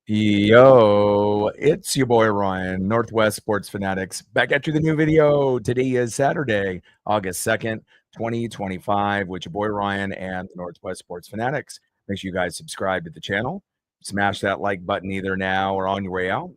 Yo, it's your boy Ryan, Northwest Sports Fanatics, back at you with a new video. Today is Saturday, August 2nd, 2025, with your boy Ryan and the Northwest Sports Fanatics. Make sure you guys subscribe to the channel. Smash that like button either now or on your way out.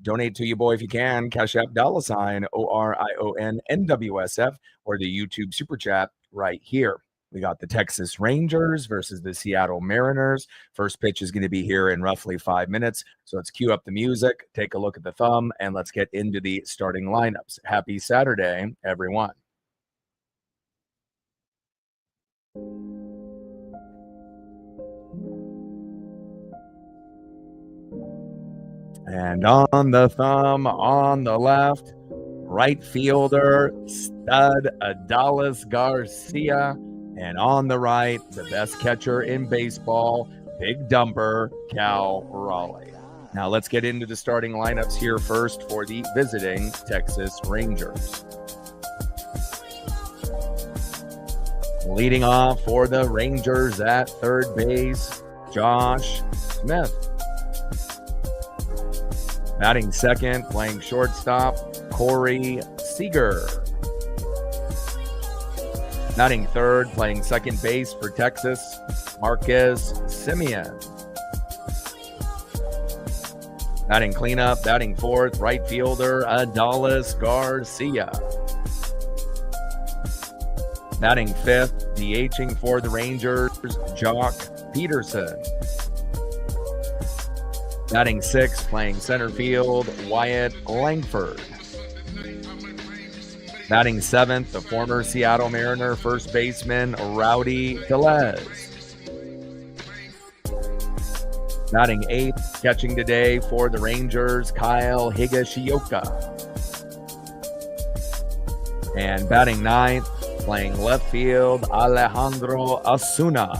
Donate to your boy if you can. Cash App $ ORION NWSF or the YouTube Super Chat right here. We got the Texas Rangers versus the Seattle Mariners. First pitch is going to be here in roughly 5 minutes. So let's cue up the music, take a look at the thumb, and let's get into the starting lineups. Happy Saturday, everyone. And on the thumb, on the left, right fielder, stud Adalis Garcia. And on the right, the best catcher in baseball, big dumper, Cal Raleigh. Now let's get into the starting lineups here first for the visiting Texas Rangers. Leading off for the Rangers at third base, Josh Smith. Batting second, playing shortstop, Corey Seager. Batting third, playing second base for Texas, Marcus Semien. Batting cleanup, batting fourth, right fielder, Adalis Garcia. Batting fifth, DHing for the Rangers, Jock Peterson. Batting sixth, playing center field, Wyatt Langford. Batting seventh, the former Seattle Mariner first baseman, Rowdy Tellez. Batting eighth, catching today for the Rangers, Kyle Higashioka. And batting ninth, playing left field, Alejandro Osuna.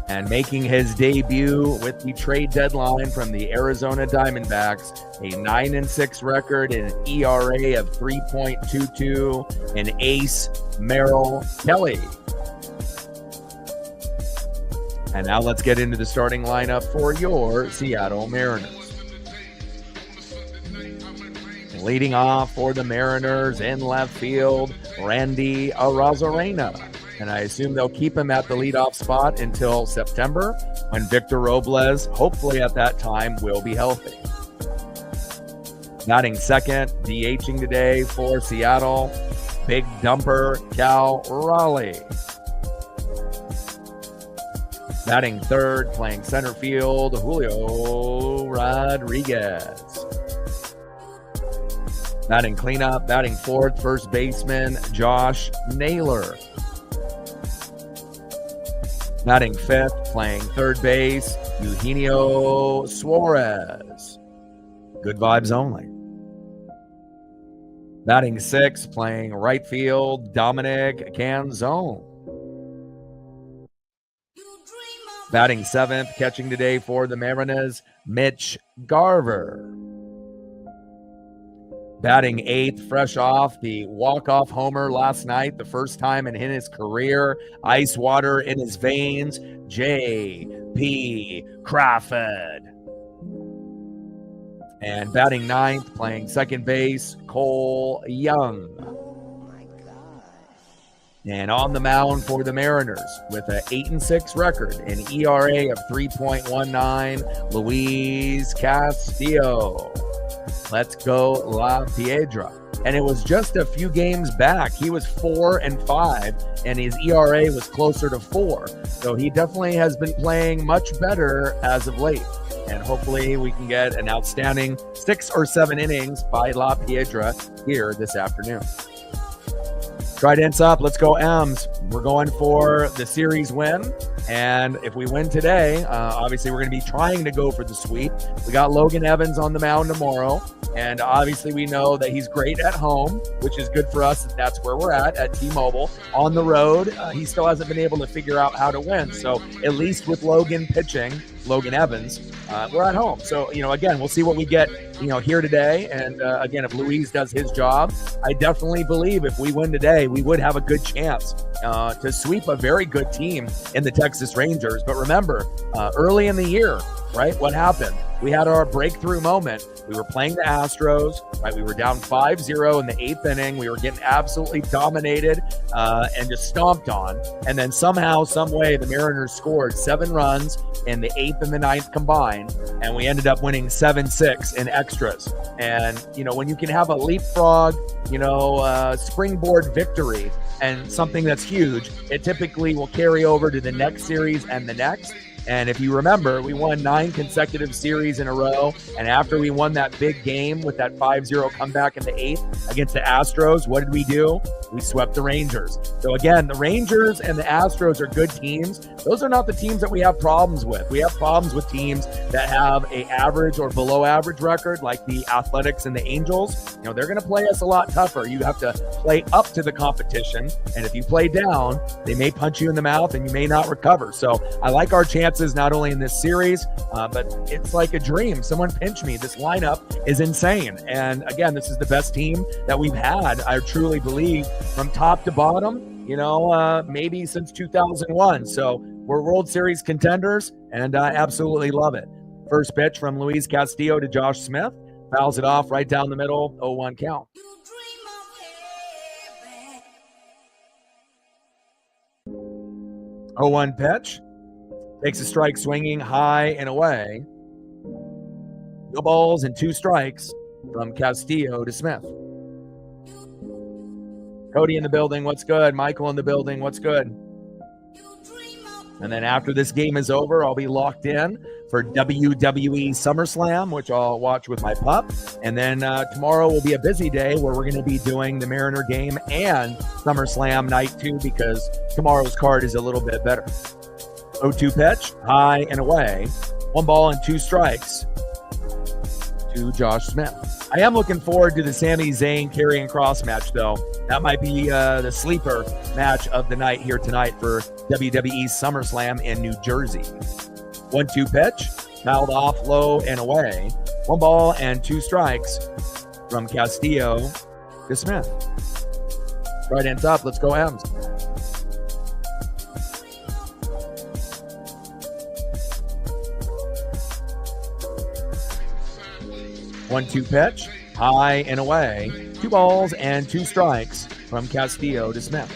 And making his debut with the trade deadline from the Arizona Diamondbacks, a 9-6 record and an ERA of 3.22, and ace Merrill Kelly. And now let's get into the starting lineup for your Seattle Mariners. Leading off for the Mariners in left field, Randy Arozarena. And I assume they'll keep him at the leadoff spot until September, when Victor Robles, hopefully at that time, will be healthy. Batting second, DHing today for Seattle, big dumper Cal Raleigh. Batting third, playing center field, Julio Rodriguez. Batting cleanup, batting fourth, first baseman Josh Naylor. Batting fifth, playing third base, Eugenio Suarez. Good vibes only. Batting sixth, playing right field, Dominic Canzone. Batting seventh, catching today for the Mariners, Mitch Garver. Batting eighth, fresh off the walk-off homer last night, the first time in his career, ice water in his veins, J.P. Crawford. And batting ninth, playing second base, Cole Young. And on the mound for the Mariners with an 8-6 record, an ERA of 3.19, Luis Castillo. Let's go La Piedra. And it was just a few games back. He was 4-5, and his ERA was closer to 4. So he definitely has been playing much better as of late. And hopefully we can get an outstanding 6 or 7 innings by La Piedra here this afternoon. Tridents up. Let's go M's. We're going for the series win. And if we win today, obviously we're going to be trying to go for the sweep. We got Logan Evans on the mound tomorrow. And obviously we know that he's great at home, which is good for us. That's where we're at T-Mobile. On the road, he still hasn't been able to figure out how to win. So at least with Logan pitching, Logan Evans. We're at home. So, again, we'll see what we get, here today. And again, if Luis does his job, I definitely believe if we win today, we would have a good chance to sweep a very good team in the Texas Rangers. But remember, early in the year, right, what happened? We had our breakthrough moment. We were playing the Astros, right? We were down 5-0 in the 8th inning. We were getting absolutely dominated and just stomped on. And then somehow, some way, the Mariners scored 7 runs in the 8th and the 9th combined, and we ended up winning 7-6 in extras. And, when you can have a leapfrog, springboard victory and something that's huge, it typically will carry over to the next series and the next. And if you remember, we won 9 consecutive series in a row. And after we won that big game with that 5-0 comeback in the 8th against the Astros, what did we do? We swept the Rangers. So again, the Rangers and the Astros are good teams. Those are not the teams that we have problems with. We have problems with teams that have a average or below average record, like the Athletics and the Angels. They're going to play us a lot tougher. You have to play up to the competition. And if you play down, they may punch you in the mouth and you may not recover. So I like our chances not only in this series, but it's like a dream. Someone pinch me. This lineup is insane. And again, this is the best team that we've had, I truly believe, from top to bottom, maybe since 2001. So we're World Series contenders, and I absolutely love it. First pitch from Luis Castillo to Josh Smith. Fouls it off right down the middle, 0-1 count. Oh, 1 pitch. Takes a strike swinging high and away. No balls and 2 strikes from Castillo to Smith. Cody in the building, what's good? Michael in the building, what's good? And then after this game is over, I'll be locked in for WWE SummerSlam, which I'll watch with my pup. And then tomorrow will be a busy day where we're going to be doing the Mariner game and SummerSlam night 2, because tomorrow's card is a little bit better. 0-2 pitch, high and away. 1 ball and 2 strikes to Josh Smith. I am looking forward to the Sami Zayn Karrion Kross match, though. That might be the sleeper match of the night here tonight for WWE SummerSlam in New Jersey. 1-2 pitch, fouled off low and away. 1 ball and 2 strikes from Castillo to Smith. Right ends up. Let's go M's. One-two pitch, high and away. 2 balls and 2 strikes from Castillo to Smith.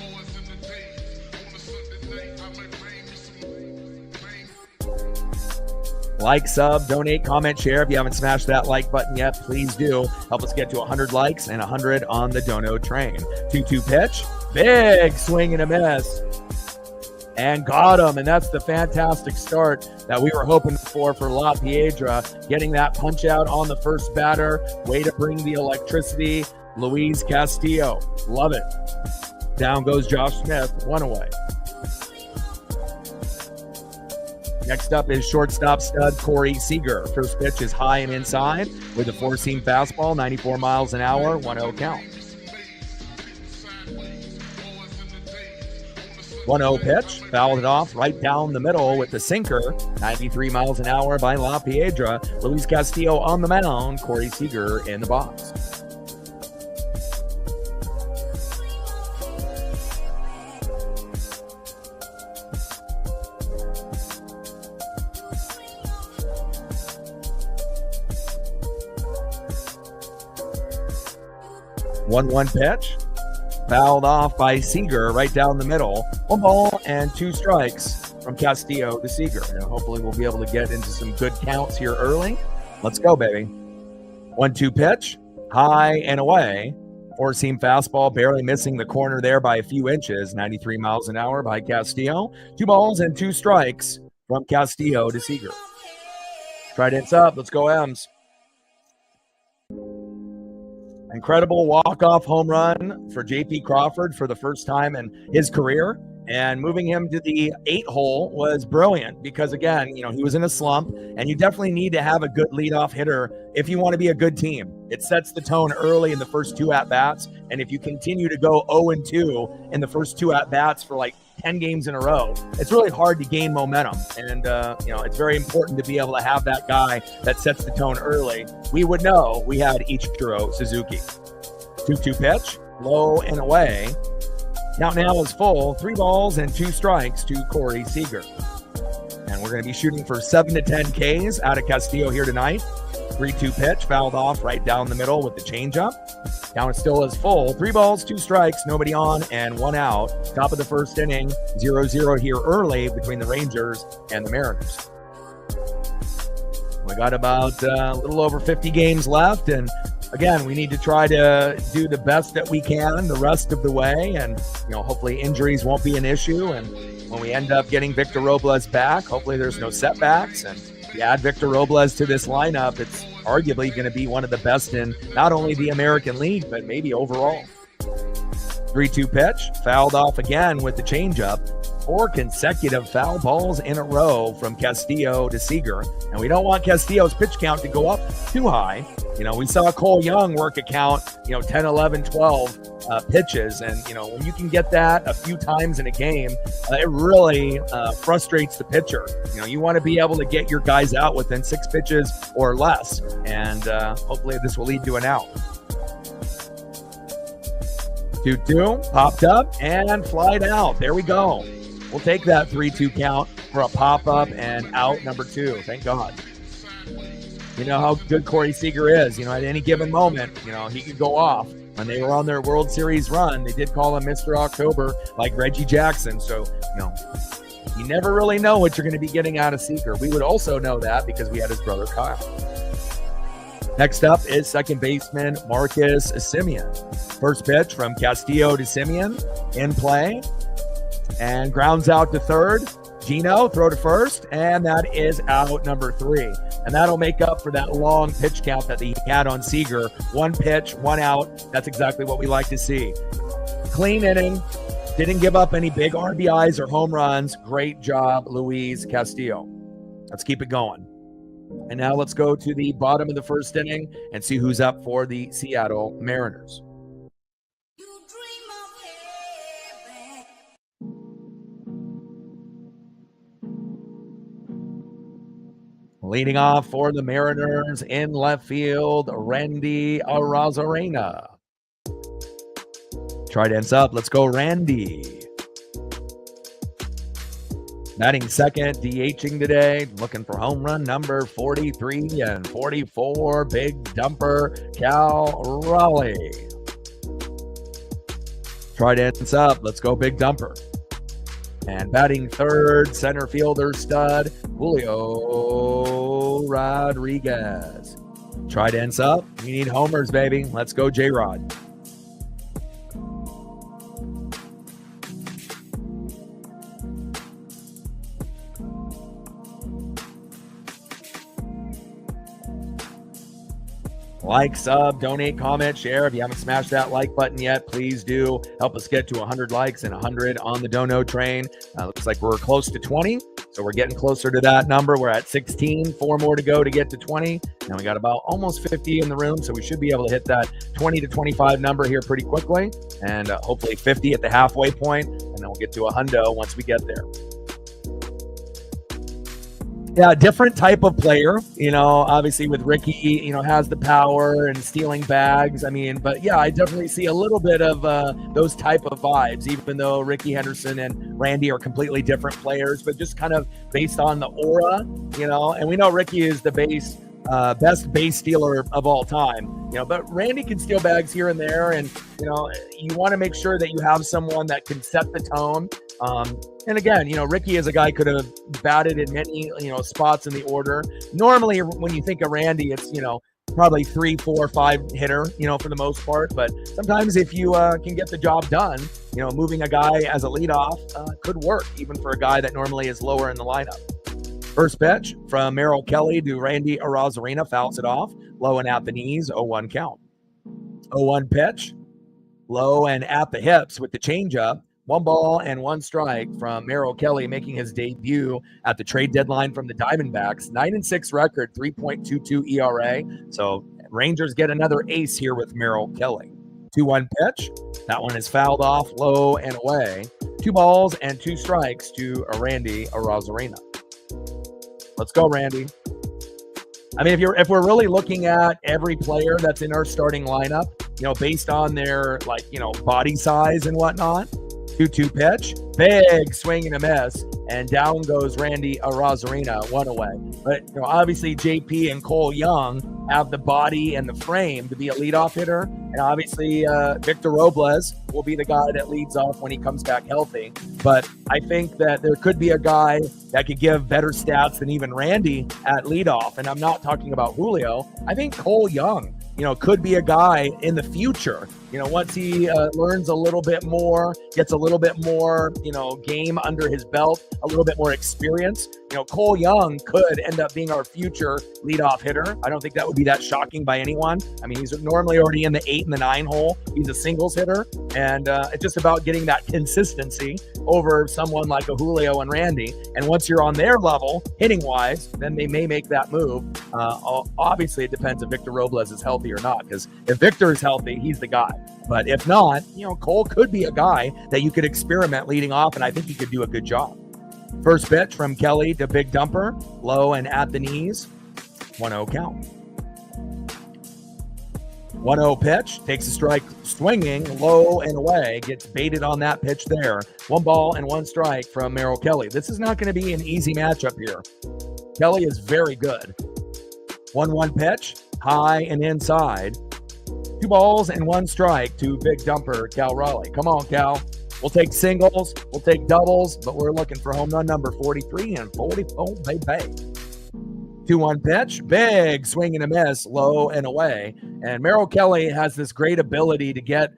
Like, sub, donate, comment, share. If you haven't smashed that like button yet, please do. Help us get to 100 likes and 100 on the dono train. 2-2 pitch, big swing and a miss. And got him, and that's the fantastic start that we were hoping for La Piedra, getting that punch out on the first batter. Way to bring the electricity, Luis Castillo. Love it. Down goes Josh Smith, 1 away. Next up is shortstop stud Corey Seager. First pitch is high and inside with a 4-seam fastball, 94 miles an hour, 1-0 count. 1-0 pitch, fouled it off right down the middle with the sinker, 93 miles an hour by La Piedra. Luis Castillo on the mound, Corey Seager in the box. One pitch, fouled off by Seager right down the middle. 1 ball and 2 strikes from Castillo to Seager. And hopefully we'll be able to get into some good counts here early. Let's go, baby. 1-2 pitch, high and away. 4-seam fastball, barely missing the corner there by a few inches. 93 miles an hour by Castillo. 2 balls and 2 strikes from Castillo to Seager. Trident's up. Let's go, M's. Incredible walk-off home run for J.P. Crawford for the first time in his career. And moving him to the 8-hole was brilliant because, again, he was in a slump, and you definitely need to have a good leadoff hitter if you want to be a good team. It sets the tone early in the first 2 at-bats, and if you continue to go 0-2 in the first 2 at-bats for like 10 games in a row, it's really hard to gain momentum. And, it's very important to be able to have that guy that sets the tone early. We would know we had Ichiro Suzuki. 2-2 pitch, low and away. Count now is full. 3 balls and 2 strikes to Corey Seager. And we're going to be shooting for 7 to 10 Ks out of Castillo here tonight. 3-2 pitch, fouled off right down the middle with the changeup. Count still is full. 3 balls, 2 strikes, nobody on, and 1 out. Top of the first inning, 0-0 here early between the Rangers and the Mariners. We got about a little over 50 games left, and again, we need to try to do the best that we can the rest of the way, and hopefully injuries won't be an issue. And when we end up getting Victor Robles back, hopefully there's no setbacks. And if you add Victor Robles to this lineup, it's arguably going to be one of the best in not only the American League, but maybe overall. 3-2 pitch, fouled off again with the changeup. 4 consecutive foul balls in a row from Castillo to Seager. And we don't want Castillo's pitch count to go up too high. We saw Cole Young work a count, 10, 11, 12 pitches. And, when you can get that a few times in a game, it really frustrates the pitcher. You want to be able to get your guys out within 6 pitches or less. And hopefully this will lead to an out. 2-2, popped up and flied out. There we go. We'll take that 3-2 count for a pop-up and out number 2. Thank God. You know how good Corey Seager is. At any given moment, he could go off. When they were on their World Series run, they did call him Mr. October, like Reggie Jackson. So, you never really know what you're going to be getting out of Seager. We would also know that because we had his brother Kyle. Next up is second baseman Marcus Semien. First pitch from Castillo to Semien in play. And grounds out to third. Gino, throw to first, and that is out number 3. And that'll make up for that long pitch count that he had on Seager. 1 pitch, 1 out. That's exactly what we like to see. Clean inning. Didn't give up any big RBIs or home runs. Great job, Luis Castillo. Let's keep it going. And now let's go to the bottom of the first inning and see who's up for the Seattle Mariners. Leading off for the Mariners in left field, Randy Arozarena. Try ends up. Let's go, Randy. Batting second, DHing today. Looking for home run number 43 and 44. Big dumper, Cal Raleigh. Try ends up. Let's go, big dumper. And batting third, center fielder stud, Julio Rodriguez. Try to ends up. We need homers, baby. Let's go, J-Rod. Like, sub, donate, comment, share. If you haven't smashed that like button yet, please do. Help us get to 100 likes and 100 on the dono train. Looks like we're close to 20, so we're getting closer to that number. We're at 16, 4 more to go to get to 20. And we got about almost 50 in the room, so we should be able to hit that 20 to 25 number here pretty quickly. And hopefully 50 at the halfway point, and then we'll get to a hundo once we get there. Yeah, different type of player, obviously with Ricky, has the power and stealing bags. But yeah, I definitely see a little bit of those type of vibes, even though Ricky Henderson and Randy are completely different players, but just kind of based on the aura, and we know Ricky is the best base stealer of all time, but Randy can steal bags here and there. And, you want to make sure that you have someone that can set the tone. And again, Ricky as a guy could have batted in many, spots in the order. Normally, when you think of Randy, it's, probably 3, 4, 5 hitter, for the most part. But sometimes if you can get the job done, moving a guy as a leadoff could work, even for a guy that normally is lower in the lineup. First pitch from Merrill Kelly to Randy Arozarena, fouls it off. Low and at the knees, 0-1 count. 0-1 pitch, low and at the hips with the changeup. 1 ball and 1 strike from Merrill Kelly, making his debut at the trade deadline from the Diamondbacks. 9-6 record, 3.22 ERA. So Rangers get another ace here with Merrill Kelly. 2-1 pitch. That one is fouled off, low and away. 2 balls and 2 strikes to Randy Arozarena. Let's go, Randy. I mean, if we're really looking at every player that's in our starting lineup, based on their body size and whatnot, 2-2 pitch, big swing and a miss, and down goes Randy Arozarena, 1 away. But obviously JP and Cole Young have the body and the frame to be a leadoff hitter, and obviously Victor Robles will be the guy that leads off when he comes back healthy. But I think that there could be a guy that could give better stats than even Randy at leadoff, and I'm not talking about Julio. I think Cole Young, could be a guy in the future. Once he learns a little bit more, gets a little bit more, game under his belt, a little bit more experience, Cole Young could end up being our future leadoff hitter. I don't think that would be that shocking by anyone. I mean, he's normally already in the 8 and the 9 hole. He's a singles hitter, and it's just about getting that consistency over someone like a Julio and Randy. And once you're on their level, hitting-wise, then they may make that move. Obviously, it depends if Victor Robles is healthy or not, because if Victor is healthy, he's the guy. But if not, Cole could be a guy that you could experiment leading off, and I think he could do a good job. First pitch from Kelly to Big Dumper, low and at the knees, 1-0 count. 1-0 pitch, takes a strike swinging, low and away, gets baited on that pitch there. 1 ball and 1 strike from Merrill Kelly. This is not going to be an easy matchup here. Kelly is very good. 1-1 pitch, high and inside. 2 balls and 1 strike to Big Dumper, Cal Raleigh. Come on, Cal. We'll take singles, we'll take doubles, but we're looking for home run number 43 and 44, baby. 2-1 pitch, big swing and a miss, low and away. And Merrill Kelly has this great ability to get,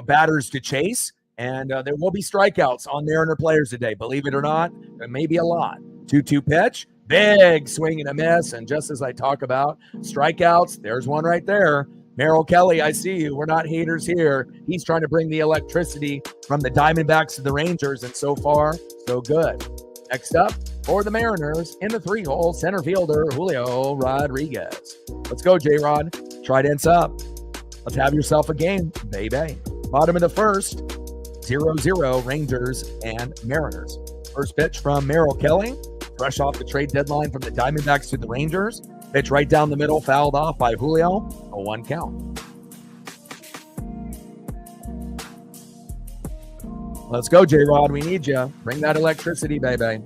batters to chase, and there will be strikeouts on Mariner players today. Believe it or not, there may be a lot. 2-2 pitch, big swing and a miss, and just as I talk about strikeouts, there's one right there. Merrill Kelly, I see you. We're not haters here. He's trying to bring the electricity from the Diamondbacks to the Rangers, and so far, so good. Next up, for the Mariners, in the 3-hole, center fielder Julio Rodriguez. Let's go, J-Rod. Trident's up. Let's have yourself a game, baby. Bottom of the first, 0-0, Rangers and Mariners. First pitch from Merrill Kelly, fresh off the trade deadline from the Diamondbacks to the Rangers. Pitch right down the middle, fouled off by Julio, a 1 count. Let's go, J-Rod. We need you. Bring that electricity, baby.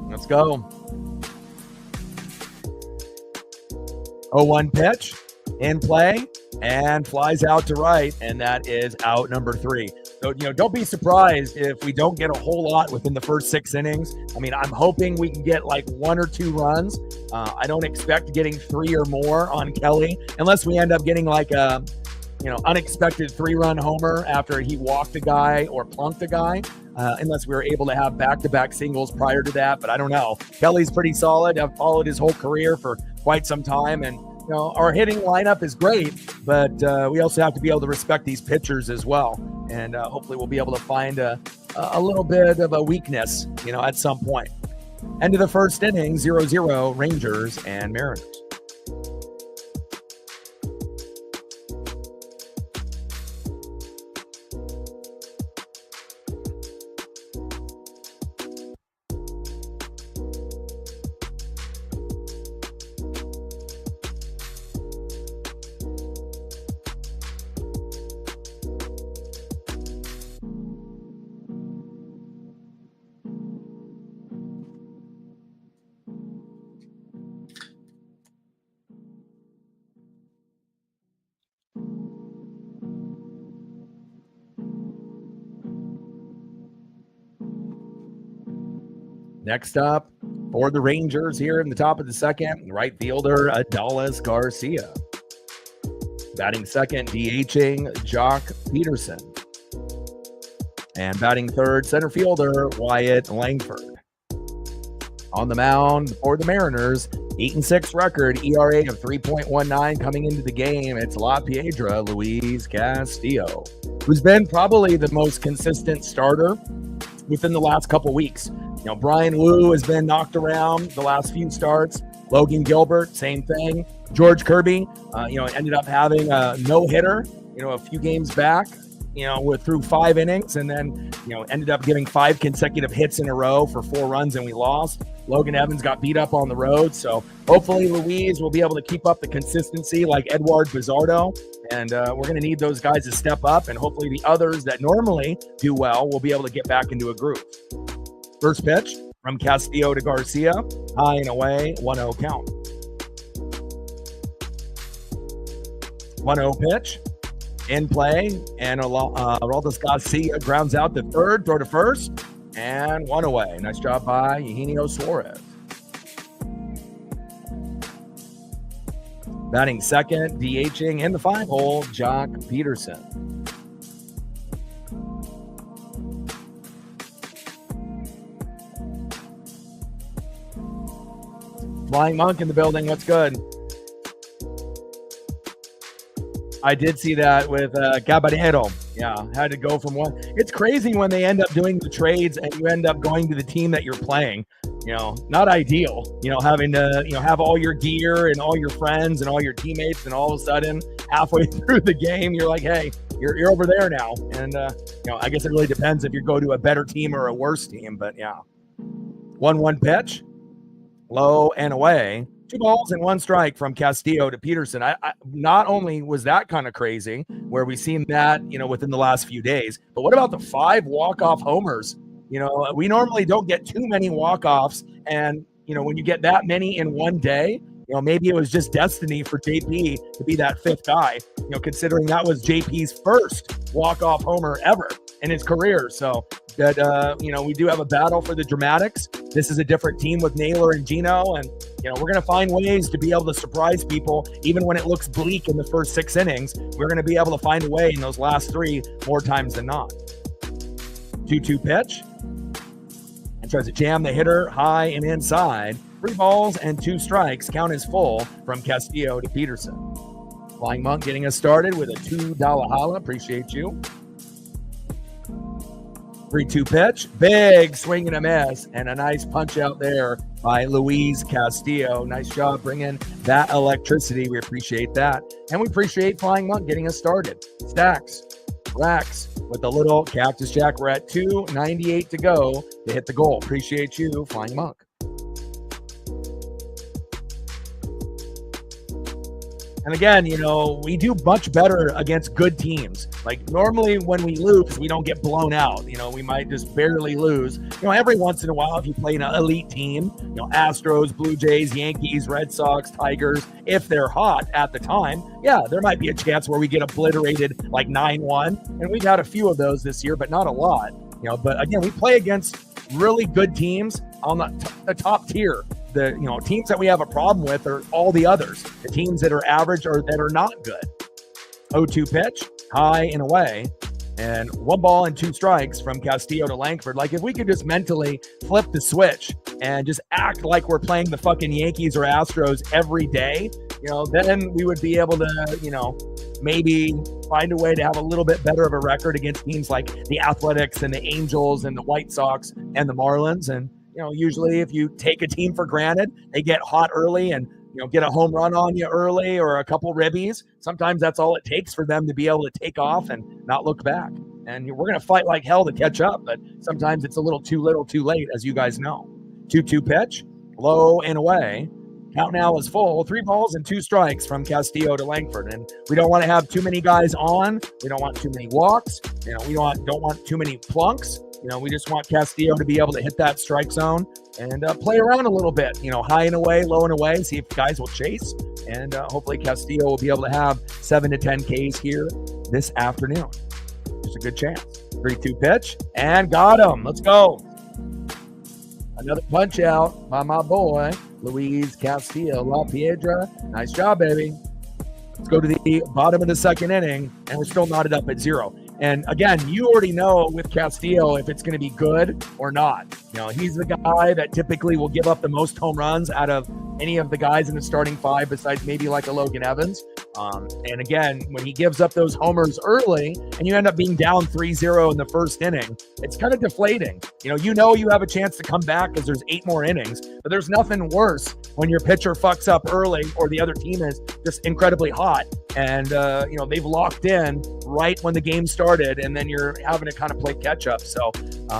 Let's go. 0-1 pitch, in play, and flies out to right, and that is out number 3. So, don't be surprised if we don't get a whole lot within the first 6 innings. I mean, I'm hoping we can get like 1 or 2 runs. I don't expect getting 3 or more on Kelly, unless we end up getting like a, unexpected 3-run homer after he walked a guy or plunked a guy, unless we were able to have back-to-back singles prior to that. But I don't know. Kelly's pretty solid. I've followed his whole career for quite some time, and our hitting lineup is great, but we also have to be able to respect these pitchers as well. And hopefully we'll be able to find a little bit of a weakness, at some point. End of the first inning, 0-0, Rangers and Mariners. Next up, for the Rangers here in the top of the second, right fielder Adolis Garcia. Batting second, DHing Jock Peterson. And batting third, center fielder Wyatt Langford. On the mound for the Mariners, 8-6 record, ERA of 3.19 coming into the game. It's La Piedra Luis Castillo, who's been probably the most consistent starter within the last couple weeks. Brian Wu has been knocked around the last few starts. Logan Gilbert, same thing. George Kirby, ended up having a no-hitter, a few games back, through 5 innings, and then, ended up giving 5 consecutive hits in a row for 4 runs, and we lost. Logan Evans got beat up on the road, so hopefully Luis will be able to keep up the consistency like Edward Bizardo, and we're going to need those guys to step up, and hopefully the others that normally do well will be able to get back into a groove. First pitch from Castillo to Garcia, high and away, 1-0 count. 1-0 pitch. In play, and Aroldis Garcia grounds out to third, throw to first, and 1 away. Nice job by Eugenio Suarez. Batting second, DHing in the 5-hole, Jock Peterson. Flying Monk in the building. What's good? I did see that with Caballero. Yeah, had to go from one. It's crazy when they end up doing the trades and you end up going to the team that you're playing. Not ideal, having to, have all your gear and all your friends and all your teammates, and all of a sudden, halfway through the game, you're like, hey, you're over there now. And, I guess it really depends if you go to a better team or a worse team. But, yeah. 1-1 pitch, low and away. 2 balls and 1 strike from Castillo to Peterson. I not only was that kind of crazy, where we've seen that, within the last few days, but what about the 5 walk-off homers? We normally don't get too many walk-offs, and, when you get that many in one day, maybe it was just destiny for JP to be that 5th guy, considering that was JP's first walk-off homer ever in his career. So that, we do have a battle for the dramatics. This is a different team with Naylor and Gino, and, we're going to find ways to be able to surprise people. Even when it looks bleak in the first 6 innings, we're going to be able to find a way in those last 3 more times than not. 2-2 pitch. And tries to jam the hitter high and inside. 3 balls and 2 strikes. Count is full from Castillo to Peterson. Flying Monk getting us started with a $2 holla. Appreciate you. 3-2 pitch. Big swing and a miss. And a nice punch out there by Luis Castillo. Nice job bringing that electricity. We appreciate that. And we appreciate Flying Monk getting us started. Stacks. Racks with the little Cactus Jack. We're at 2:98 to go to hit the goal. Appreciate you, Flying Monk. And again, we do much better against good teams. Like normally when we lose, we don't get blown out. We might just barely lose. Every once in a while, if you play an elite team, Astros, Blue Jays, Yankees, Red Sox, Tigers, if they're hot at the time, yeah, there might be a chance where we get obliterated like 9-1. And we've had a few of those this year, but not a lot. But again, we play against really good teams on the top tier. The teams that we have a problem with are all the others. The teams that are average or that are not good. 0-2 pitch, high and away, and 1 ball and 2 strikes from Castillo to Langford. Like if we could just mentally flip the switch and just act like we're playing the fucking Yankees or Astros every day, then we would be able to, maybe find a way to have a little bit better of a record against teams like the Athletics and the Angels and the White Sox and the Marlins. And usually if you take a team for granted, they get hot early and, get a home run on you early or a couple ribbies. Sometimes that's all it takes for them to be able to take off and not look back. And we're going to fight like hell to catch up, but sometimes it's a little too little too late, as you guys know. 2-2 pitch, low and away. Count now is full. 3 balls and 2 strikes from Castillo to Langford. And we don't want to have too many guys on. We don't want too many walks. We don't want too many plunks. We just want Castillo to be able to hit that strike zone and play around a little bit, high and away, low and away, see if guys will chase. And hopefully Castillo will be able to have 7 to 10 Ks here this afternoon. There's a good chance. 3-2 pitch and got him. Let's go. Another punch out by my boy, Luis Castillo La Piedra. Nice job, baby. Let's go to the bottom of the 2nd inning, and we're still knotted up at 0. And again, you already know with Castillo if it's going to be good or not. He's the guy that typically will give up the most home runs out of any of the guys in the starting 5 besides maybe like a Logan Evans. And again, when he gives up those homers early and you end up being down 3-0 in the first inning, it's kind of deflating. You have a chance to come back because there's 8 more innings, but there's nothing worse when your pitcher fucks up early or the other team is just incredibly hot and, they've locked in right when the game started and then you're having to kind of play catch up. So,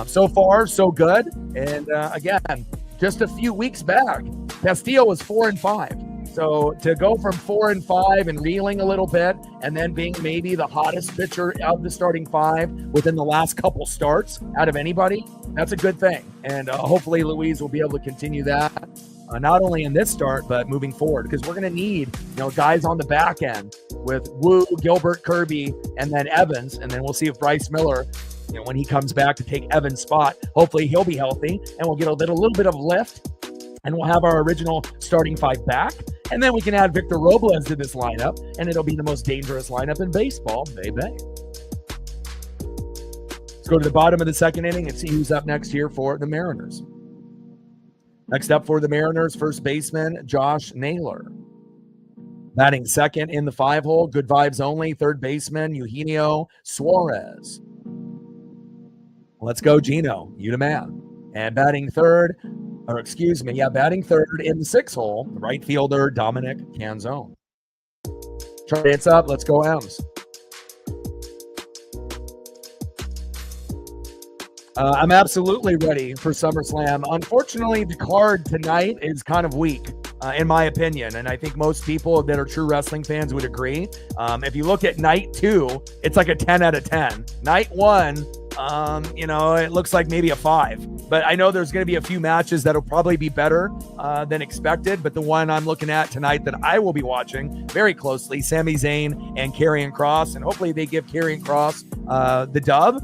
so far, so good. And again, just a few weeks back, Castillo was 4-5. So to go from 4-5 and reeling a little bit and then being maybe the hottest pitcher of the starting 5 within the last couple starts out of anybody, that's a good thing. And hopefully Luis will be able to continue that, not only in this start, but moving forward, because we're going to need, guys on the back end with Wu, Gilbert, Kirby, and then Evans. And then we'll see if Bryce Miller, when he comes back to take Evans' spot, hopefully he'll be healthy and we'll get a little bit of lift. And we'll have our original starting 5 back. And then we can add Victor Robles to this lineup, and it'll be the most dangerous lineup in baseball, baby. Let's go to the bottom of the second inning and see who's up next here for the Mariners. Next up for the Mariners, first baseman Josh Naylor. Batting second in the 5-hole, good vibes only, third baseman Eugenio Suarez. Let's go, Gino. You the man. And batting third in the 6-hole, right fielder Dominic Canzone. It's up. Let's go, M's. I'm absolutely ready for SummerSlam. Unfortunately, the card tonight is kind of weak, in my opinion, and I think most people that are true wrestling fans would agree. If you look at night 2, it's like a 10 out of 10. Night 1, it looks like maybe a 5. But I know there's going to be a few matches that'll probably be better than expected. But the one I'm looking at tonight that I will be watching very closely, Sami Zayn and Karrion Kross. And hopefully they give Karrion Kross the dub.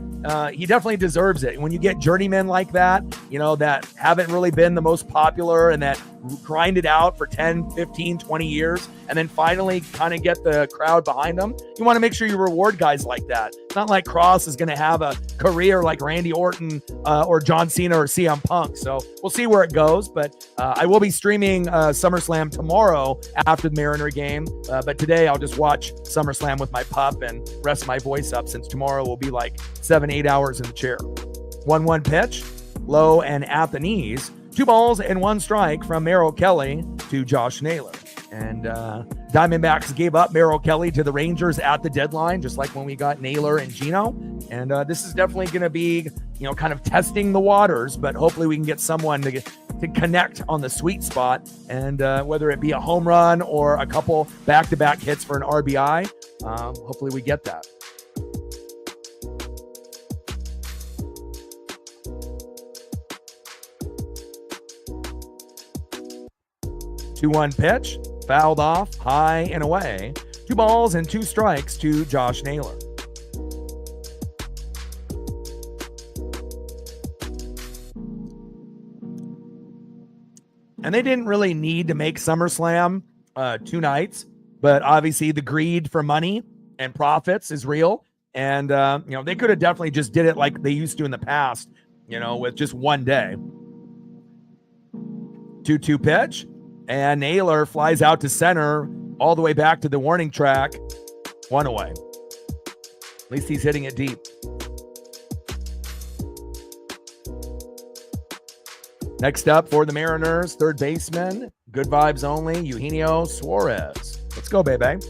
He definitely deserves it. When you get journeymen like that, that haven't really been the most popular and that grind it out for 10, 15, 20 years, and then finally kind of get the crowd behind them, you want to make sure you reward guys like that. It's not like Kross is going to have a career like Randy Orton or John Cena or CM Punk. So we'll see where it goes. But I will be streaming SummerSlam tomorrow after the Mariner game. But today I'll just watch SummerSlam with my pup and rest my voice up, since tomorrow will be like 7-8 hours in the chair. 1-1 pitch, low and at the knees. 2 balls and 1 strike from Merrill Kelly to Josh Naylor. And Diamondbacks gave up Merrill Kelly to the Rangers at the deadline, just like when we got Naylor and Gino. And this is definitely going to be, kind of testing the waters, but hopefully we can get someone to connect on the sweet spot. And whether it be a home run or a couple back-to-back hits for an RBI, hopefully we get that. Two-one pitch, fouled off, high and away. 2 balls and 2 strikes to Josh Naylor. And they didn't really need to make SummerSlam 2 nights, but obviously the greed for money and profits is real. And, they could have definitely just did it like they used to in the past, with just 1 day. 2-2 pitch. And Naylor flies out to center all the way back to the warning track. 1 away. At least he's hitting it deep. Next up for the Mariners, third baseman, good vibes only, Eugenio Suarez. Let's go, baby.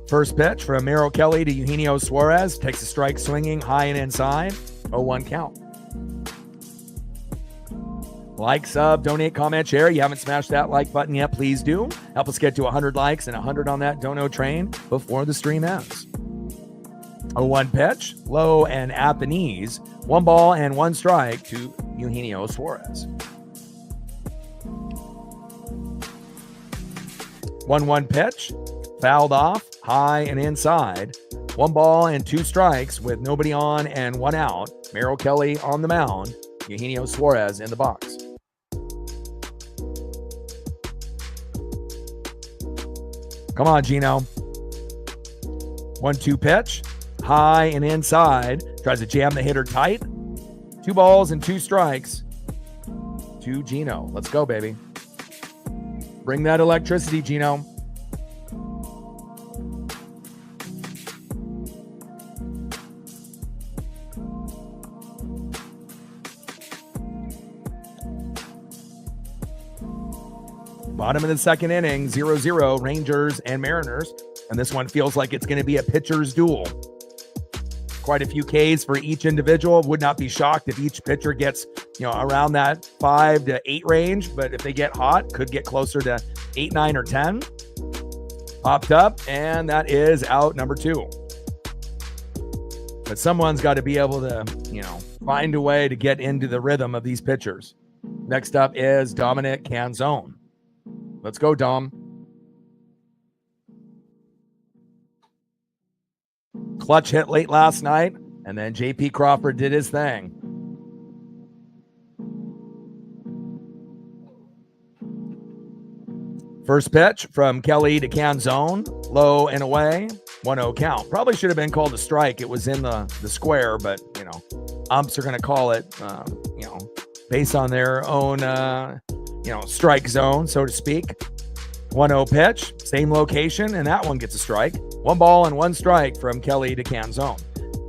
First pitch from Merrill Kelly to Eugenio Suarez. Takes a strike swinging high and inside. 0-1 count. Like, sub, donate, comment, share. You haven't smashed that like button yet, please do. Help us get to 100 likes and 100 on that dono train before the stream ends. 0-1 pitch, low and at the knees. 1 ball and 1 strike to Eugenio Suarez. 1-1 pitch, fouled off, high and inside. 1 ball and 2 strikes with nobody on and 1 out. Merrill Kelly on the mound. Eugenio Suarez in the box. Come on, Gino. 1-2 pitch, high and inside. Tries to jam the hitter tight. 2 balls and 2 strikes to Gino. Let's go, baby. Bring that electricity, Gino. Bottom of the second inning, 0-0, Rangers and Mariners. And this one feels like it's going to be a pitcher's duel. Quite a few Ks for each individual. Would not be shocked if each pitcher gets, around that 5 to 8 range. But if they get hot, could get closer to 8, 9, or 10. Popped up, and that is out number 2. But someone's got to be able to, find a way to get into the rhythm of these pitchers. Next up is Dominic Canzone. Let's go, Dom. Clutch hit late last night, and then J.P. Crawford did his thing. First pitch from Kelly to Canzone, low and away, 1-0 count. Probably should have been called a strike. It was in the square, but, umps are going to call it, based on their own, strike zone, so to speak. 1-0 pitch, same location, and that one gets a strike. 1 ball and 1 strike from Kelly to Canzone.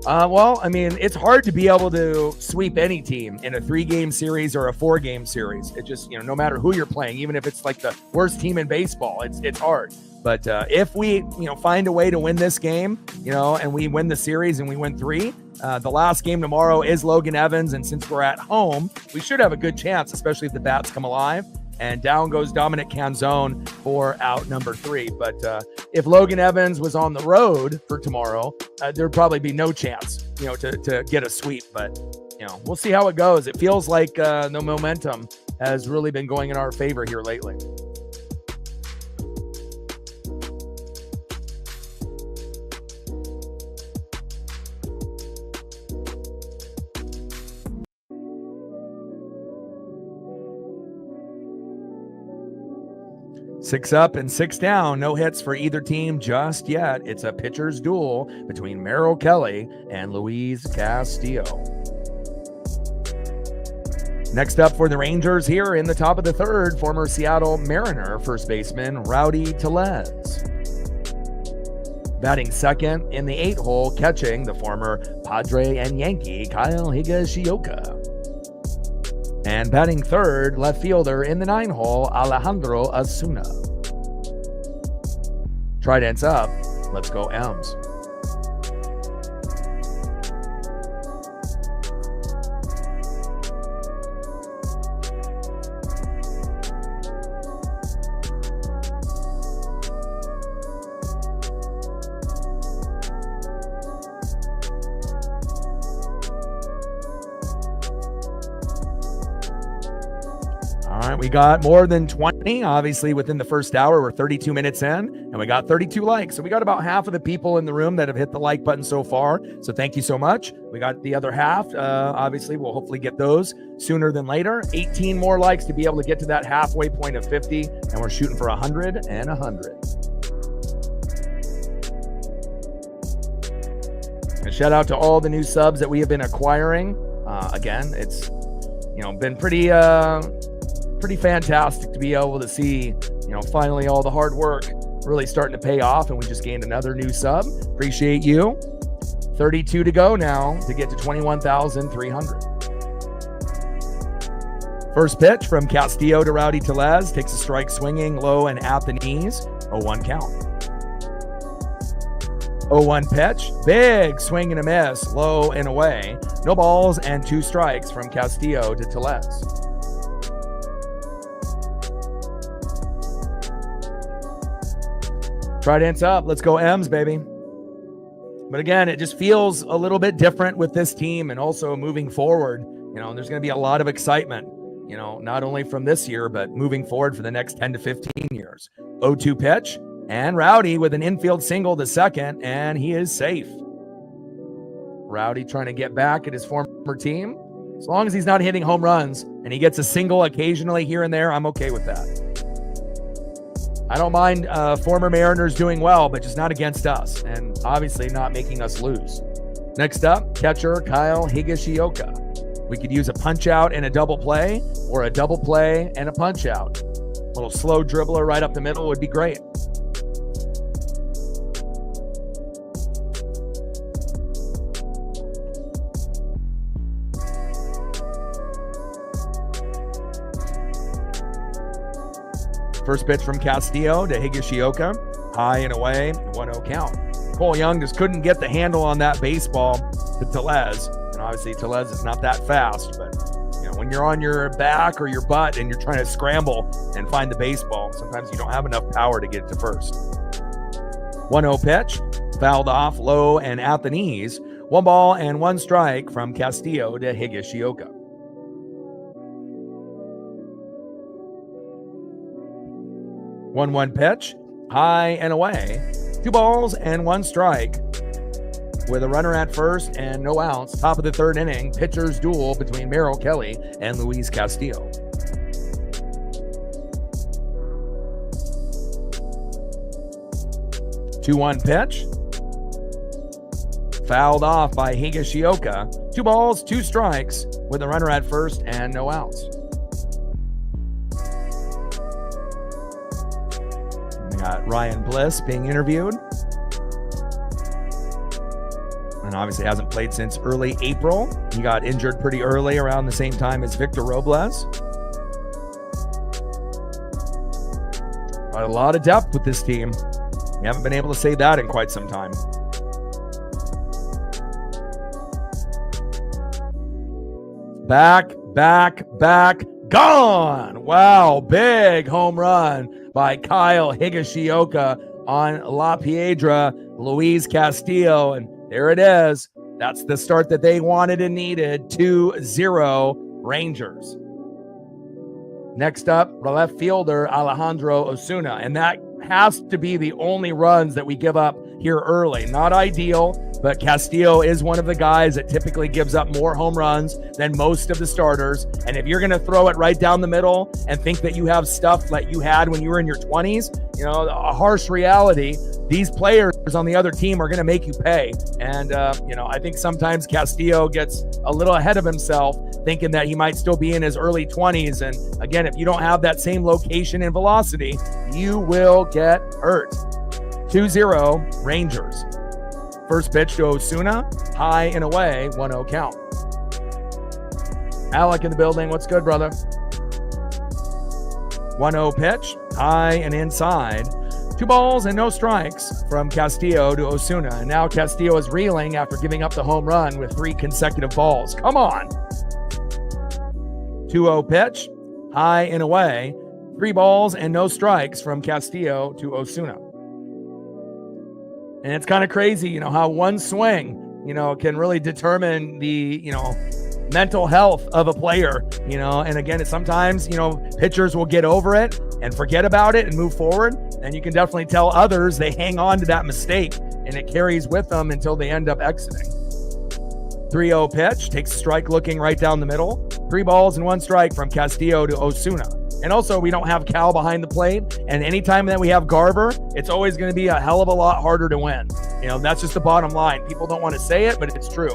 It's hard to be able to sweep any team in a 3-game series or a 4-game series. It just, no matter who you're playing, even if it's like the worst team in baseball, it's hard. But if we, find a way to win this game, and we win the series and we win 3, the last game tomorrow is Logan Evans. And since we're at home, we should have a good chance, especially if the bats come alive. And down goes Dominic Canzone for out number 3. But if Logan Evans was on the road for tomorrow, there'd probably be no chance, to get a sweep. But, we'll see how it goes. It feels like the momentum has really been going in our favor here lately. Six up and 6 down. No hits for either team just yet. It's a pitcher's duel between Merrill Kelly and Luis Castillo. Next up for the Rangers here in the top of the 3rd, former Seattle Mariner first baseman Rowdy Tellez. Batting second in the 8 hole, catching the former Padre and Yankee Kyle Higashioka. And batting third, left fielder in the 9 hole, Alejandro Osuna. Trident's up. Let's go M's. We got more than 20, obviously, within the first hour. We're 32 minutes in, and we got 32 likes. So we got about half of the people in the room that have hit the like button so far. So thank you so much. We got the other half. Obviously, we'll hopefully get those sooner than later. 18 more likes to be able to get to that halfway point of 50, and we're shooting for 100 and 100. And shout out to all the new subs that we have been acquiring. Again, it's been pretty fantastic to be able to see, finally all the hard work really starting to pay off, and we just gained another new sub. Appreciate you. 32 to go now to get to 21,300. First pitch from Castillo to Rowdy Tellez, takes a strike swinging low and at the knees. 0-1 count. 0-1 pitch, big swing and a miss, low and away. No balls and 2 strikes from Castillo to Tellez. Trident's up. Let's go M's, baby. But again, it just feels a little bit different with this team, and also moving forward, there's going to be a lot of excitement, not only from this year, but moving forward for the next 10 to 15 years. 0-2 pitch, and Rowdy with an infield single to second, and he is safe. Rowdy trying to get back at his former team. As long as he's not hitting home runs and he gets a single occasionally here and there, I'm okay with that. I don't mind former Mariners doing well, but just not against us, and obviously not making us lose. Next up, catcher Kyle Higashioka. We could use a punch out and a double play, or a double play and a punch out. little slow dribbler right up the middle would be great. First pitch from Castillo to Higashioka. High and away, 1-0 count. Cole Young just couldn't get the handle on that baseball to Tellez. And obviously Tellez is not that fast, but when you're on your back or your butt and you're trying to scramble and find the baseball, sometimes you don't have enough power to get it to first. 1-0 pitch, fouled off low and at the knees. 1 ball and 1 strike from Castillo to Higashioka. 1-1 pitch, high and away. 2 balls and 1 strike. With a runner at first and no outs, top of the 3rd inning, pitchers duel between Merrill Kelly and Luis Castillo. Two-one pitch. Fouled off by Higashioka. 2 balls, 2 strikes, with a runner at first and no outs. We got Ryan Bliss being interviewed. And obviously hasn't played since early April. He got injured pretty early, around the same time as Victor Robles. Got a lot of depth with this team. We haven't been able to say that in quite some time. Back, gone! Wow, big home run by Kyle Higashioka on La Piedra, Luis Castillo, and there it is. That's the start that they wanted and needed. 2-0 Rangers. Next up, left fielder Alejandro Osuna, and that has to be the only runs that we give up here early. Not ideal, but Castillo is one of the guys that typically gives up more home runs than most of the starters. And if you're going to throw it right down the middle and think that you have stuff like you had when you were in your 20s, a harsh reality, these players on the other team are going to make you pay. And, I think sometimes Castillo gets a little ahead of himself, thinking that he might still be in his early 20s. And again, if you don't have that same location and velocity, you will get hurt. 2-0 Rangers. First pitch to Osuna, high and away, 1-0 count. Alec in the building. What's good, brother? 1-0 pitch, high and inside. 2 balls and no strikes from Castillo to Osuna. And now Castillo is reeling after giving up the home run with 3 consecutive balls. Come on. 2-0 pitch, high and away. 3 balls and no strikes from Castillo to Osuna. And it's kind of crazy, how one swing, can really determine the, mental health of a player, and again, sometimes, pitchers will get over it and forget about it and move forward. And you can definitely tell others, they hang on to that mistake and it carries with them until they end up exiting. 3-0 pitch, takes a strike looking right down the middle. 3 balls and 1 strike from Castillo to Osuna. And also, we don't have Cal behind the plate. And anytime that we have Garver, it's always going to be a hell of a lot harder to win. That's just the bottom line. People don't want to say it, but it's true.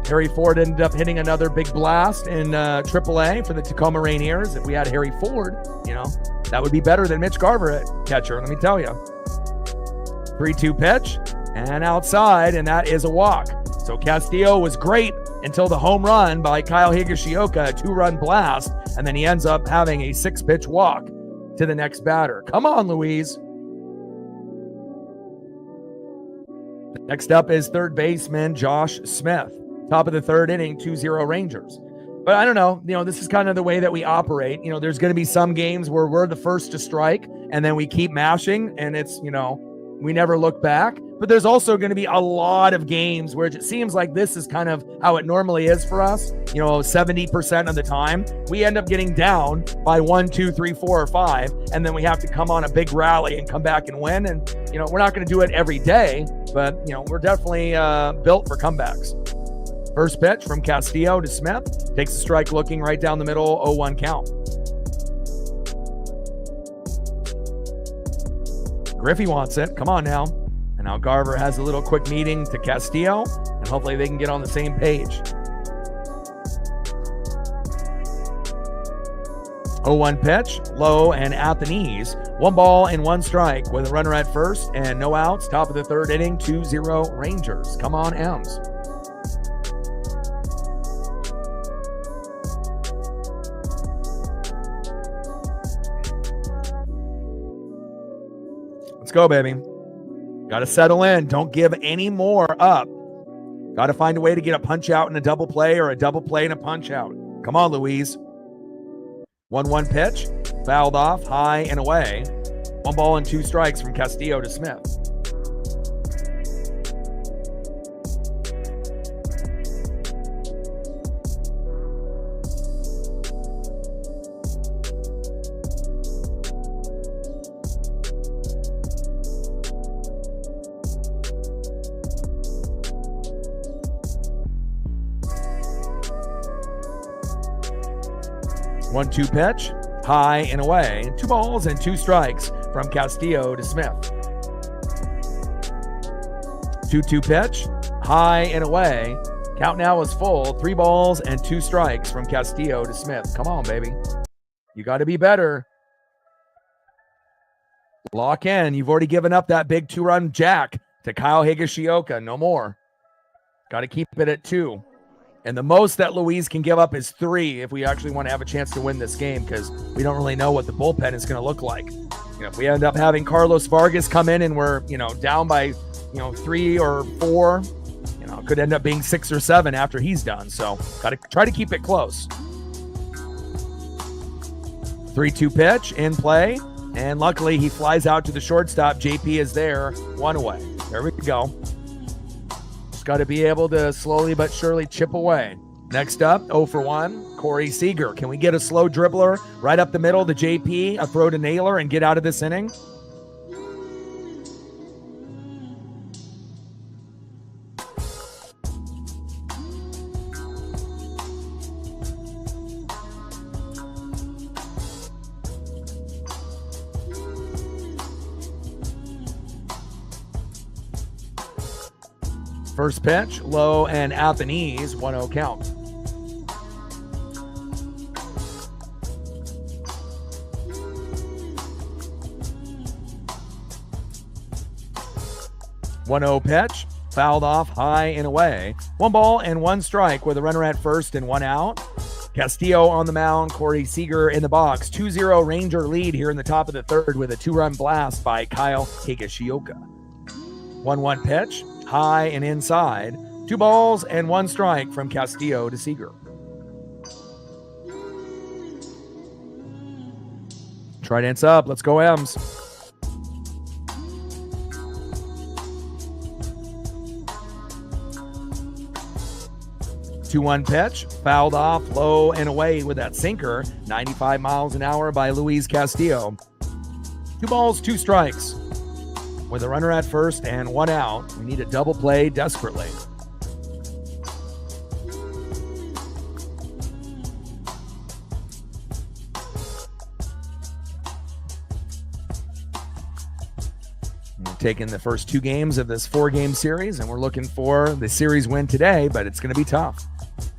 Harry Ford ended up hitting another big blast in AAA for the Tacoma Rainiers. If we had Harry Ford, that would be better than Mitch Garver at catcher, let me tell you. 3-2 pitch, and outside, and that is a walk. So Castillo was great until the home run by Kyle Higashioka, a 2-run blast, and then he ends up having a 6-pitch walk to the next batter. Come on, Louise. Next up is third baseman Josh Smith. Top of the 3rd inning, 2-0 Rangers. But I don't know, this is kind of the way that we operate. There's going to be some games where we're the first to strike and then we keep mashing and it's, we never look back. But there's also going to be a lot of games where it seems like this is kind of how it normally is for us. 70% of the time, we end up getting down by 1, 2, 3, 4, or 5, and then we have to come on a big rally and come back and win. And, we're not going to do it every day, but, we're definitely built for comebacks. First pitch from Castillo to Smith. Takes a strike looking right down the middle, 0-1 count. Griffey wants it. Come on now. And now Garver has a little quick meeting to Castillo, and hopefully they can get on the same page. 0-1 pitch, low and at the knees. 1 ball and 1 strike with a runner at first and no outs. Top of the third inning, 2-0 Rangers. Come on, M's. Let's go, baby. Got to settle in. Don't give any more up. Got to find a way to get a punch out and a double play or a double play and a punch out. Come on, Louise. 1-1 pitch, fouled off, high and away. 1 ball and 2 strikes from Castillo to Smith. One-two pitch, high and away. 2 balls and 2 strikes from Castillo to Smith. 2-2 pitch, high and away. Count now is full. 3 balls and 2 strikes from Castillo to Smith. Come on, baby. You got to be better. Lock in. You've already given up that big 2-run jack to Kyle Higashioka. No more. Got to keep it at 2. And the most that Louise can give up is 3 if we actually want to have a chance to win this game, because we don't really know what the bullpen is going to look like. If we end up having Carlos Vargas come in and we're, down by, 3 or 4, it could end up being 6 or 7 after he's done. So got to try to keep it close. 3-2 pitch in play. And luckily he flies out to the shortstop. JP is there, 1 away. There we go. Got to be able to slowly but surely chip away. Next up, 0-for-1, Corey Seager. Can we get a slow dribbler right up the middle to JP, a throw to Naylor, and get out of this inning? First pitch, low and at the knees, 1-0 count. One-0 pitch, fouled off high and away. 1 ball and 1 strike with a runner at first and 1 out. Castillo on the mound, Corey Seager in the box. 2-0 Ranger lead here in the top of the third with a 2-run blast by Kyle Higashioka. 1-1 pitch, high and inside. 2 balls and 1 strike from Castillo to Seager. Trident's up. Let's go, M's. Two-one pitch, fouled off, low and away with that sinker. 95 miles an hour by Luis Castillo. 2 balls, 2 strikes. With a runner at first and 1 out, we need a double play desperately. We're taking the first 2 games of this 4-game series, and we're looking for the series win today, but it's going to be tough.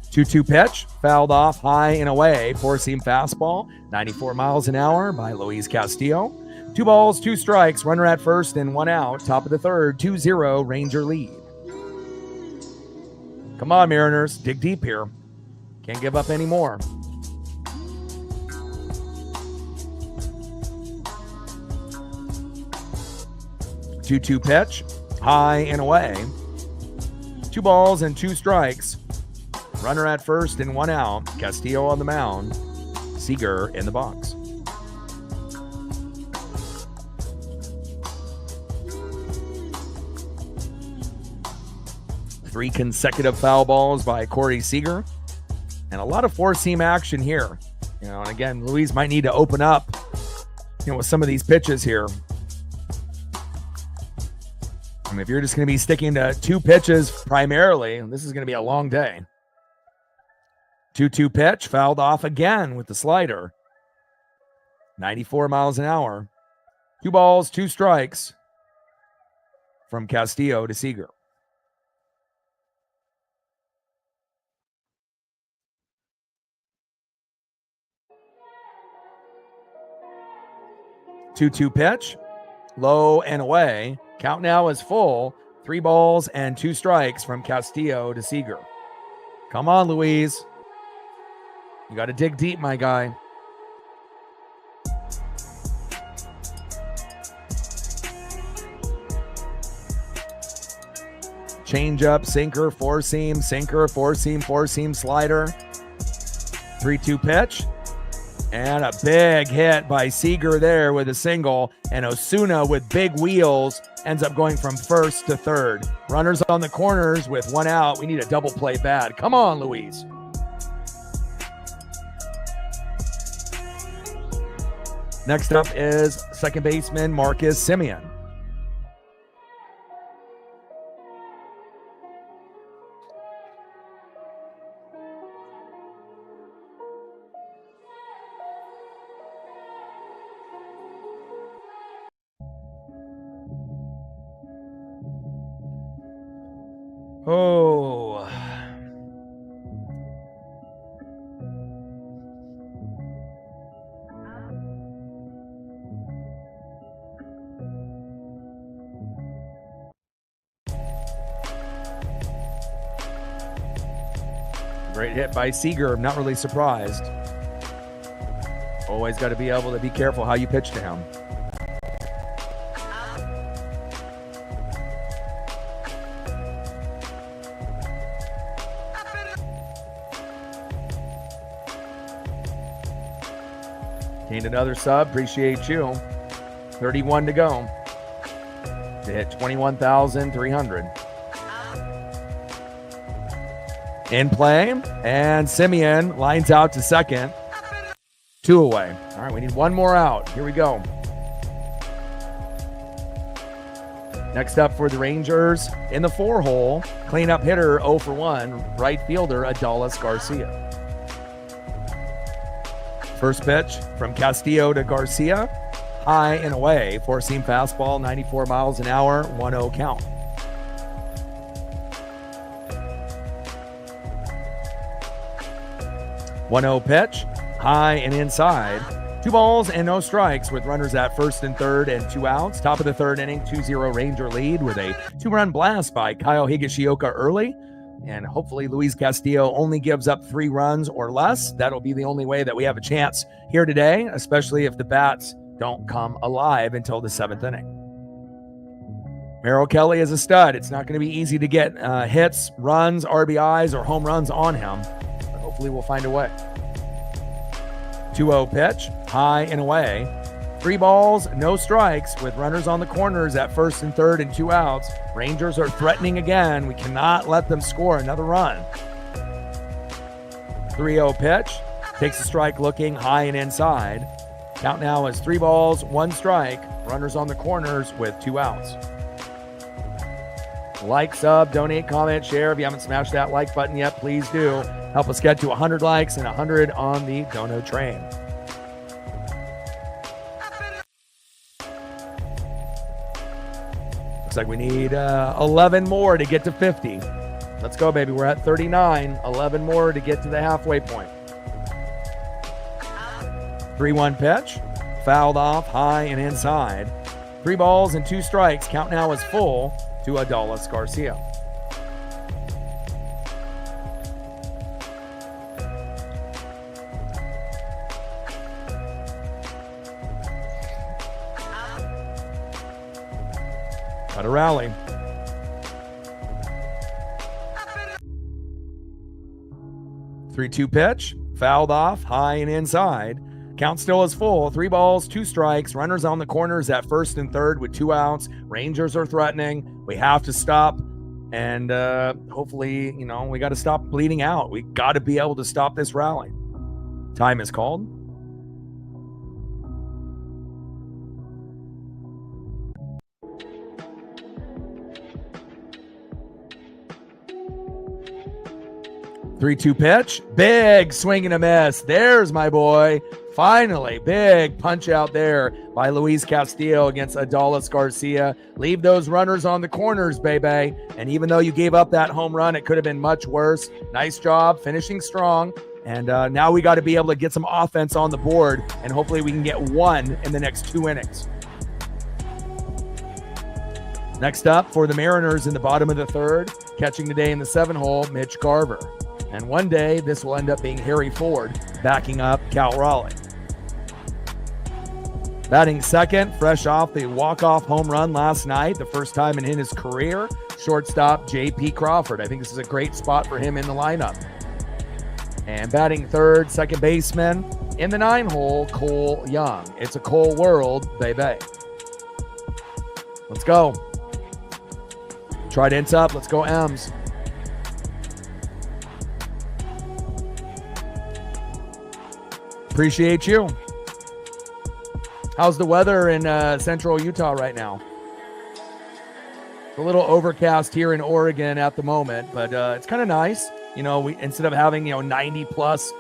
2-2 pitch, fouled off high and away. 4-seam fastball, 94 miles an hour by Luis Castillo. 2 balls, 2 strikes, runner at first and 1 out. Top of the third, 2-0 Ranger lead. Come on, Mariners, dig deep here. Can't give up any more. Two-two pitch, high and away. 2 balls and 2 strikes. Runner at first and 1 out. Castillo on the mound. Seager in the box. Three consecutive foul balls by Corey Seager. And a lot of 4-seam action here. And again, Luis might need to open up, with some of these pitches here. And if you're just going to be sticking to 2 pitches primarily, this is going to be a long day. 2-2 pitch, fouled off again with the slider. 94 miles an hour. 2 balls, 2 strikes from Castillo to Seager. 2-2 pitch. Low and away. Count now is full. 3 balls and 2 strikes from Castillo to Seager. Come on, Luis. You got to dig deep, my guy. Change up, sinker, four seam, sinker, four seam, slider. 3-2 pitch. And a big hit by Seager there with a single. And Osuna with big wheels ends up going from first to third. Runners on the corners with 1 out. We need a double play bad. Come on, Luis. Next up is second baseman Marcus Semien. Oh. Great hit by Seager. I'm not really surprised. Always got to be able to be careful how you pitch to him. Gained another sub. Appreciate you. 31 to go to hit 21,300. In play, and Semien lines out to second. 2 away. All right, we need 1 more out. Here we go. Next up for the Rangers in the 4 hole, cleanup hitter 0 for 1, right fielder Adolis Garcia. First pitch from Castillo to Garcia. High and away. 4-seam fastball, 94 miles an hour, 1-0 count. One-0 pitch. High and inside. 2 balls and no strikes with runners at first and third and 2 outs. Top of the 3rd inning, 2-0 Ranger lead with a 2-run blast by Kyle Higashioka early. And hopefully Luis Castillo only gives up 3 runs or less. That'll be the only way that we have a chance here today, especially if the bats don't come alive until the 7th inning. Merrill Kelly is a stud. It's not going to be easy to get hits, runs, RBIs, or home runs on him. But hopefully we'll find a way. 2-0 pitch, high and away. 3 balls, no strikes with runners on the corners at first and third and 2 outs. Rangers are threatening again. We cannot let them score another run. 3-0 pitch, takes a strike looking high and inside. Count now is 3 balls, 1 strike. Runners on the corners with 2 outs. Like, sub, donate, comment, share. If you haven't smashed that like button yet, please do. Help us get to 100 likes and 100 on the dono train. Looks like we need 11 more to get to 50. Let's go, baby. We're at 39. 11 more to get to the halfway point. 3-1 pitch. Fouled off high and inside. 3 balls and 2 strikes. Count now is full to Adolis Garcia. Got a rally. Three-two pitch, fouled off, high and inside. Count still is full. 3 balls, 2 strikes. Runners on the corners at first and third with 2 outs. Rangers are threatening. We have to stop. And hopefully, we got to stop bleeding out. We got to be able to stop this rally. Time is called. Three-two pitch, big swing and a miss. There's my boy. Finally, big punch out there by Luis Castillo against Adolis Garcia. Leave those runners on the corners, baby. And even though you gave up that home run, it could have been much worse. Nice job finishing strong And now we got to be able to get some offense on the board, and hopefully we can get one in the next 2 innings. Next up for the Mariners in the bottom of the third, catching today in the 7-hole, Mitch Garver. And one day this will end up being Harry Ford backing up Cal Raleigh. Batting second, fresh off the walk-off home run last night, the first time in his career, shortstop J.P. Crawford. I think this is a great spot for him in the lineup. And batting third, second baseman in the 9-hole, Cole Young. It's a Cole world, baby. Let's go. Trident's up. Let's go, M's. Appreciate you. How's the weather in central Utah right now? It's a little overcast here in Oregon at the moment, but it's kind of nice. You know, we instead of having 90 plus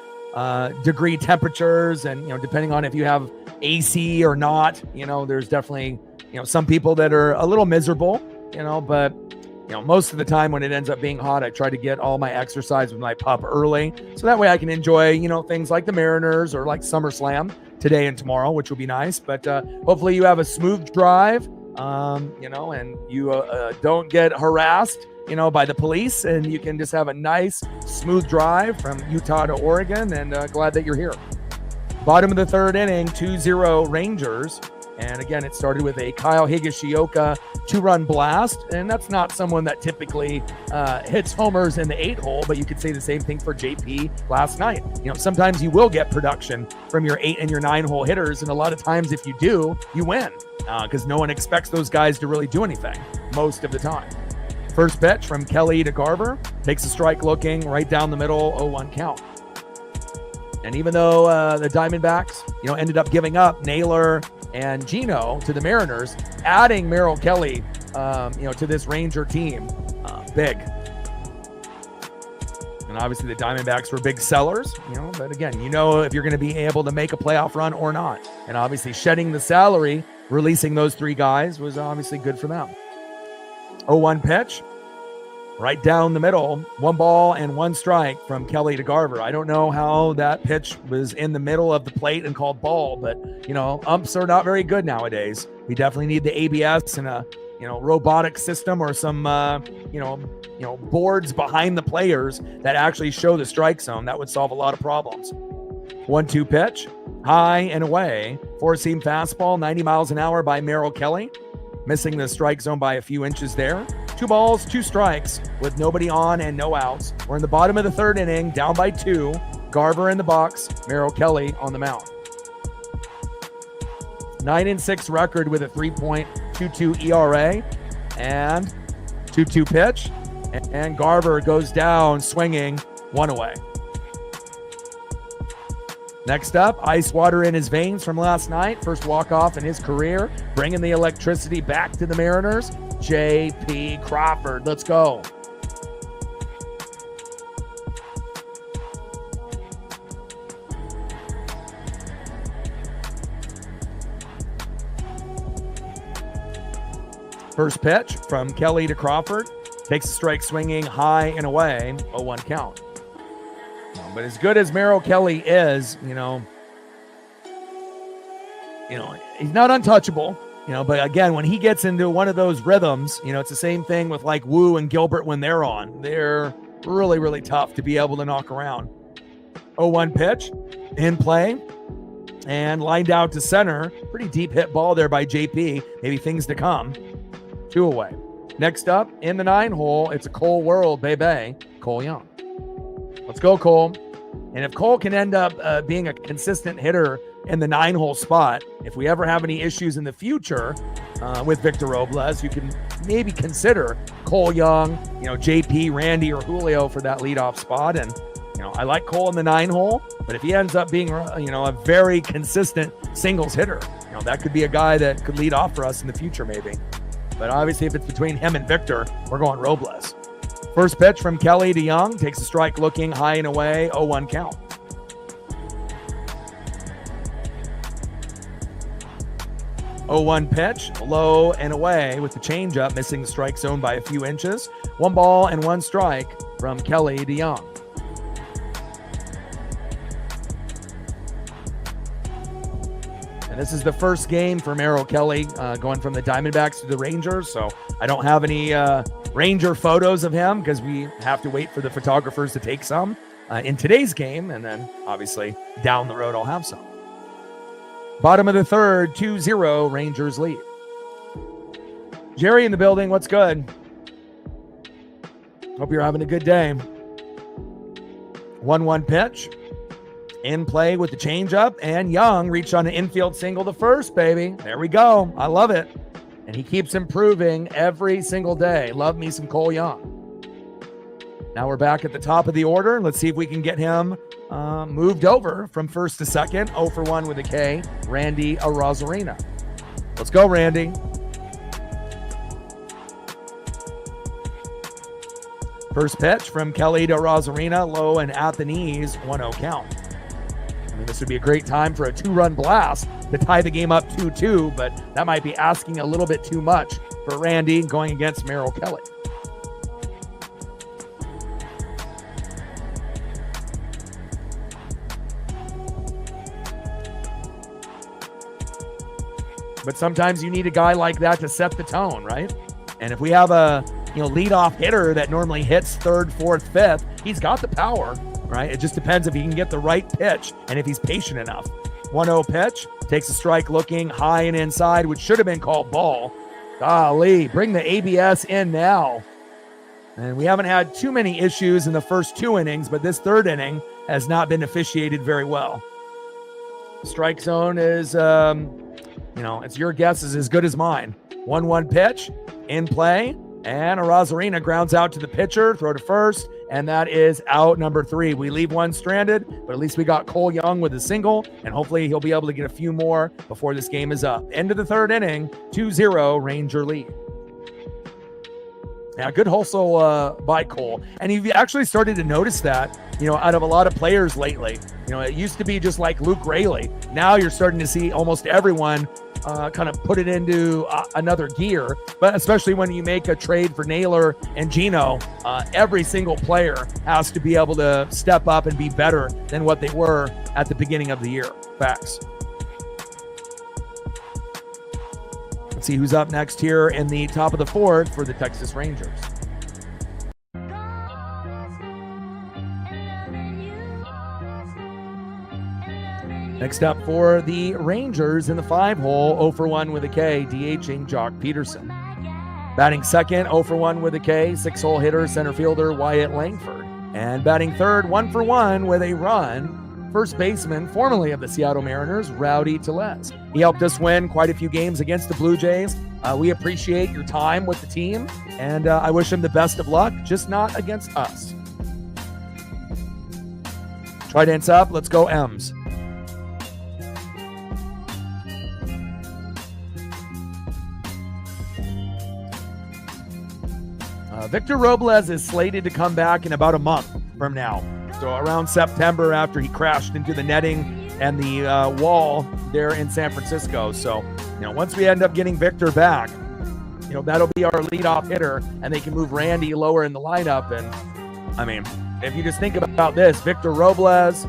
degree temperatures, and depending on if you have AC or not, there's definitely some people that are a little miserable. But most of the time when it ends up being hot, I try to get all my exercise with my pup early, so that way I can enjoy things like the Mariners or like SummerSlam today and tomorrow, which will be nice. But hopefully you have a smooth drive, and you don't get harassed by the police, and you can just have a nice smooth drive from Utah to Oregon, and glad that you're here. Bottom of the third inning, 2-0 Rangers. And again, it started with a Kyle Higashioka 2-run blast. And that's not someone that typically hits homers in the 8-hole, but you could say the same thing for JP last night. Sometimes you will get production from your 8 and your 9-hole hitters. And a lot of times if you do, you win because no one expects those guys to really do anything most of the time. First pitch from Kelly to Garver. Takes a strike looking right down the middle, 0-1 count. And even though the Diamondbacks, ended up giving up Naylor and Gino to the Mariners, adding Merrill Kelly, to this Ranger team, big. And obviously the Diamondbacks were big sellers, but again, if you're going to be able to make a playoff run or not. And obviously shedding the salary, releasing those 3 guys was obviously good for them. 0-1 pitch, right down the middle, 1 ball and 1 strike from Kelly to Garver. I don't know how that pitch was in the middle of the plate and called ball, but umps are not very good nowadays. We definitely need the ABS and a robotic system or some boards behind the players that actually show the strike zone. That would solve a lot of problems. 1-2 pitch, high and away, 4-seam fastball, 90 miles an hour by Merrill Kelly, missing the strike zone by a few inches there. 2 balls, 2 strikes with nobody on and no outs. We're in the bottom of the third inning, down by 2. Garver in the box, Merrill Kelly on the mound. 9-6 record with a 3.22 ERA and 2-2 pitch. And Garver goes down swinging, 1 away. Next up, ice water in his veins from last night. First walk-off in his career, bringing the electricity back to the Mariners. J.P. Crawford, let's go. First pitch from Kelly to Crawford. Takes a strike swinging high and away, 0-1 count. But as good as Merrill Kelly is, he's not untouchable. But again, when he gets into one of those rhythms, it's the same thing with like Wu and Gilbert when they're on. They're really, really tough to be able to knock around. 0-1 pitch, in play, and lined out to center. Pretty deep hit ball there by JP. Maybe things to come. 2 away. Next up, in the 9-hole, it's a Cole world, baby. Cole Young. Let's go, Cole. And if Cole can end up being a consistent hitter in the 9-hole spot, if we ever have any issues in the future with Victor Robles, you can maybe consider Cole Young, JP, Randy, or Julio for that leadoff spot. And, I like Cole in the 9-hole, but if he ends up being, a very consistent singles hitter, that could be a guy that could lead off for us in the future, maybe. But obviously, if it's between him and Victor, we're going Robles. First pitch from Kelly to Young. Takes a strike looking high and away, 0-1 count. (0-1) pitch, low and away with the changeup, missing the strike zone by a few inches. 1 ball and 1 strike from Kelly to Young. This is the first game for Merrill Kelly going from the Diamondbacks to the Rangers. So I don't have any Ranger photos of him because we have to wait for the photographers to take some in today's game. And then obviously down the road, I'll have some. Bottom of the third, 2-0 Rangers lead. Jerry in the building. What's good? Hope you're having a good day. 1-1 pitch. In play with the changeup, and Young reached on an infield single to first, baby. There we go. I love it. And he keeps improving every single day. Love me some Cole Young. Now we're back at the top of the order. Let's see if we can get him moved over from first to second. 0 for 1 with a K. Randy Arozarena. Let's go, Randy. First pitch from Kelly to Arozarena. Low and at the knees. 1-0 count. This would be a great time for a 2-run blast to tie the game up 2-2, but that might be asking a little bit too much for Randy going against Merrill Kelly. But sometimes you need a guy like that to set the tone, right? And if we have a leadoff hitter that normally hits third, fourth, fifth, he's got the power. Right? It just depends if he can get the right pitch and if he's patient enough. 1-0 pitch, takes a strike looking high and inside, which should have been called ball. Golly, bring the ABS in now. And we haven't had too many issues in the first 2 innings, but this third inning has not been officiated very well. Strike zone is, it's your guess is as good as mine. 1-1 pitch, in play, and Arozarena grounds out to the pitcher, throw to first, and that is out number 3. We leave one stranded, but at least we got Cole Young with a single, and hopefully he'll be able to get a few more before this game is up. End of the third inning, 2-0 Ranger lead. Yeah, good hustle by Cole. And you've actually started to notice that, out of a lot of players lately. It used to be just like Luke Raley. Now you're starting to see almost everyone kind of put it into another gear, but especially when you make a trade for Naylor and Gino, every single player has to be able to step up and be better than what they were at the beginning of the year. Facts. Let's see who's up next here in the top of the fourth for the Texas Rangers. Next up for the Rangers in the 5-hole, 0 for 1 with a K, DHing Jock Peterson. Batting second, 0 for 1 with a K, 6-hole hitter, center fielder Wyatt Langford. And batting third, 1 for 1 with a run, first baseman, formerly of the Seattle Mariners, Rowdy Tellez. He helped us win quite a few games against the Blue Jays. We appreciate your time with the team, and I wish him the best of luck, just not against us. Trident's up, let's go M's. Victor Robles is slated to come back in about a month from now. So around September, after he crashed into the netting and the wall there in San Francisco. So, once we end up getting Victor back, that'll be our leadoff hitter, and they can move Randy lower in the lineup. And if you just think about this, Victor Robles,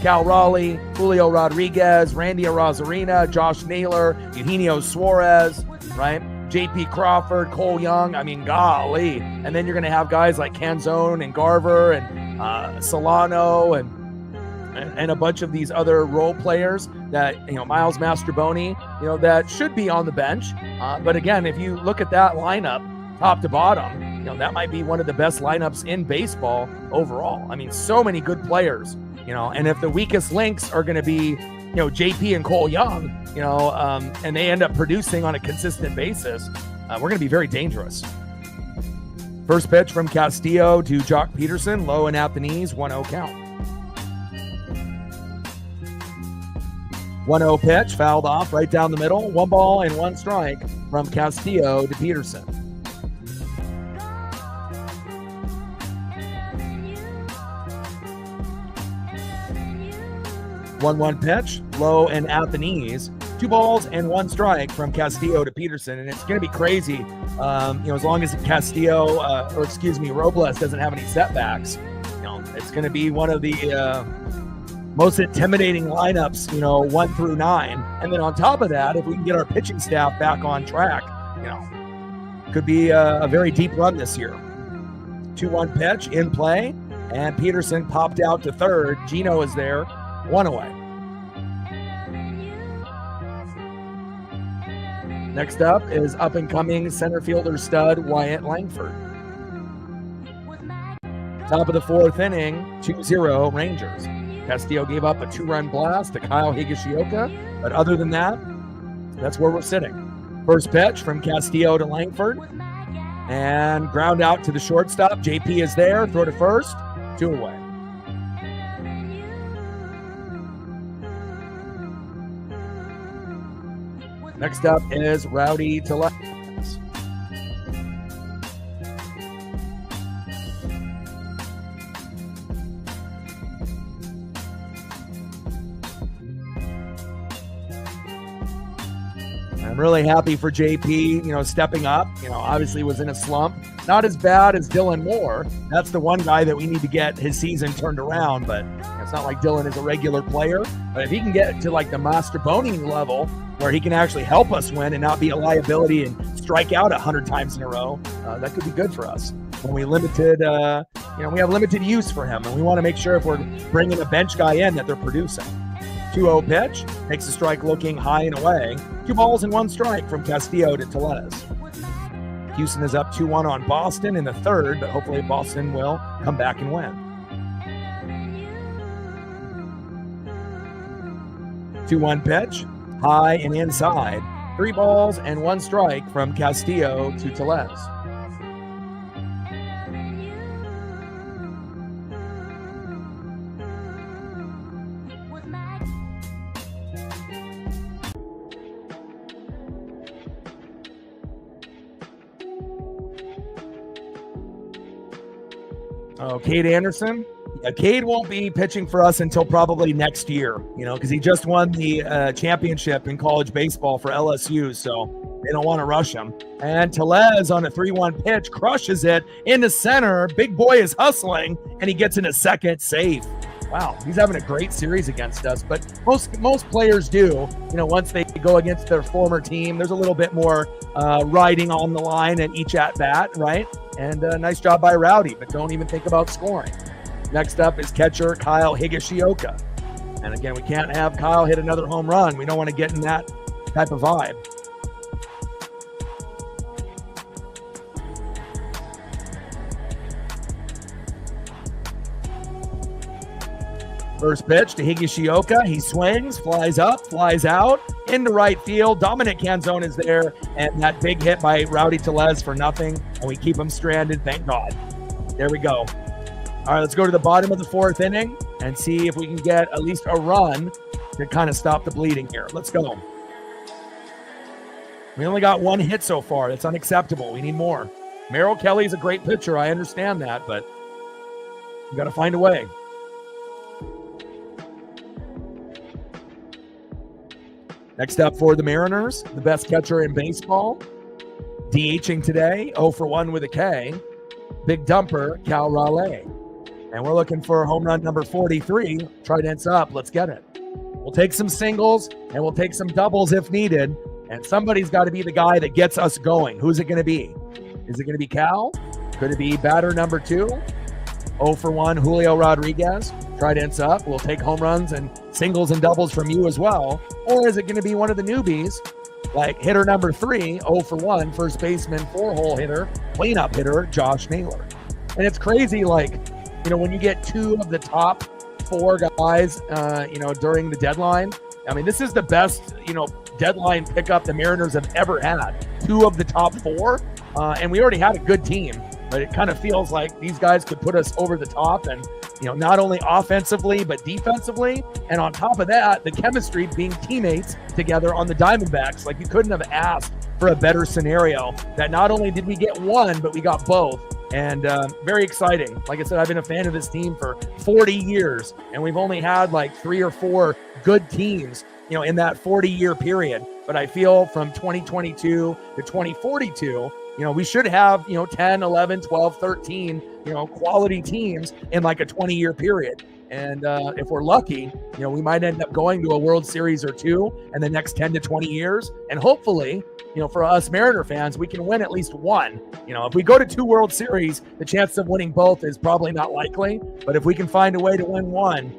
Cal Raleigh, Julio Rodriguez, Randy Arozarena, Josh Naylor, Eugenio Suarez, right? JP Crawford, Cole Young, golly. And then you're going to have guys like Canzone and Garver and Solano and a bunch of these other role players that, Miles Mastroboni, that should be on the bench. But again, if you look at that lineup, top to bottom, that might be one of the best lineups in baseball overall. So many good players, and if the weakest links are going to be, JP and Cole Young, and they end up producing on a consistent basis, we're going to be very dangerous. First pitch from Castillo to Jock Peterson, low and at the knees, 1-0 count. 1-0 pitch, fouled off right down the middle, 1 ball and 1 strike from Castillo to Peterson. 1-1 pitch, low and at the knees. 2 balls and 1 strike from Castillo to Peterson. And it's going to be crazy, as long as Robles doesn't have any setbacks. It's going to be one of the most intimidating lineups, 1 through 9. And then on top of that, if we can get our pitching staff back on track, could be a very deep run this year. 2-1 pitch in play, and Peterson popped out to third. Gino is there, 1 away. Next up is up-and-coming center fielder stud Wyatt Langford. Top of the 4th inning, 2-0 Rangers. Castillo gave up a 2-run blast to Kyle Higashioka, but other than that, that's where we're sitting. First pitch from Castillo to Langford, and ground out to the shortstop. JP is there, throw to first, 2 away. Next up is Rowdy Tellez. I'm really happy for JP, stepping up. Obviously was in a slump. Not as bad as Dylan Moore. That's the one guy that we need to get his season turned around, but it's not like Dylan is a regular player. But if he can get to like the Mastrobuoni level where he can actually help us win and not be a liability and strike out 100 times in a row, that could be good for us. When we we have limited use for him, and we want to make sure if we're bringing a bench guy in that they're producing. 2-0 pitch, makes the strike looking high and away. 2 balls and 1 strike from Castillo to Tellez. Houston is up 2-1 on Boston in the 3rd, but hopefully Boston will come back and win. 2-1 pitch, high and inside. 3 balls and 1 strike from Castillo to Tellez. Oh, Cade Anderson. Yeah, Cade won't be pitching for us until probably next year, because he just won the championship in college baseball for LSU, so they don't want to rush him. And Tellez on a 3-1 pitch crushes it into center. Big boy is hustling, and he gets in a second safe. Wow, he's having a great series against us, but most players do. Once they go against their former team, there's a little bit more riding on the line at each at-bat, right? And nice job by Rowdy, but don't even think about scoring. Next up is catcher Kyle Higashioka. And again, we can't have Kyle hit another home run. We don't want to get in that type of vibe. First pitch to Higashioka. He swings, flies up, flies out, into right field. Dominic Canzone is there, and that big hit by Rowdy Tellez for nothing, and we keep him stranded, thank God. There we go. All right, let's go to the bottom of the 4th inning and see if we can get at least a run to kind of stop the bleeding here. Let's go. We only got 1 hit so far. That's unacceptable. We need more. Merrill Kelly's a great pitcher. I understand that, but we got to find a way. Next up for the Mariners, the best catcher in baseball. DHing today, 0 for 1 with a K. Big dumper, Cal Raleigh. And we're looking for home run number 43. Trident's up. Let's get it. We'll take some singles, and we'll take some doubles if needed. And somebody's got to be the guy that gets us going. Who's it going to be? Is it going to be Cal? Could it be batter number 2? 0 for 1, Julio Rodriguez. Trident's up. We'll take home runs and singles and doubles from you as well. Or is it going to be one of the newbies, like hitter number 3, 0 for 1, first baseman, 4-hole hitter, cleanup hitter, Josh Naylor. And it's crazy, when you get 2 of the top 4 guys, during the deadline. I mean, this is the best, deadline pickup the Mariners have ever had. 2 of the top 4, and we already had a good team. But it kind of feels like these guys could put us over the top, and not only offensively but defensively, and on top of that, the chemistry being teammates together on the Diamondbacks. Like, you couldn't have asked for a better scenario. That not only did we get 1, but we got both, and very exciting. Like I said, I've been a fan of this team for 40 years, and we've only had 3 or 4 good teams, in that 40-year period. But I feel from 2022 to 2042. We should have, 10, 11, 12, 13, quality teams in a 20-year period. And if we're lucky, we might end up going to a World Series or two in the next 10 to 20 years. And hopefully, for us Mariner fans, we can win at least one. If we go to 2 World Series, the chance of winning both is probably not likely. But if we can find a way to win one,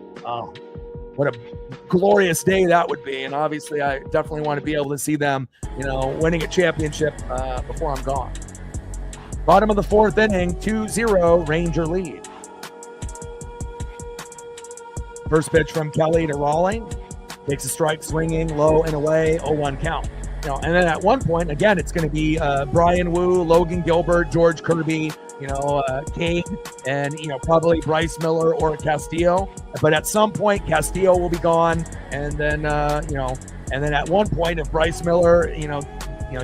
what a glorious day that would be. And obviously, I definitely want to be able to see them, winning a championship before I'm gone. Bottom of the 4th inning, 2-0 Ranger lead. First pitch from Kelly to Raleigh. Takes a strike swinging, low and away, 0-1 count. And then at one point, again, it's going to be Brian Wu, Logan Gilbert, George Kirby, Cade, and, probably Bryce Miller or Castillo. But at some point, Castillo will be gone. And then, and then at one point, if Bryce Miller,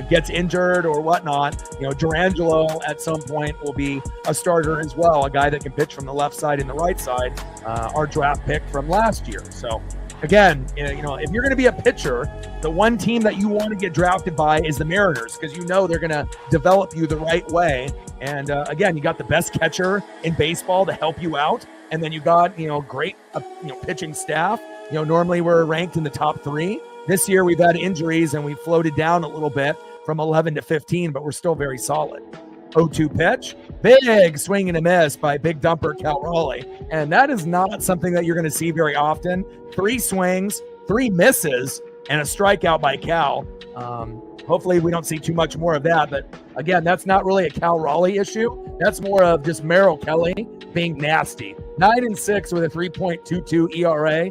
gets injured or whatnot, Durangelo at some point will be a starter as well, a guy that can pitch from the left side and the right side, our draft pick from last year. So again, if you're going to be a pitcher, the one team that you want to get drafted by is the Mariners, because they're going to develop you the right way. And again, you got the best catcher in baseball to help you out. And then you got, great, pitching staff. Normally we're ranked in the top 3. This year we've had injuries and we floated down a little bit from 11 to 15, but we're still very solid. 0-2 pitch, big swing and a miss by big dumper Cal Raleigh. And that is not something that you're going to see very often. 3 swings, 3 misses, and a strikeout by Cal. Hopefully we don't see too much more of that. But again, that's not really a Cal Raleigh issue. That's more of just Merrill Kelly being nasty. 9-6 with a 3.22 ERA.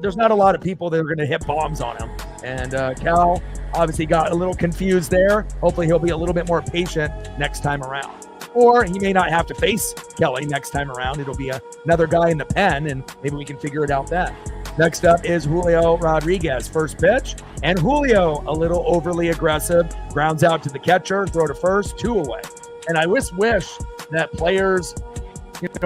There's not a lot of people that are going to hit bombs on him. And Cal obviously got a little confused there. Hopefully he'll be a little bit more patient next time around. Or he may not have to face Kelly next time around. It'll be another guy in the pen, and maybe we can figure it out then. Next up is Julio Rodriguez. First pitch, and Julio, a little overly aggressive, grounds out to the catcher, throw to first, 2 away. And I wish that players,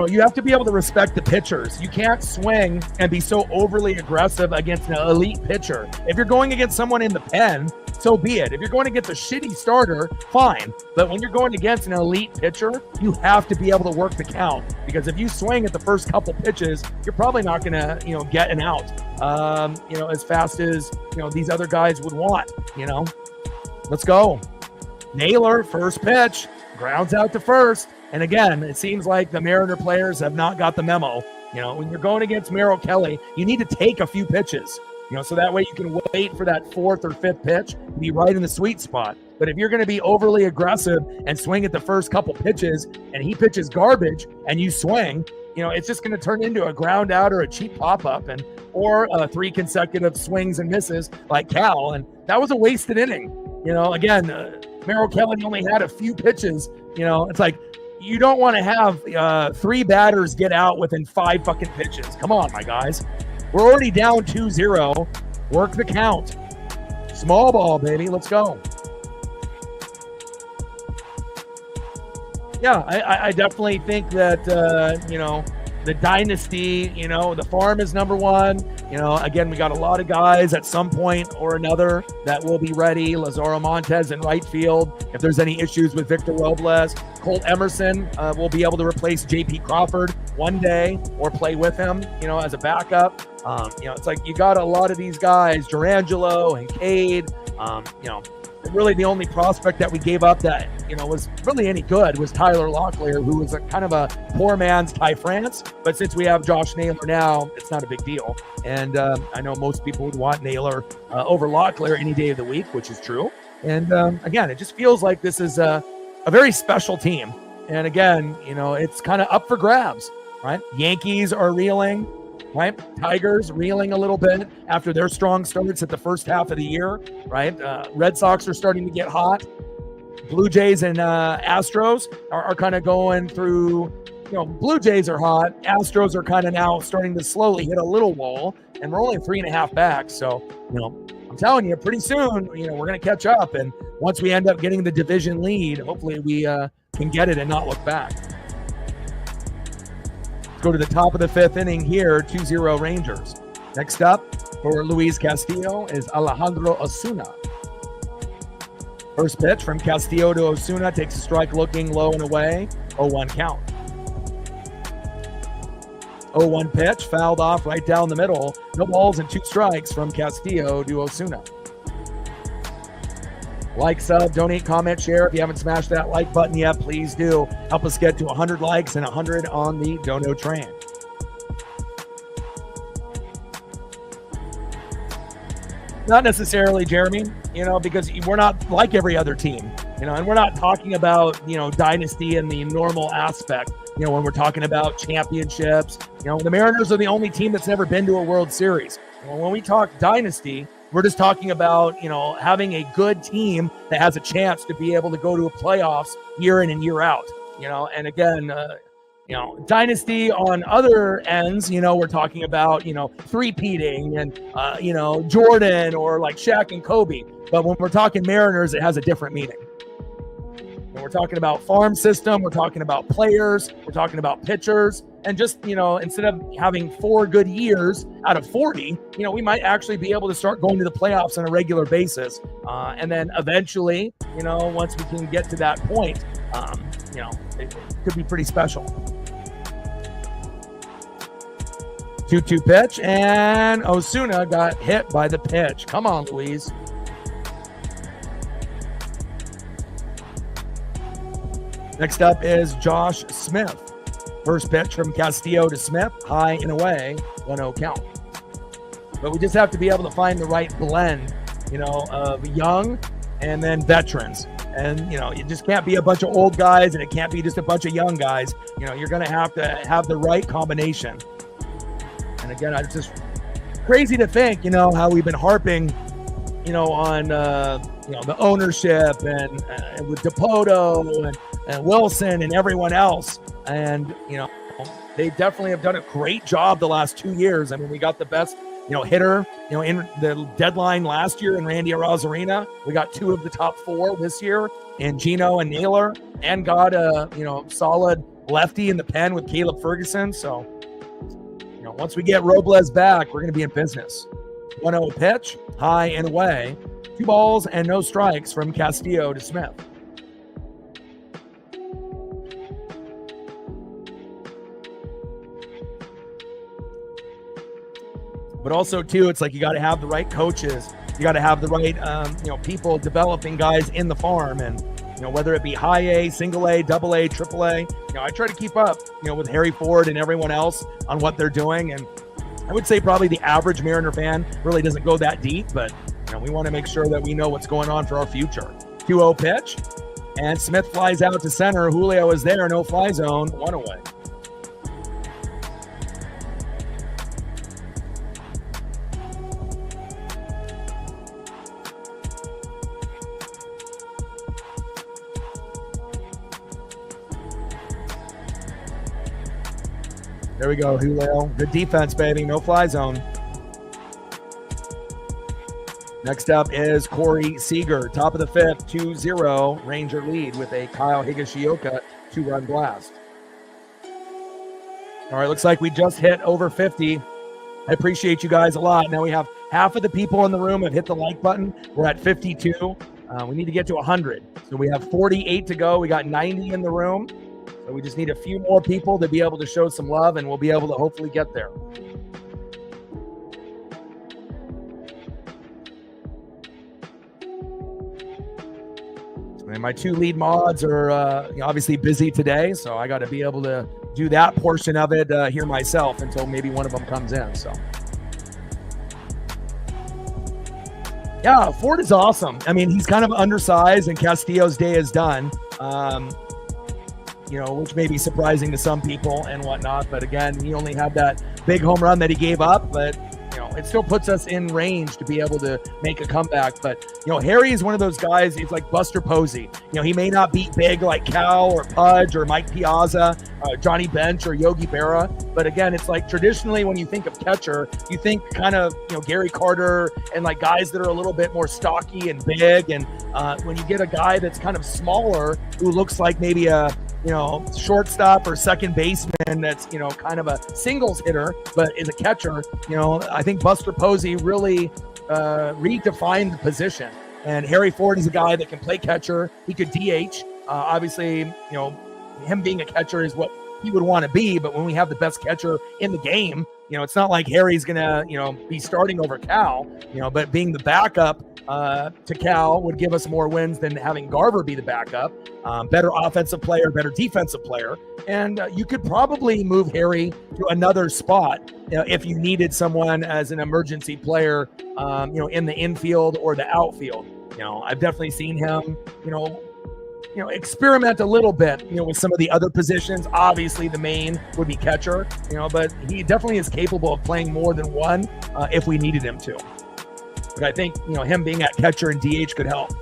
you have to be able to respect the pitchers. You can't swing and be so overly aggressive against an elite pitcher. If you're going against someone in the pen, so be it. If you're going against a shitty starter, fine. But when you're going against an elite pitcher, you have to be able to work the count. Because if you swing at the first couple pitches, you're probably not going to, get an out, as fast as, these other guys would want, Let's go. Naylor, first pitch, grounds out to first. And again, it seems like the Mariner players have not got the memo. When you're going against Merrill Kelly, you need to take a few pitches, so that way you can wait for that 4th or 5th pitch to be right in the sweet spot. But if you're going to be overly aggressive and swing at the first couple pitches and he pitches garbage and you swing, it's just going to turn into a ground out or a cheap pop-up or 3 consecutive swings and misses like Cal. And that was a wasted inning. Again, Merrill Kelly only had a few pitches. It's like, you don't want to have 3 batters get out within 5 fucking pitches. Come on, my guys. We're already down 2-0. Work the count. Small ball, baby. Let's go. Yeah, I definitely think that, the dynasty, the farm is number 1. Again, we got a lot of guys at some point or another that will be ready. Lazaro Montes in right field. If there's any issues with Victor Robles, Colt Emerson will be able to replace J.P. Crawford one day or play with him, as a backup. It's like you got a lot of these guys, Durangelo and Cade, really the only prospect that we gave up that, was really any good was Tyler Locklear, who was a kind of a poor man's Ty France. But since we have Josh Naylor now, it's not a big deal. And I know most people would want Naylor over Locklear any day of the week, which is true. And again, it just feels like this is a very special team. And again, it's kind of up for grabs, right? Yankees are reeling. Right? Tigers reeling a little bit after their strong starts at the first half of the year, right? Red Sox are starting to get hot. Blue Jays and Astros are kind of going through, Blue Jays are hot. Astros are kind of now starting to slowly hit a little wall, and we're only 3.5 back. So, I'm telling you, pretty soon, we're going to catch up. And once we end up getting the division lead, hopefully we can get it and not look back. Go to the top of the 5th inning here, 2-0 Rangers. Next up for Luis Castillo is Alejandro Osuna. First pitch from Castillo to Osuna, takes a strike looking low and away, 0-1 count. 0-1 pitch, fouled off right down the middle. No balls and 2 strikes from Castillo to Osuna. Like, sub, donate, comment, share. If you haven't smashed that like button yet, please do. Help us get to 100 likes and 100 on the dono train. Not necessarily, Jeremy, because we're not like every other team, and we're not talking about, dynasty in the normal aspect. When we're talking about championships, the Mariners are the only team that's never been to a World Series. When we talk dynasty, we're just talking about, having a good team that has a chance to be able to go to a playoffs year in and year out, and again, dynasty on other ends, we're talking about, three-peating and, Jordan or like Shaq and Kobe. But when we're talking Mariners, it has a different meaning. When we're talking about farm system, we're talking about players, we're talking about pitchers, and just, instead of having 4 good years out of 40, we might actually be able to start going to the playoffs on a regular basis. And then eventually, once we can get to that point, it could be pretty special. 2-2 pitch, and Osuna got hit by the pitch. Come on, Luis. Next up is Josh Smith. First pitch from Castillo to Smith, high and away, 1-0 count. But we just have to be able to find the right blend, of young and then veterans. And, you just can't be a bunch of old guys, and it can't be just a bunch of young guys. You're going to have the right combination. And again, it's just crazy to think, how we've been harping, on, the ownership and with Dipoto and Wilson and everyone else. And, they definitely have done a great job the last 2 years. I mean, we got the best, hitter, in the deadline last year in Randy Arozarena. We got 2 of the top 4 this year in Gino and Naylor, and got a, solid lefty in the pen with Caleb Ferguson. So, once we get Robles back, we're going to be in business. 1-0 pitch, high and away. 2 balls and no strikes from Castillo to Smith. But also, too, it's like you got to have the right coaches. You got to have the right, people developing guys in the farm. And, whether it be high A, single A, double A, triple A, I try to keep up, with Harry Ford and everyone else on what they're doing. And I would say probably the average Mariner fan really doesn't go that deep, but, we want to make sure that we know what's going on for our future. 2-0 pitch, and Smith flies out to center. Julio is there, no fly zone, 1 away. There we go, Julio. Good defense, baby. No fly zone. Next up is Corey Seager. Top of the 5th, 2-0. Ranger lead with a Kyle Higashioka 2-run blast. All right, looks like we just hit over 50. I appreciate you guys a lot. Now we have half of the people in the room have hit the like button. We're at 52. We need to get to 100. So we have 48 to go. We got 90 in the room. So we just need a few more people to be able to show some love, and we'll be able to hopefully get there. And my 2 lead mods are obviously busy today, so I got to be able to do that portion of it here myself until maybe one of them comes in. So, yeah, Ford is awesome. I mean, he's kind of undersized, and Castillo's day is done. Which may be surprising to some people and whatnot. But again, he only had that big home run that he gave up. But, it still puts us in range to be able to make a comeback. But, Harry is one of those guys, he's like Buster Posey. He may not be big like Cal or Pudge or Mike Piazza, Johnny Bench or Yogi Berra. But again, it's like traditionally when you think of catcher, you think kind of, Gary Carter and like guys that are a little bit more stocky and big. And when you get a guy that's kind of smaller who looks like maybe a shortstop or second baseman that's, kind of a singles hitter, but is a catcher, I think Buster Posey really redefined the position. And Harry Ford is a guy that can play catcher. He could DH. Obviously, him being a catcher is what he would want to be. But when we have the best catcher in the game, it's not like Harry's going to, be starting over Cal, but being the backup to Cal would give us more wins than having Garver be the backup. Better offensive player, better defensive player. And you could probably move Harry to another spot if you needed someone as an emergency player, in the infield or the outfield. I've definitely seen him, experiment a little bit, with some of the other positions. Obviously, the main would be catcher, but he definitely is capable of playing more than one if we needed him to. But I think, him being at catcher and DH could help.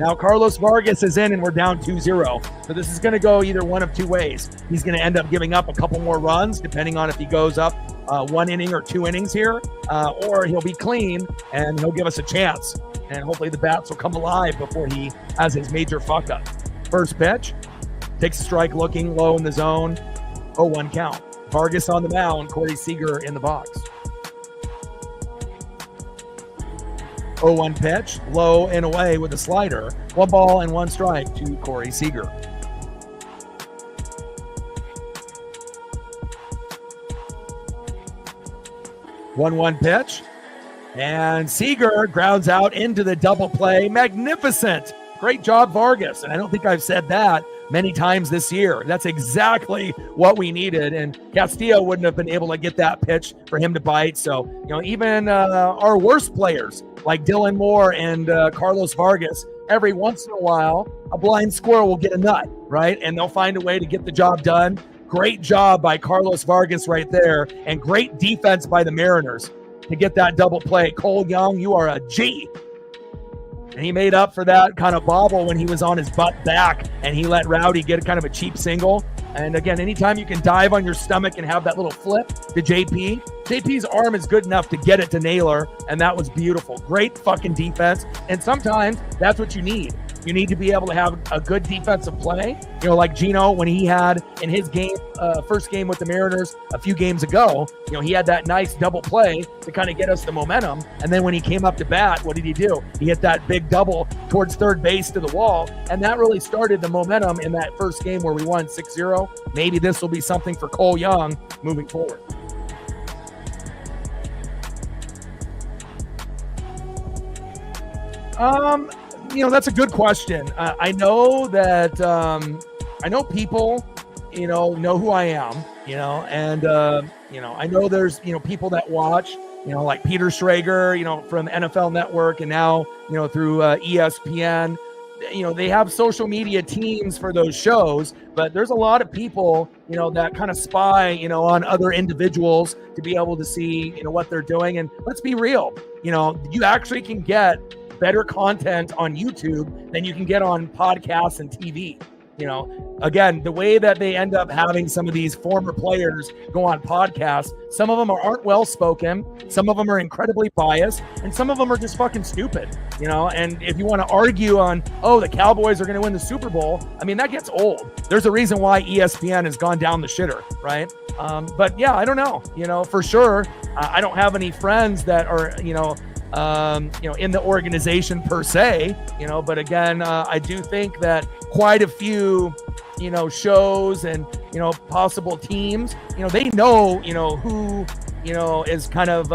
Now, Carlos Vargas is in, and we're down 2-0. So this is going to go either one of two ways. He's going to end up giving up a couple more runs, depending on if he goes up 1 inning or 2 innings here, or he'll be clean, and he'll give us a chance. And hopefully the bats will come alive before he has his major fuck up. First pitch, takes a strike, looking low in the zone, 0-1 count. Vargas on the mound, Corey Seager in the box. 0-1 pitch, low and away with a slider. 1 ball and 1 strike to Corey Seager. One pitch, and Seager grounds out into the double play. Magnificent. Great job, Vargas. And I don't think I've said that many times this year. That's exactly what we needed. And Castillo wouldn't have been able to get that pitch for him to bite. So, even our worst players like Dylan Moore and Carlos Vargas, every once in a while, a blind squirrel will get a nut, right? And they'll find a way to get the job done. Great job by Carlos Vargas right there, and great defense by the Mariners to get that double play. Cole Young, you are a G. And he made up for that kind of bobble when he was on his butt back, and he let Rowdy get kind of a cheap single. And again, anytime you can dive on your stomach and have that little flip to JP's arm is good enough to get it to Naylor, and that was beautiful. Great fucking defense. And sometimes that's what you need. You need to be able to have a good defensive play, like Gino when he had in his game, first game with the Mariners a few games ago. He had that nice double play to kind of get us the momentum. And then when he came up to bat, what did he do? He hit that big double towards third base to the wall. And that really started the momentum in that first game where we won 6-0. Maybe this will be something for Cole Young moving forward. That's a good question. I know that I know people, know who I am, and I know there's people that watch, like Peter Schrager, from NFL Network, and now through ESPN. They have social media teams for those shows, but there's a lot of people, that kind of spy, on other individuals to be able to see, what they're doing. And let's be real, you actually can get better content on YouTube than you can get on podcasts and TV. Again, the way that they end up having some of these former players go on podcasts, some of them aren't well spoken, some of them are incredibly biased, and some of them are just fucking stupid. And if you want to argue on, the Cowboys are going to win the Super Bowl, that gets old. There's a reason why ESPN has gone down the shitter, right? But yeah, I don't know. For sure, I don't have any friends that are, in the organization per se, but again, I do think that quite a few, shows and, possible teams, they know, who, is kind of,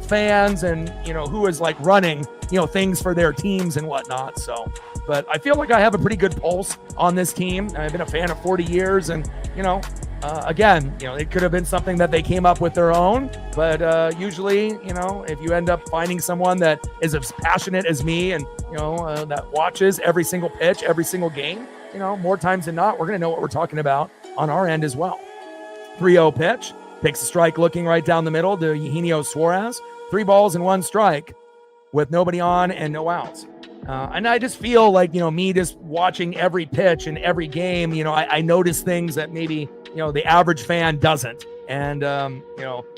fans and, who is like running, things for their teams and whatnot. So, but I feel like I have a pretty good pulse on this team. I've been a fan of 40 years and, again, it could have been something that they came up with their own, but usually, if you end up finding someone that is as passionate as me and, that watches every single pitch, every single game, more times than not, we're going to know what we're talking about on our end as well. 3-0 pitch, takes a strike looking right down the middle to Eugenio Suarez. 3 balls and 1 strike with nobody on and no outs. And I just feel like, me just watching every pitch and every game, I notice things that maybe, the average fan doesn't. And,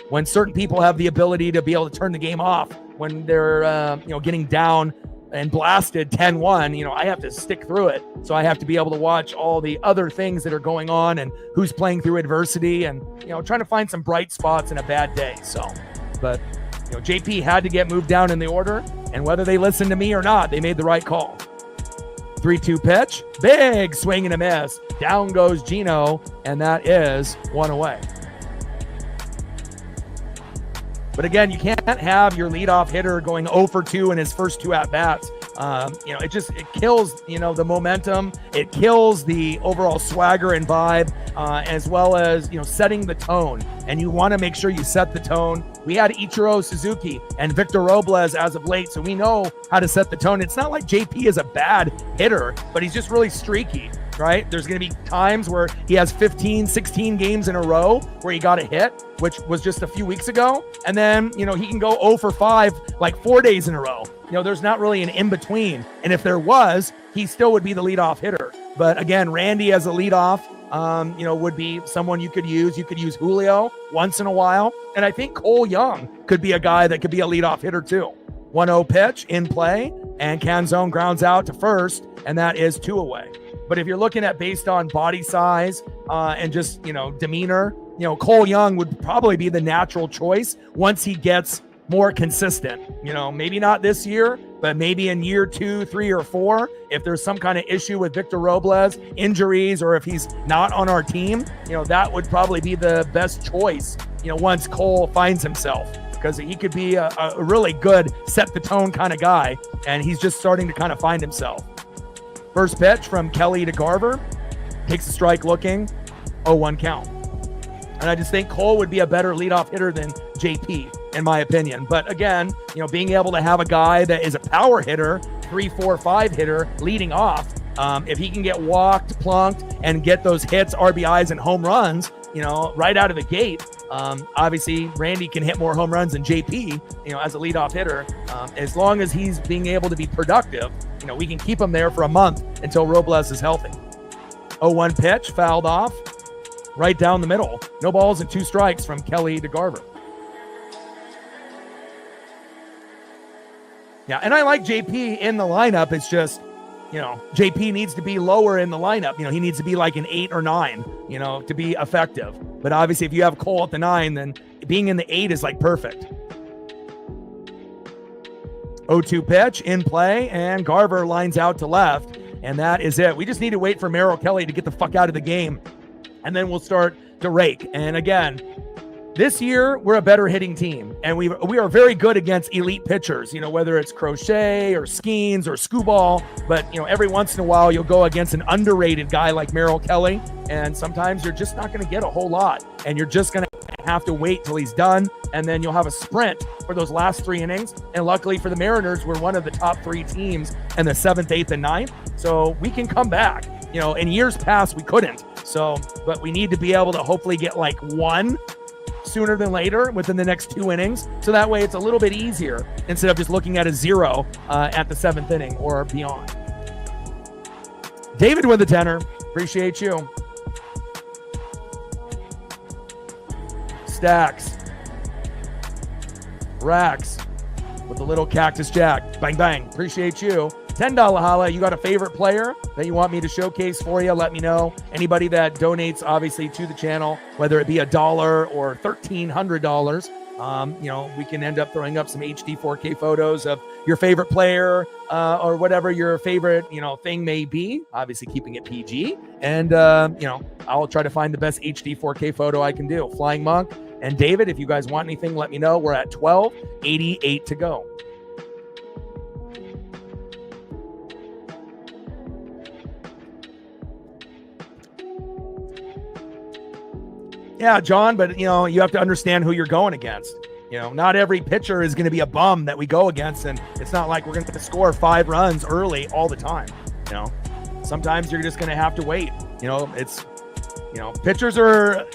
when certain people have the ability to be able to turn the game off when they're, getting down and blasted 10-1, I have to stick through it. So I have to be able to watch all the other things that are going on and who's playing through adversity and, trying to find some bright spots in a bad day. So, but, JP had to get moved down in the order, and whether they listened to me or not, they made the right call. 3-2 pitch, big swing and a miss. Down goes Gino, and that is one away. But again, you can't have your leadoff hitter going 0 for 2 in his first 2 at-bats. It kills, the momentum. It kills the overall swagger and vibe, as well as, setting the tone. And you want to make sure you set the tone. We had Ichiro Suzuki and Victor Robles as of late, so we know how to set the tone. It's not like JP is a bad hitter, but he's just really streaky, right? There's going to be times where he has 15, 16 games in a row where he got a hit, which was just a few weeks ago. And then, he can go 0 for 5 like 4 days in a row. There's not really an in-between. And if there was, he still would be the leadoff hitter. But again, Randy as a leadoff, would be someone you could use. You could use Julio once in a while. And I think Cole Young could be a guy that could be a leadoff hitter too. 1-0 pitch in play, and Canzone grounds out to first, and that is 2 away. But if you're looking at based on body size and just, demeanor, Cole Young would probably be the natural choice once he gets more consistent. Maybe not this year, but maybe in year 2, 3, or 4, if there's some kind of issue with Victor Robles, injuries, or if he's not on our team, that would probably be the best choice, once Cole finds himself, because he could be a really good set the tone kind of guy, and he's just starting to kind of find himself. First pitch from Kelly to Garver, takes a strike looking, 0-1 count. And I just think Cole would be a better leadoff hitter than JP, in my opinion. But again, being able to have a guy that is a power hitter, 3, 4, 5 hitter leading off, if he can get walked, plunked, and get those hits, RBIs, and home runs, right out of the gate. Obviously, Randy can hit more home runs than JP, as a leadoff hitter. As long as he's being able to be productive, we can keep him there for a month until Robles is healthy. 0-1 pitch, fouled off, right down the middle. No balls and 2 strikes from Kelly to Garver. Yeah, and I like JP in the lineup. It's just, JP needs to be lower in the lineup. He needs to be like an 8 or 9, to be effective. But obviously, if you have Cole at the 9, then being in the 8 is like perfect. 0-2 pitch in play, and Garver lines out to left, and that is it. We just need to wait for Merrill Kelly to get the fuck out of the game, and then we'll start to rake. And again, this year, we're a better hitting team, and we are very good against elite pitchers, whether it's Crochet or Skeens or Scooball, but, every once in a while, you'll go against an underrated guy like Merrill Kelly, and sometimes you're just not going to get a whole lot, and you're just going to have to wait till he's done, and then you'll have a sprint for those last 3 innings, and luckily for the Mariners, we're one of the top 3 teams in the 7th, 8th, and 9th, so we can come back. In years past, we couldn't, but we need to be able to hopefully get like 1 sooner than later within the next 2 innings. So that way it's a little bit easier instead of just looking at a 0 at the 7th inning or beyond. David with the tenor. Appreciate you. Stacks. Racks with the little Cactus Jack. Bang, bang. Appreciate you. $10 holla. You got a favorite player that you want me to showcase for you? Let me know. Anybody that donates, obviously, to the channel, whether it be $1 or $1,300, we can end up throwing up some HD 4K photos of your favorite player or whatever your favorite, thing may be. Obviously, keeping it PG. And, I'll try to find the best HD 4K photo I can do. Flying Monk and David, if you guys want anything, let me know. We're at 12:88 to go. Yeah, John, but, you have to understand who you're going against. Not every pitcher is going to be a bum that we go against, and it's not like we're going to score 5 runs early all the time. Sometimes you're just going to have to wait. Pitchers are,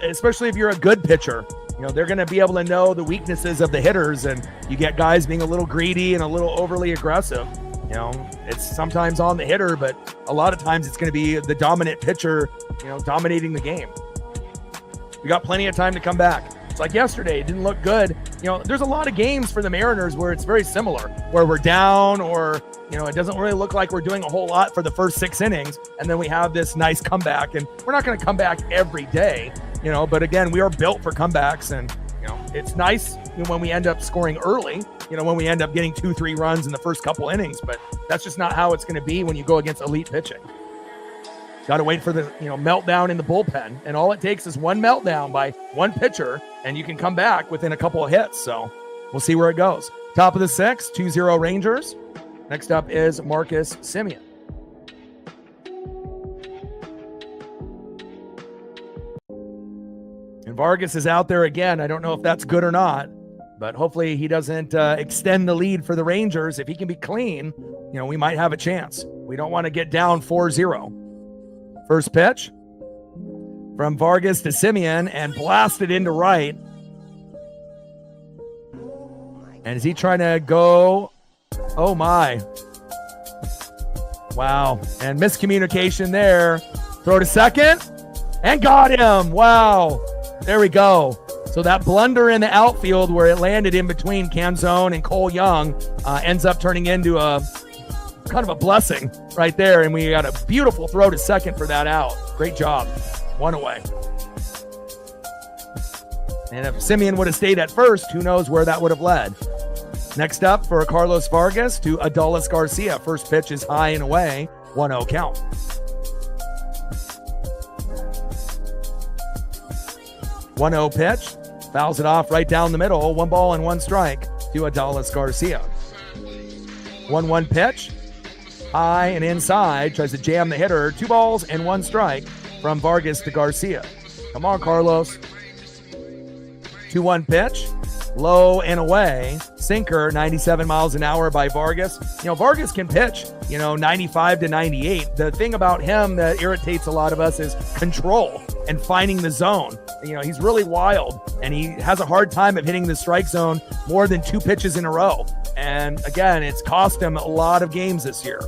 especially if you're a good pitcher, they're going to be able to know the weaknesses of the hitters, and you get guys being a little greedy and a little overly aggressive. It's sometimes on the hitter, but a lot of times it's going to be the dominant pitcher, dominating the game. We got plenty of time to come back. It's like yesterday, it didn't look good. There's a lot of games for the Mariners where it's very similar, where we're down or, it doesn't really look like we're doing a whole lot for the first 6 innings. And then we have this nice comeback, and we're not going to come back every day, but again, we are built for comebacks, and, it's nice when we end up scoring early, when we end up getting 2-3 runs in the first couple innings, but that's just not how it's going to be when you go against elite pitching. Got to wait for the meltdown in the bullpen, and all it takes is one meltdown by one pitcher, and you can come back within a couple of hits. So we'll see where it goes. Top of the 6th, 2-0 Rangers. Next up is Marcus Semien. And Vargas is out there again. I don't know if that's good or not, but hopefully he doesn't extend the lead for the Rangers. If he can be clean, we might have a chance. We don't want to get down 4-0. First pitch from Vargas to Semien and blasted into right. And is he trying to go? Oh my. Wow. And miscommunication there. Throw to second and got him. Wow. There we go. So that blunder in the outfield where it landed in between Canzone and Cole Young ends up turning into a kind of a blessing right there. And we got a beautiful throw to second for that out. Great job. One away. And if Semien would have stayed at first, who knows where that would have led. Next up for Carlos Vargas to Adolis Garcia. First pitch is high and away. 1-0 count. 1-0 pitch. Fouls it off right down the middle. 1 ball and 1 strike to Adolis Garcia. 1-1 pitch. High and inside. Tries to jam the hitter. 2 balls and 1 strike from Vargas to Garcia. Come on, Carlos. 2-1 pitch. Low and away. Sinker, 97 miles an hour by Vargas. Vargas can pitch, 95 to 98. The thing about him that irritates a lot of us is control and finding the zone. He's really wild, and he has a hard time of hitting the strike zone more than 2 pitches in a row. And again, it's cost him a lot of games this year.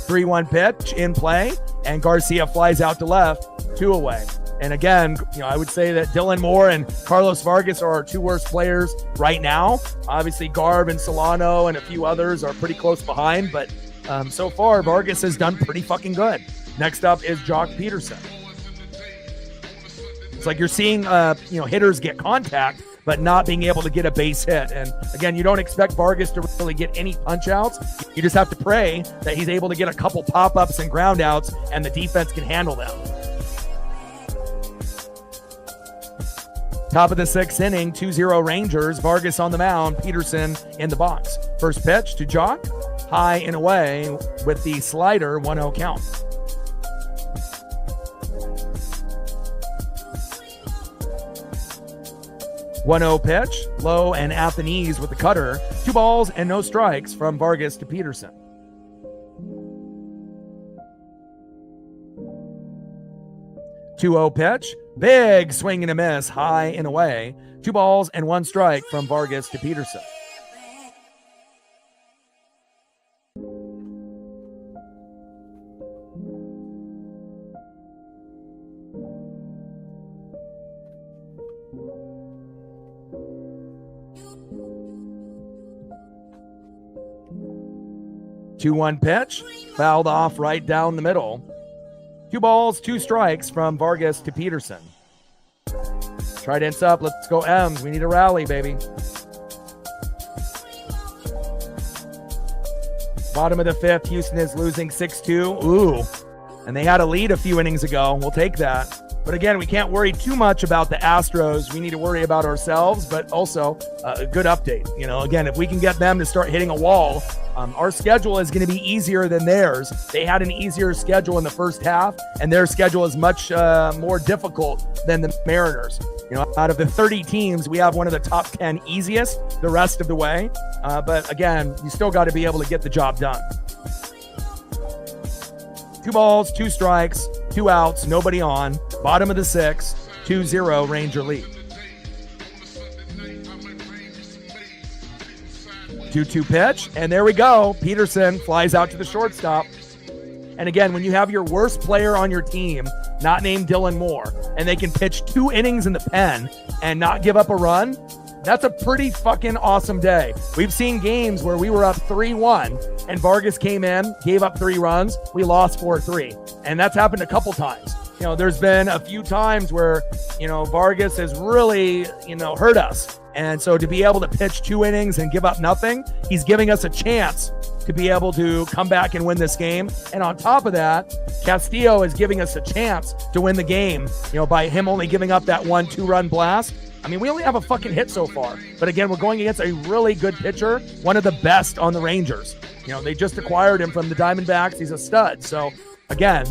3-1 pitch in play, and Garcia flies out to left, 2 away. And again, I would say that Dylan Moore and Carlos Vargas are our 2 worst players right now. Obviously, Garb and Solano and a few others are pretty close behind, but so far, Vargas has done pretty fucking good. Next up is Jock Peterson. It's like you're seeing, hitters get contact, but not being able to get a base hit. And again, you don't expect Vargas to really get any punch outs. You just have to pray that he's able to get a couple pop-ups and ground outs, and the defense can handle them. Top of the 6th inning, 2-0 Rangers. Vargas on the mound, Peterson in the box. First pitch to Jock, high and away with the slider, 1-0 count. One-0 pitch, low and at the knees with the cutter. 2 balls and no strikes from Vargas to Peterson. 2-0 pitch, big swing and a miss, high and away. 2 balls and 1 strike from Vargas to Peterson. Two-one pitch, fouled off right down the middle. 2 balls, 2 strikes from Vargas to Peterson. Trident's up. Let's go M's. We need a rally, baby. Bottom of the 5th, Houston is losing 6-2. Ooh. And they had a lead a few innings ago. We'll take that. But again, we can't worry too much about the Astros. We need to worry about ourselves, but also a good update. Again, if we can get them to start hitting a wall, our schedule is going to be easier than theirs. They had an easier schedule in the first half, and their schedule is much more difficult than the Mariners. Out of the 30 teams, we have one of the top 10 easiest the rest of the way. But again, you still got to be able to get the job done. 2 balls, 2 strikes, 2 outs, nobody on. Bottom of the 6th, 2-0 Ranger lead. 2-2 pitch, and there we go. Peterson flies out to the shortstop. And again, when you have your worst player on your team, not named Dylan Moore, and they can pitch 2 innings in the pen and not give up a run, that's a pretty fucking awesome day. We've seen games where we were up 3-1, and Vargas came in, gave up 3 runs, we lost 4-3. And that's happened a couple times. There's been a few times where, Vargas has really, hurt us. And so to be able to pitch 2 innings and give up nothing, he's giving us a chance to be able to come back and win this game. And on top of that, Castillo is giving us a chance to win the game, by him only giving up that 1-2-run blast. I mean, we only have a fucking hit so far. But again, we're going against a really good pitcher, one of the best on the Rangers. They just acquired him from the Diamondbacks. He's a stud. So again,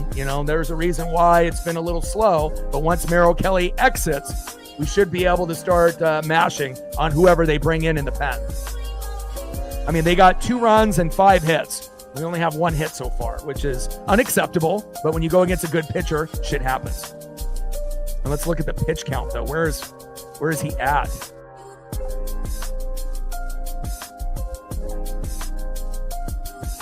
there's a reason why it's been a little slow. But once Merrill Kelly exits, we should be able to start mashing on whoever they bring in the pen. I mean, they got 2 runs and 5 hits. We only have 1 hit so far, which is unacceptable. But when you go against a good pitcher, shit happens. And let's look at the pitch count, though. Where is he at?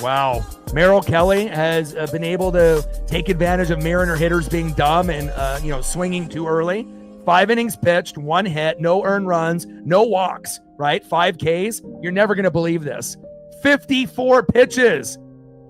Wow. Merrill Kelly has been able to take advantage of Mariner hitters being dumb and, swinging too early. 5 innings pitched, 1 hit, no earned runs, no walks, right? 5 Ks. You're never going to believe this. 54 pitches.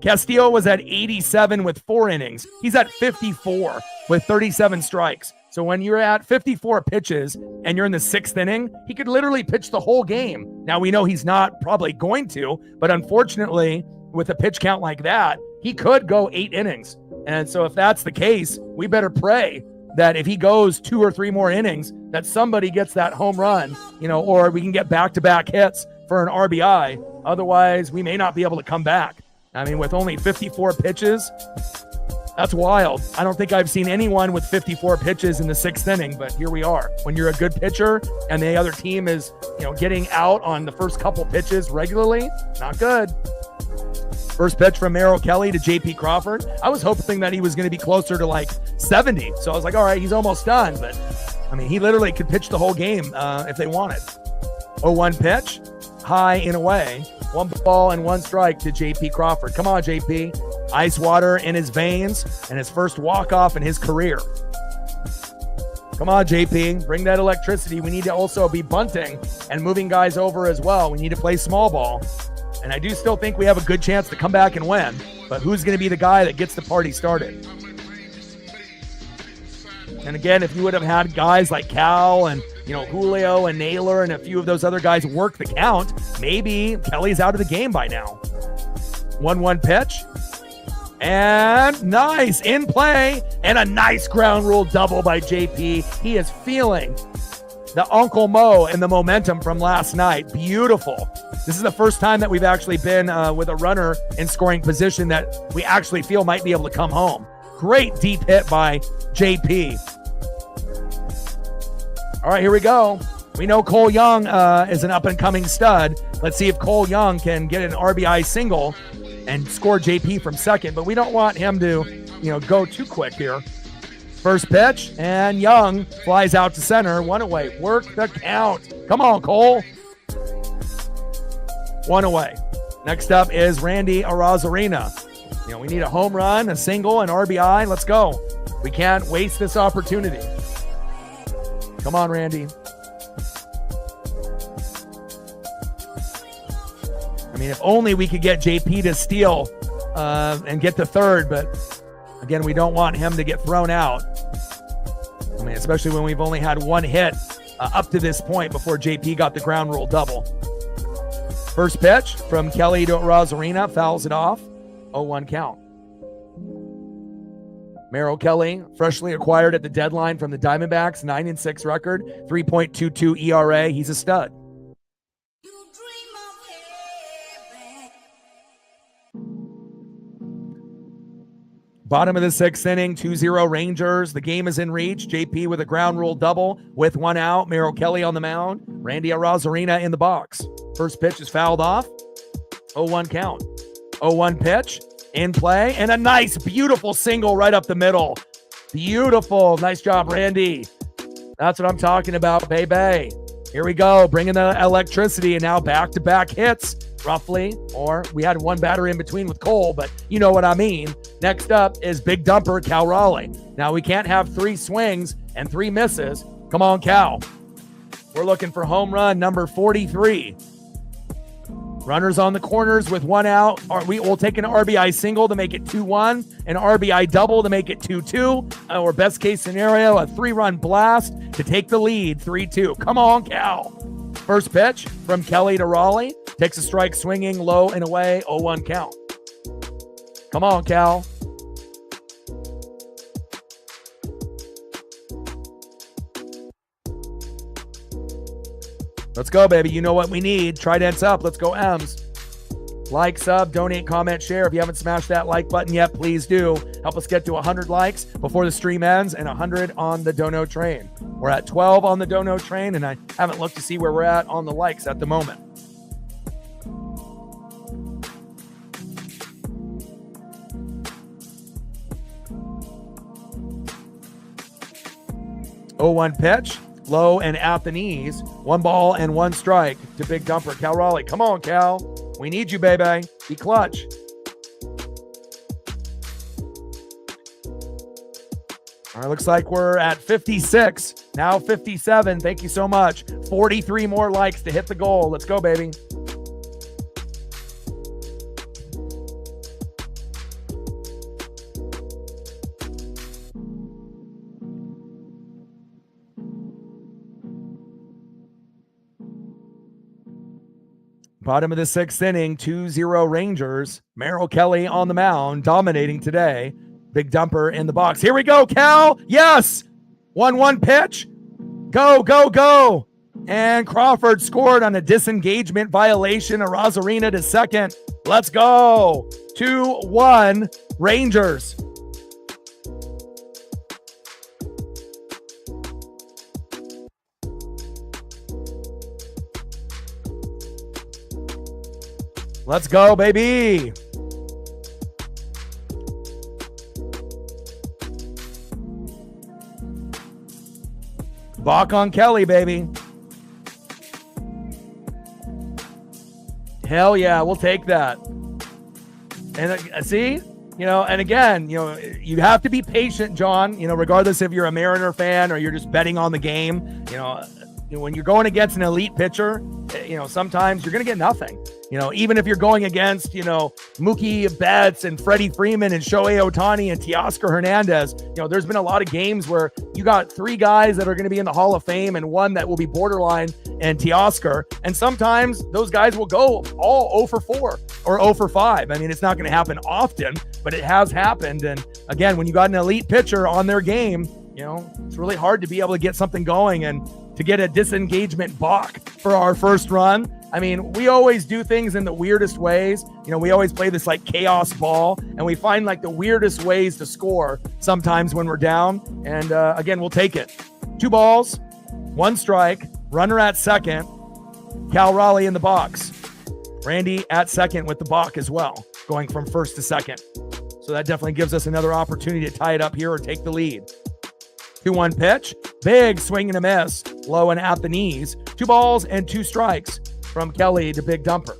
Castillo was at 87 with 4 innings. He's at 54 with 37 strikes. So when you're at 54 pitches and you're in the 6th inning, he could literally pitch the whole game. Now, we know he's not probably going to, but unfortunately, with a pitch count like that, he could go 8 innings. And so if that's the case, we better pray that if he goes 2 or 3 more innings, that somebody gets that home run, or we can get back-to-back hits for an RBI. Otherwise, we may not be able to come back. I mean, with only 54 pitches, that's wild. I don't think I've seen anyone with 54 pitches in the 6th inning, but here we are. When you're a good pitcher and the other team is, getting out on the first couple pitches regularly, not good. First pitch from Merrill Kelly to J.P. Crawford. I was hoping that he was going to be closer to like 70. So I was like, all right, he's almost done. But, I mean, he literally could pitch the whole game if they wanted. 0-1 pitch, high and away. 1 ball and 1 strike to J.P. Crawford. Come on, J.P. Ice water in his veins and his first walk-off in his career. Come on, J.P. Bring that electricity. We need to also be bunting and moving guys over as well. We need to play small ball. And I do still think we have a good chance to come back and win. But who's going to be the guy that gets the party started? And again, if you would have had guys like Cal and, Julio and Naylor and a few of those other guys work the count, maybe Kelly's out of the game by now. 1-1 pitch. And nice in play. And a nice ground rule double by JP. He is feeling the Uncle Mo and the momentum from last night. Beautiful. This is the first time that we've actually been with a runner in scoring position that we actually feel might be able to come home. Great deep hit by JP. All right, here we go. We know Cole Young is an up-and-coming stud. Let's see if Cole Young can get an RBI single and score JP from second, but we don't want him to, go too quick here. First pitch, and Young flies out to center. 1 away. Work the count. Come on, Cole. 1 away. Next up is Randy Arozarena. We need a home run, a single, an RBI. Let's go. We can't waste this opportunity. Come on, Randy. I mean, if only we could get JP to steal and get the third, but again, we don't want him to get thrown out. I mean, especially when we've only had 1 hit up to this point before JP got the ground rule double. First pitch from Kelly to Arozarena, fouls it off. 0-1 count. Merrill Kelly, freshly acquired at the deadline from the Diamondbacks, 9-6 record, 3.22 ERA. He's a stud. Bottom of the 6th inning, 2-0 Rangers. The game is in reach. JP with a ground rule double with 1 out. Merrill Kelly on the mound. Randy Arozarena in the box. First pitch is fouled off. 0-1 count. 0-1 pitch. In play, and a nice, beautiful single right up the middle. Beautiful. Nice job, Randy. That's what I'm talking about, baby. Here we go, bringing the electricity, and now back-to-back hits, roughly. Or we had 1 batter in between with Cole, but you know what I mean. Next up is big dumper, Cal Raleigh. Now, we can't have 3 swings and 3 misses. Come on, Cal. We're looking for home run number 43. Runners on the corners with 1 out. We'll take an RBI single to make it 2-1, an RBI double to make it 2-2, or best case scenario, a 3-run blast to take the lead, 3-2. Come on, Cal. First pitch from Kelly to Raleigh. Takes a strike swinging low and away. 0-1 count. Come on, Cal. Let's go, baby. You know what we need. Tridents up. Let's go, M's. Like, sub, donate, comment, share. If you haven't smashed that like button yet, please do. Help us get to 100 likes before the stream ends and 100 on the dono train. We're at 12 on the dono train, and I haven't looked to see where we're at on the likes at the moment. Oh, 1 pitch. Low and at the knees. 1 ball and 1 strike to Big Dumper. Cal Raleigh. Come on, Cal. We need you, baby. Be clutch. All right, looks like we're at 56. Now 57. Thank you so much. 43 more likes to hit the goal. Let's go, baby. Bottom of the 6th inning, 2-0 Rangers. Merrill Kelly on the mound, dominating today. Big Dumper in the box. Here we go, Cal. Yes. 1-1 pitch. Go, go, go. And Crawford scored on a disengagement violation. Arozarena to second. Let's go. 2-1 Rangers. Let's go, baby. Balk on Kelly, baby. Hell yeah, we'll take that. And see, and again, you have to be patient, John, regardless if you're a Mariner fan or you're just betting on the game, when you're going against an elite pitcher, sometimes you're going to get nothing. Even if you're going against, Mookie Betts and Freddie Freeman and Shohei Ohtani and Teoscar Hernandez, there's been a lot of games where you got 3 guys that are going to be in the Hall of Fame and 1 that will be borderline and Teoscar. And sometimes those guys will go all 0 for 4 or 0 for 5. I mean, it's not going to happen often, but it has happened. And again, when you got an elite pitcher on their game, it's really hard to be able to get something going and to get a disengagement balk for our first run. I mean, we always do things in the weirdest ways. We always play this like chaos ball, and we find like the weirdest ways to score sometimes when we're down. And again, we'll take it. 2 balls, 1 strike, runner at second. Cal Raleigh in the box. Randy at second with the balk as well, going from first to second. So that definitely gives us another opportunity to tie it up here or take the lead. 2-1 pitch. Big swing and a miss. Low and at the knees. 2 balls and 2 strikes from Kelly to Big Dumper.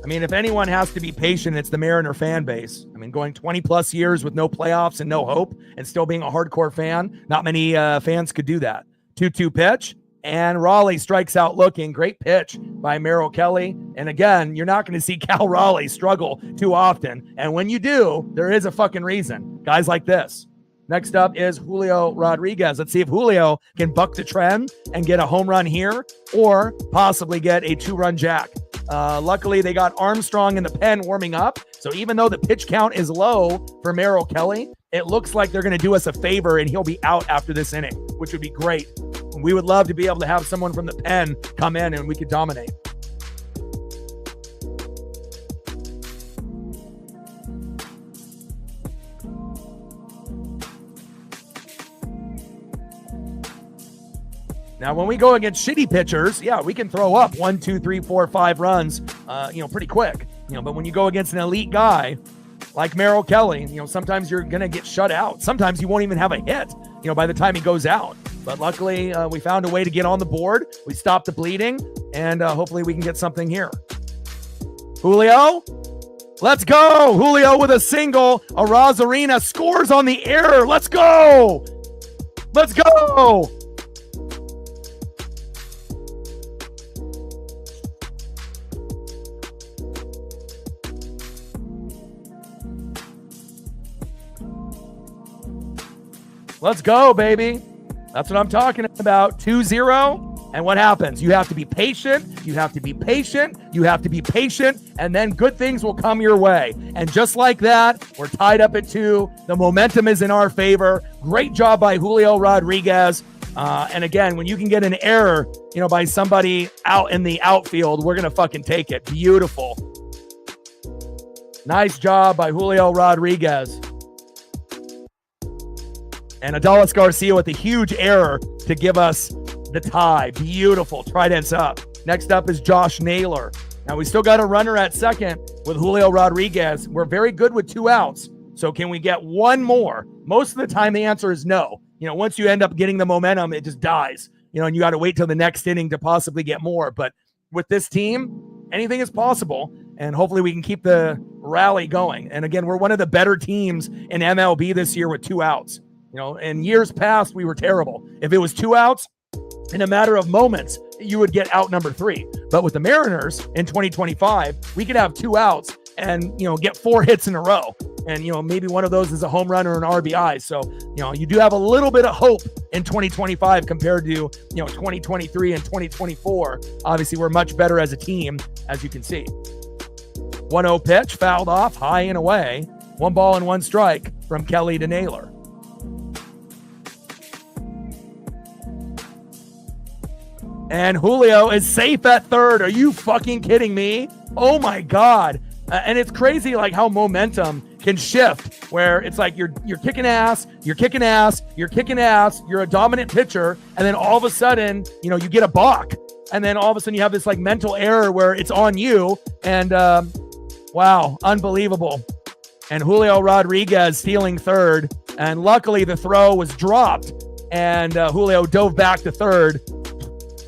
I mean, if anyone has to be patient, it's the Mariner fan base. I mean, going 20 plus years with no playoffs and no hope and still being a hardcore fan, not many fans could do that. 2-2 pitch. And Raleigh strikes out looking. Great pitch by Merrill Kelly. And again, you're not going to see Cal Raleigh struggle too often. And when you do, there is a fucking reason. Guys like this. Next up is Julio Rodriguez. Let's see if Julio can buck the trend and get a home run here or possibly get a 2-run jack. Luckily, they got Armstrong in the pen warming up. So even though the pitch count is low for Merrill Kelly, it looks like they're going to do us a favor and he'll be out after this inning, which would be great. We would love to be able to have someone from the pen come in and we could dominate. Now, when we go against shitty pitchers, yeah, we can throw up 1, 2, 3, 4, 5 runs, pretty quick. But when you go against an elite guy like Merrill Kelly, sometimes you're going to get shut out. Sometimes you won't even have a hit, by the time he goes out. But luckily, we found a way to get on the board. We stopped the bleeding, and hopefully we can get something here. Julio, let's go. Julio with a single. Arozarena scores on the error. Let's go. Let's go. Let's go, baby. That's what I'm talking about. 2-0. And what happens? You have to be patient. You have to be patient. You have to be patient. And then good things will come your way. And just like that, we're tied up at 2. The momentum is in our favor. Great job by Julio Rodriguez. And again, when you can get an error, by somebody out in the outfield, we're going to fucking take it. Beautiful. Nice job by Julio Rodriguez. And Adolis Garcia with a huge error to give us the tie. Beautiful. Tridents up. Next up is Josh Naylor. Now we still got a runner at second with Julio Rodriguez. We're very good with 2 outs. So can we get one more? Most of the time the answer is no. Once you end up getting the momentum, it just dies. And you got to wait till the next inning to possibly get more. But with this team, anything is possible. And hopefully we can keep the rally going. And again, we're one of the better teams in MLB this year with 2 outs. In years past, we were terrible. If it was 2 outs, in a matter of moments, you would get out number 3. But with the Mariners in 2025, we could have 2 outs and, get 4 hits in a row. And, maybe one of those is a home run or an RBI. So, you do have a little bit of hope in 2025 compared to, 2023 and 2024. Obviously, we're much better as a team, as you can see. 1-0 pitch, fouled off, high and away. 1 ball and 1 strike from Kelly to Naylor. And Julio is safe at third. Are you fucking kidding me? Oh my God. And it's crazy like how momentum can shift where it's like you're kicking ass, you're a dominant pitcher, and then all of a sudden, you get a balk. And then all of a sudden you have this like mental error where it's on you. And wow, unbelievable. And Julio Rodriguez stealing third. And luckily the throw was dropped and Julio dove back to third.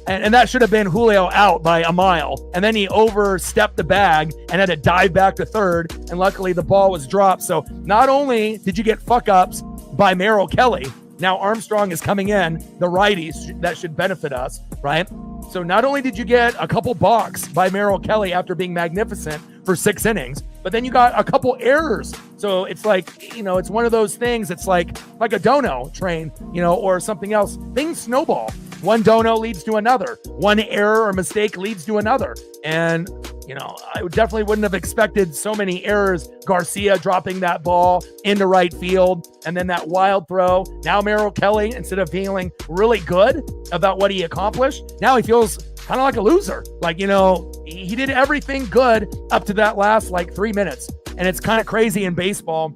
And that should have been Julio out by a mile. And then he overstepped the bag and had to dive back to third. And luckily the ball was dropped. So not only did you get fuck ups by Merrill Kelly, now Armstrong is coming in, the righties, that should benefit us, right? So not only did you get a couple balks by Merrill Kelly after being magnificent for 6 innings, but then you got a couple errors. So it's like, it's one of those things. It's like a dono train, or something else. Things snowball. One dono leads to another. One error or mistake leads to another. And, I definitely wouldn't have expected so many errors. Garcia dropping that ball into right field and then that wild throw. Now Merrill Kelly, instead of feeling really good about what he accomplished, now he feels kind of like a loser. Like, he did everything good up to that last 3 minutes. And it's kind of crazy in baseball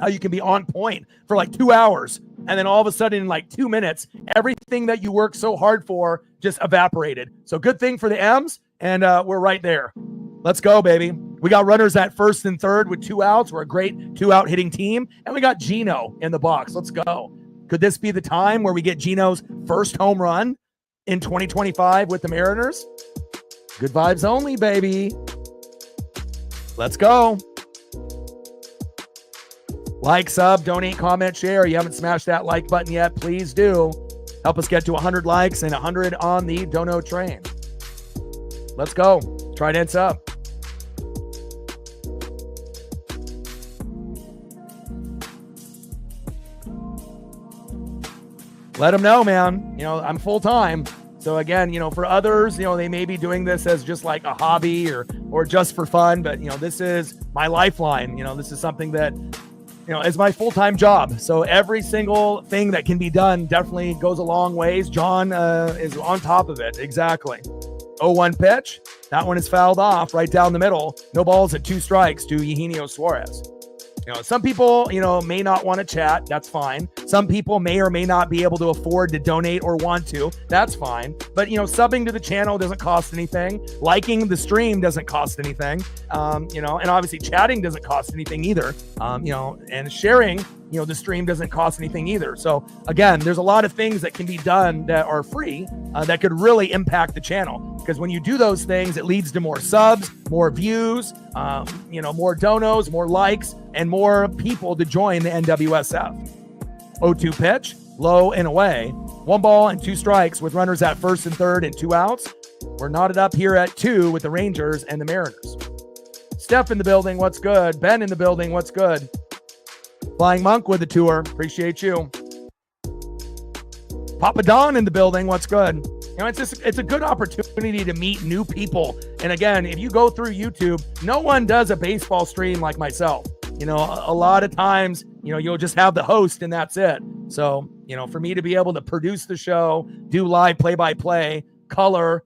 how you can be on point for 2 hours. And then all of a sudden in 2 minutes, everything that you worked so hard for just evaporated. So good thing for the M's, and we're right there. Let's go, baby. We got runners at first and third with 2 outs. We're a great 2-out hitting team. And we got Gino in the box. Let's go. Could this be the time where we get Gino's first home run in 2025 with the Mariners? Good vibes only, baby. Let's go. Like, sub, donate, comment, share. You haven't smashed that like button yet, please do. Help us get to 100 likes and 100 on the dono train. Let's go. Tridents up. Let them know, man. I'm full time. So again, for others, they may be doing this as just like a hobby or just for fun. But, this is my lifeline. This is something that, is my full-time job. So every single thing that can be done definitely goes a long ways. John is on top of it. Exactly. 0-1 pitch. That one is fouled off right down the middle. No balls at 2 strikes to Eugenio Suarez. Some people, may not want to chat. That's fine. Some people may or may not be able to afford to donate or want to. That's fine. But, subbing to the channel doesn't cost anything. Liking the stream doesn't cost anything. And obviously chatting doesn't cost anything either. And sharing, the stream doesn't cost anything either. So again, there's a lot of things that can be done that are free that could really impact the channel. Because when you do those things, it leads to more subs, more views, more donos, more likes, and more people to join the NWSF. 0-2 pitch, low and away. 1 ball and 2 strikes with runners at first and third and 2 outs. We're knotted up here at 2 with the Rangers and the Mariners. Steph in the building, what's good? Ben in the building, what's good? Flying Monk with the tour, appreciate you. Papa Don in the building. What's good? It's a good opportunity to meet new people. And again, if you go through YouTube, no one does a baseball stream like myself. A lot of times, you'll just have the host and that's it. So, for me to be able to produce the show, do live play-by-play, color,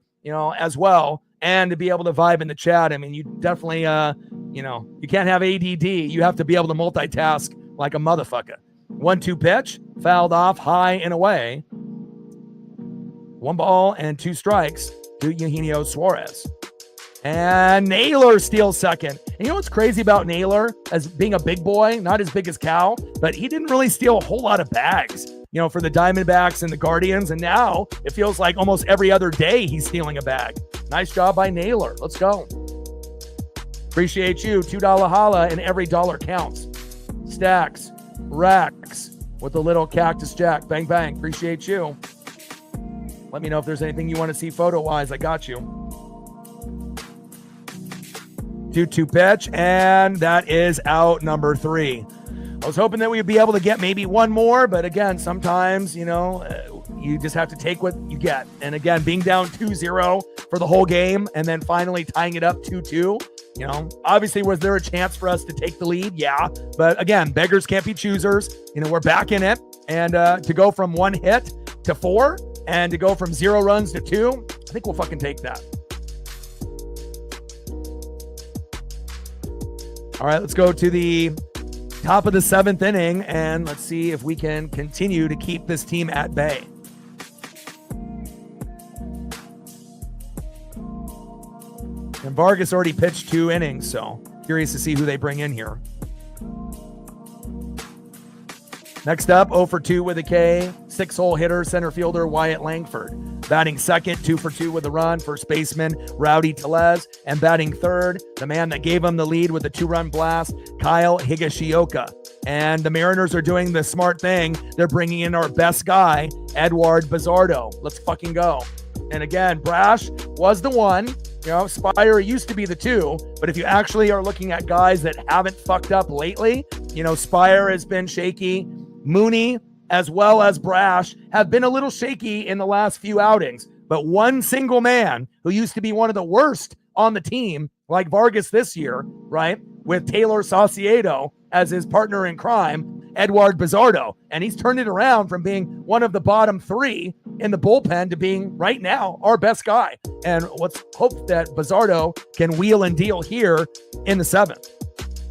as well, and to be able to vibe in the chat. I mean, you definitely, you can't have ADD. You have to be able to multitask like a motherfucker. 1-2 pitch, fouled off, high and away. 1 ball and 2 strikes to Eugenio Suarez. And Naylor steals second. And you know what's crazy about Naylor as being a big boy, not as big as Cal, but he didn't really steal a whole lot of bags, for the Diamondbacks and the Guardians. And now it feels like almost every other day he's stealing a bag. Nice job by Naylor. Let's go. Appreciate you. $2 holla and every dollar counts. Stacks, Rex with the little cactus jack. Bang, bang. Appreciate you. Let me know if there's anything you want to see photo-wise. I got you. 2-2 pitch, and that is out number 3. I was hoping that we'd be able to get maybe one more, but again, sometimes, you just have to take what you get. And again, being down 2-0 for the whole game and then finally tying it up 2-2, obviously, was there a chance for us to take the lead? Yeah. But again, beggars can't be choosers. We're back in it. And to go from 1 hit to 4 and to go from 0 runs to 2, I think we'll fucking take that. All right, let's go to the top of the 7th inning, and let's see if we can continue to keep this team at bay. And Vargas already pitched 2 innings, so curious to see who they bring in here. Next up, 0 for 2 with a K, 6-hole hitter, center fielder Wyatt Langford. Batting second, 2 for 2 with a run, first baseman Rowdy Tellez. And batting third, the man that gave him the lead with a 2-run blast, Kyle Higashioka. And the Mariners are doing the smart thing. They're bringing in our best guy, Edward Bizardo. Let's fucking go. And again, Brash was the 1. Spire used to be the 2, but if you actually are looking at guys that haven't fucked up lately, Spire has been shaky. Mooney, as well as Brash, have been a little shaky in the last few outings. But one single man who used to be one of the worst on the team, like Vargas this year, right, with Taylor Saucedo as his partner in crime, Edward Bizardo. And he's turned it around from being one of the bottom 3 in the bullpen to being, right now, our best guy. And let's hope that Bizardo can wheel and deal here in the 7th.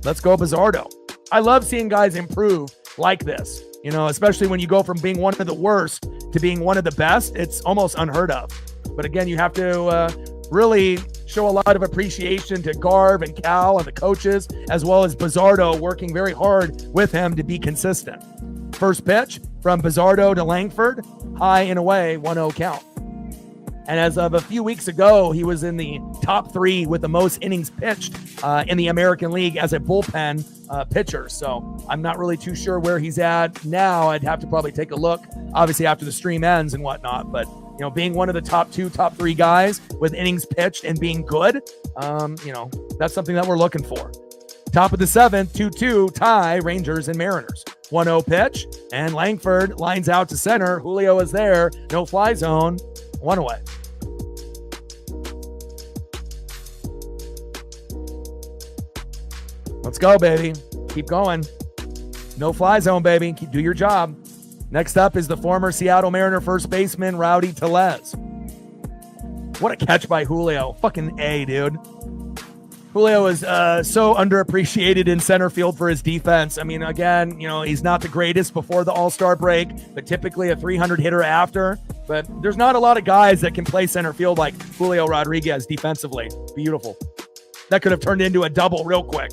Let's go, Bizardo. I love seeing guys improve like this, especially when you go from being one of the worst to being one of the best. It's almost unheard of. But again, you have to really show a lot of appreciation to Garv and Cal and the coaches, as well as Bizardo working very hard with him to be consistent. First pitch from Bizardo to Langford, high and away, 1-0 count. And as of a few weeks ago, he was in the top 3 with the most innings pitched in the American League as a bullpen pitcher. So I'm not really too sure where he's at now. I'd have to probably take a look, obviously, after the stream ends and whatnot. But, being one of the top 2, top 3 guys with innings pitched and being good, that's something that we're looking for. Top of the 7th, 2-2 tie, Rangers and Mariners. 1-0 pitch, and Langford lines out to center. Julio is there. No fly zone. 1 away. Let's go, baby. Keep going. No fly zone, baby. Do your job. Next up is the former Seattle Mariner first baseman, Rowdy Tellez. What a catch by Julio. Fucking A, dude. Julio is so underappreciated in center field for his defense. I mean, again, he's not the greatest before the All-Star break, but typically a 300 hitter after. But there's not a lot of guys that can play center field like Julio Rodriguez defensively. Beautiful. That could have turned into a double real quick.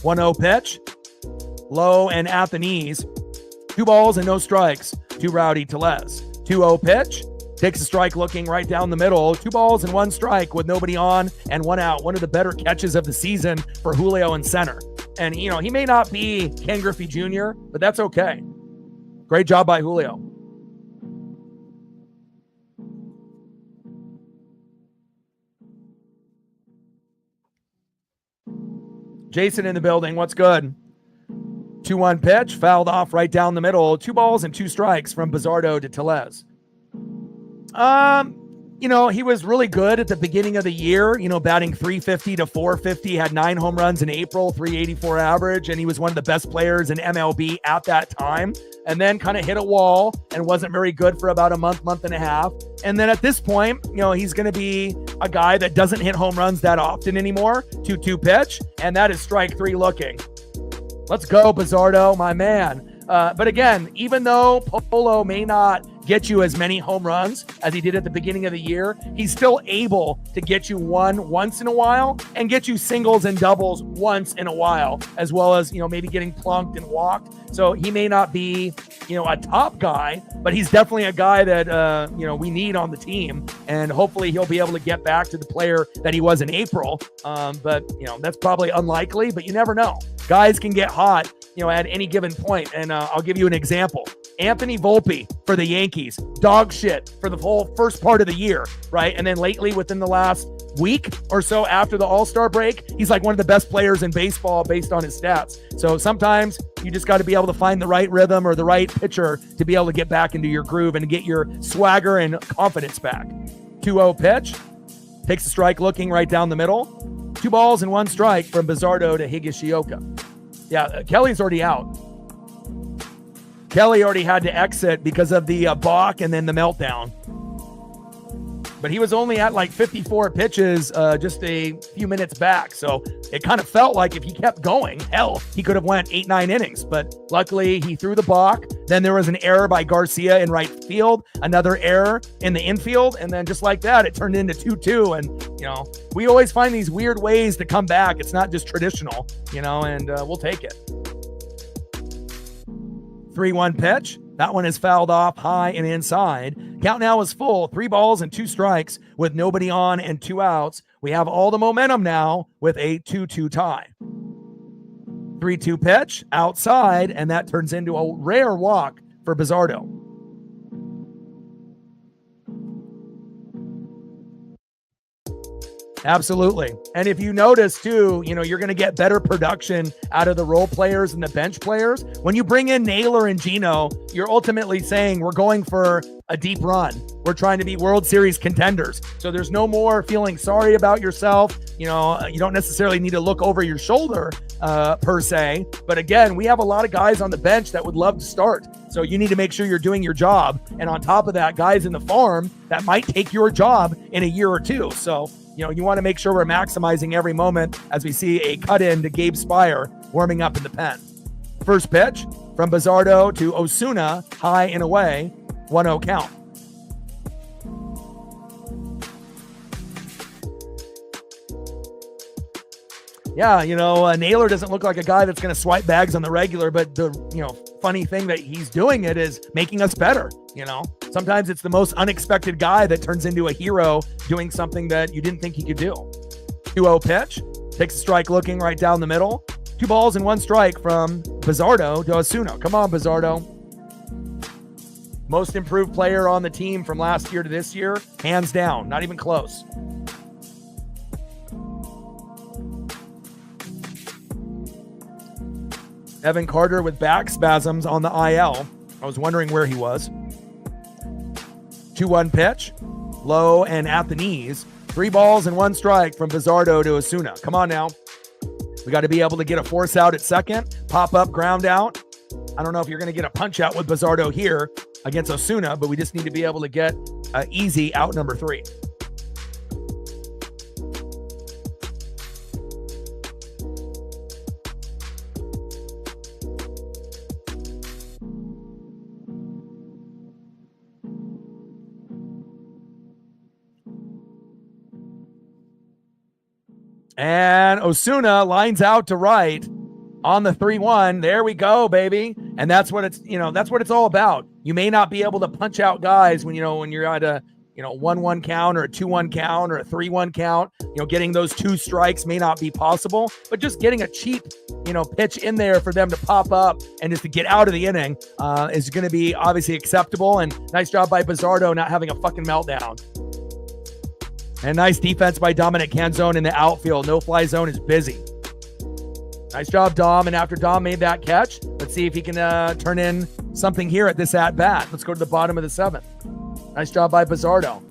1-0 pitch. Low and at the knees. 2 balls and no strikes to Rowdy Tellez. 2-0 pitch. Takes a strike looking right down the middle. 2 balls and 1 strike with nobody on and 1 out. One of the better catches of the season for Julio in center. And, he may not be Ken Griffey Jr., but that's okay. Great job by Julio. Jason in the building. What's good? 2-1 pitch, fouled off right down the middle. 2 balls and 2 strikes from Bizzardo to Tellez. He was really good at the beginning of the year, batting 350 to 450, had 9 home runs in April, 384 average, and he was one of the best players in MLB at that time. And then kind of hit a wall and wasn't very good for about a month and a half. And then at this point, he's going to be a guy that doesn't hit home runs that often anymore. 2-2 pitch, and that is strike 3 looking. Let's go, Bizzardo, my man. But again, even though Polo may not get you as many home runs as he did at the beginning of the year, he's still able to get you one once in a while and get you singles and doubles once in a while, as well as, maybe getting plunked and walked. So he may not be, a top guy, but he's definitely a guy that, we need on the team. And hopefully he'll be able to get back to the player that he was in April. But that's probably unlikely, but you never know. Guys can get hot, at any given point. And I'll give you an example. Anthony Volpe for the Yankees, dog shit for the whole first part of the year, right? And then lately, within the last week or so after the All-Star break, he's like one of the best players in baseball based on his stats. So sometimes you just got to be able to find the right rhythm or the right pitcher to be able to get back into your groove and get your swagger and confidence back. 2-0 pitch, takes a strike looking right down the middle. 2 balls and 1 strike from Bizzardo to Higashioka. Yeah, Kelly's already out. Kelly already had to exit because of the balk and then the meltdown. But he was only at like 54 pitches just a few minutes back. So it kind of felt like if he kept going, hell, he could have went 8-9 innings. But luckily he threw the balk. Then there was an error by Garcia in right field, another error in the infield. And then just like that, it turned into 2-2. And, we always find these weird ways to come back. It's not just traditional, and we'll take it. 3-1 pitch. That one is fouled off high and inside. Count now is full. 3 balls and 2 strikes with nobody on and 2 outs. We have all the momentum now with a 2-2 tie. 3-2 pitch outside, and that turns into a rare walk for Bizzardo. Absolutely. And if you notice too, you're going to get better production out of the role players and the bench players. When you bring in Naylor and Gino, you're ultimately saying we're going for a deep run. We're trying to be World Series contenders. So there's no more feeling sorry about yourself. You don't necessarily need to look over your shoulder per se. But again, we have a lot of guys on the bench that would love to start. So you need to make sure you're doing your job. And on top of that, guys in the farm that might take your job in a year or two. So you want to make sure we're maximizing every moment as we see a cut in to Gabe Spire warming up in the pen. First pitch from Bizzardo to Osuna, high and away, 1-0 count. Yeah, Naylor doesn't look like a guy that's going to swipe bags on the regular, but the, funny thing that he's doing it is making us better. Sometimes it's the most unexpected guy that turns into a hero doing something that you didn't think he could do. 2-0 pitch, takes a strike looking right down the middle. 2 balls and 1 strike from Bizzardo to Osuna. Come on, Bizzardo. Most improved player on the team from last year to this year, hands down, not even close. Evan Carter with back spasms on the IL. I was wondering where he was. 2-1 pitch, low and at the knees. 3 balls and 1 strike from Bizzardo to Osuna. Come on now. We got to be able to get a force out at second, pop up, ground out. I don't know if you're going to get a punch out with Bizzardo here against Osuna, but we just need to be able to get easy out number 3. And Osuna lines out to right on the 3-1. There we go, baby. And that's what it's all about. You may not be able to punch out guys when you're at a 1-1 count or a 2-1 count or a 3-1 count. Getting those 2 strikes may not be possible, but just getting a cheap, pitch in there for them to pop up and just to get out of the inning is going to be obviously acceptable. And nice job by Bizzardo not having a fucking meltdown. And nice defense by Dominic Canzone in the outfield. No-fly zone is busy. Nice job, Dom. And after Dom made that catch, let's see if he can turn in something here at this at-bat. Let's go to the bottom of the 7th. Nice job by Bizzardo.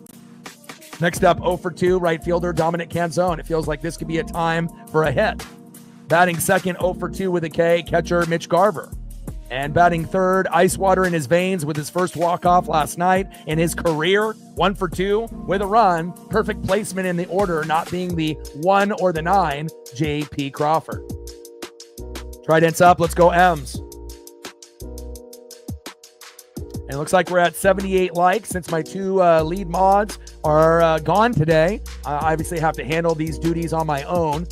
Next up, 0 for 2, right fielder Dominic Canzone. It feels like this could be a time for a hit. Batting second, 0 for 2 with a K, catcher Mitch Garver. And batting third, ice water in his veins with his first walk-off last night in his career. 1 for 2 with a run. Perfect placement in the order, not being the 1 or the 9, J.P. Crawford. Trident's up. Let's go M's. And it looks like we're at 78 likes since my 2 lead mods are gone today. I obviously have to handle these duties on my own.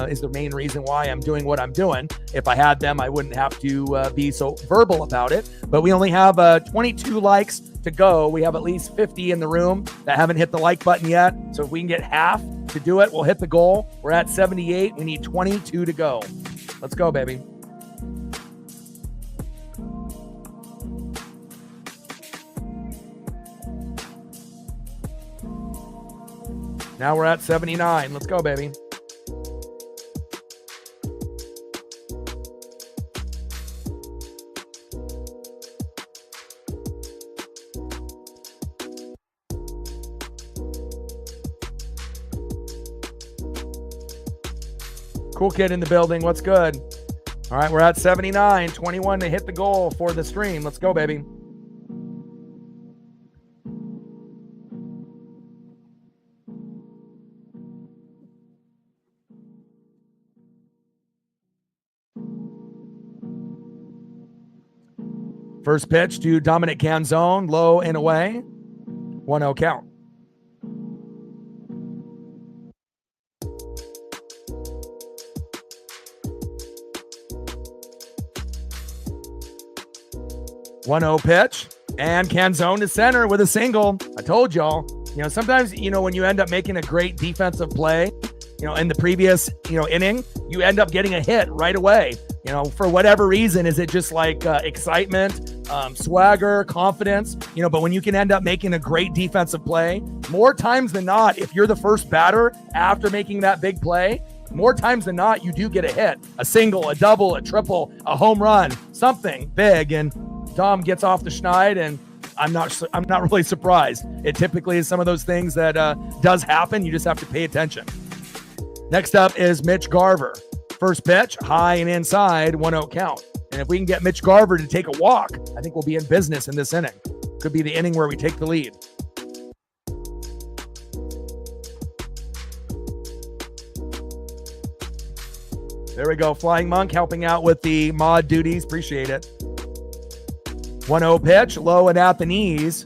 Is the main reason why I'm doing what I'm doing. If I had them, I wouldn't have to be so verbal about it. But we only have 22 likes to go. We have at least 50 in the room that haven't hit the like button yet. So if we can get half to do it, we'll hit the goal. We're at 78. We need 22 to go. Let's go, baby. Now we're at 79. Let's go, baby. Cool kid in the building. What's good? All right, we're at 79. 21 to hit the goal for the stream. Let's go, baby. First pitch to Dominic Canzone, low and away. 1-0 count. One-0 pitch, and Canzone to center with a single. I told y'all, sometimes, when you end up making a great defensive play, in the previous, inning, you end up getting a hit right away. For whatever reason, is it just like excitement, swagger, confidence, but when you can end up making a great defensive play, more times than not, if you're the first batter after making that big play, more times than not, you do get a hit, a single, a double, a triple, a home run, something big. And Dom gets off the schneid, and I'm not really surprised. It typically is some of those things that does happen. You just have to pay attention. Next up is Mitch Garver. First pitch, high and inside, 1-0 count. And if we can get Mitch Garver to take a walk, I think we'll be in business in this inning. Could be the inning where we take the lead. There we go. Flying Monk helping out with the mod duties. Appreciate it. 1-0 pitch, low and at the knees.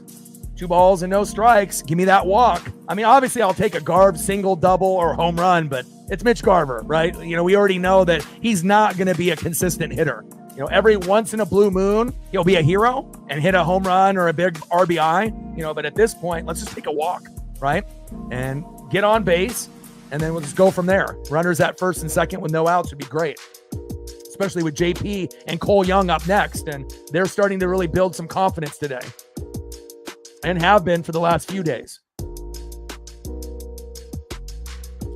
2 balls and no strikes. Give me that walk. I mean, obviously, I'll take a Garv single, double, or home run, but it's Mitch Garver, right? We already know that he's not going to be a consistent hitter. Every once in a blue moon, he'll be a hero and hit a home run or a big RBI, but at this point, let's just take a walk, right? And get on base, and then we'll just go from there. Runners at first and second with no outs would be great, especially with JP and Cole Young up next, and they're starting to really build some confidence today and have been for the last few days.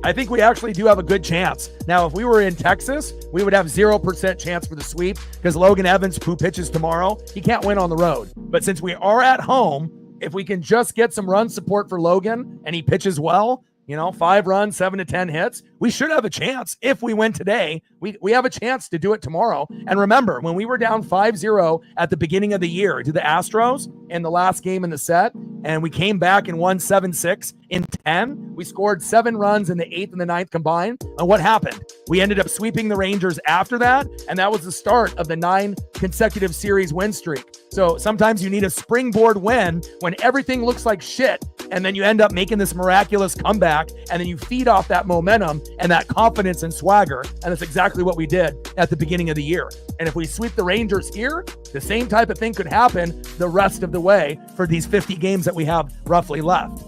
I think we actually do have a good chance. Now, if we were in Texas, we would have 0% chance for the sweep because Logan Evans, who pitches tomorrow, he can't win on the road. But since we are at home, if we can just get some run support for Logan and he pitches well, 5 runs, 7 to 10 hits, we should have a chance. If we win today, we have a chance to do it tomorrow. And remember, when we were down 5-0 at the beginning of the year to the Astros in the last game in the set, and we came back and won 7-6 in 10, we scored 7 runs in the 8th and the 9th combined. And what happened? We ended up sweeping the Rangers after that, and that was the start of the 9 consecutive series win streak. So sometimes you need a springboard win when everything looks like shit, and then you end up making this miraculous comeback, and then you feed off that momentum and that confidence and swagger, and that's exactly what we did at the beginning of the year. And if we sweep the Rangers here, the same type of thing could happen the rest of the way for these 50 games that we have roughly left.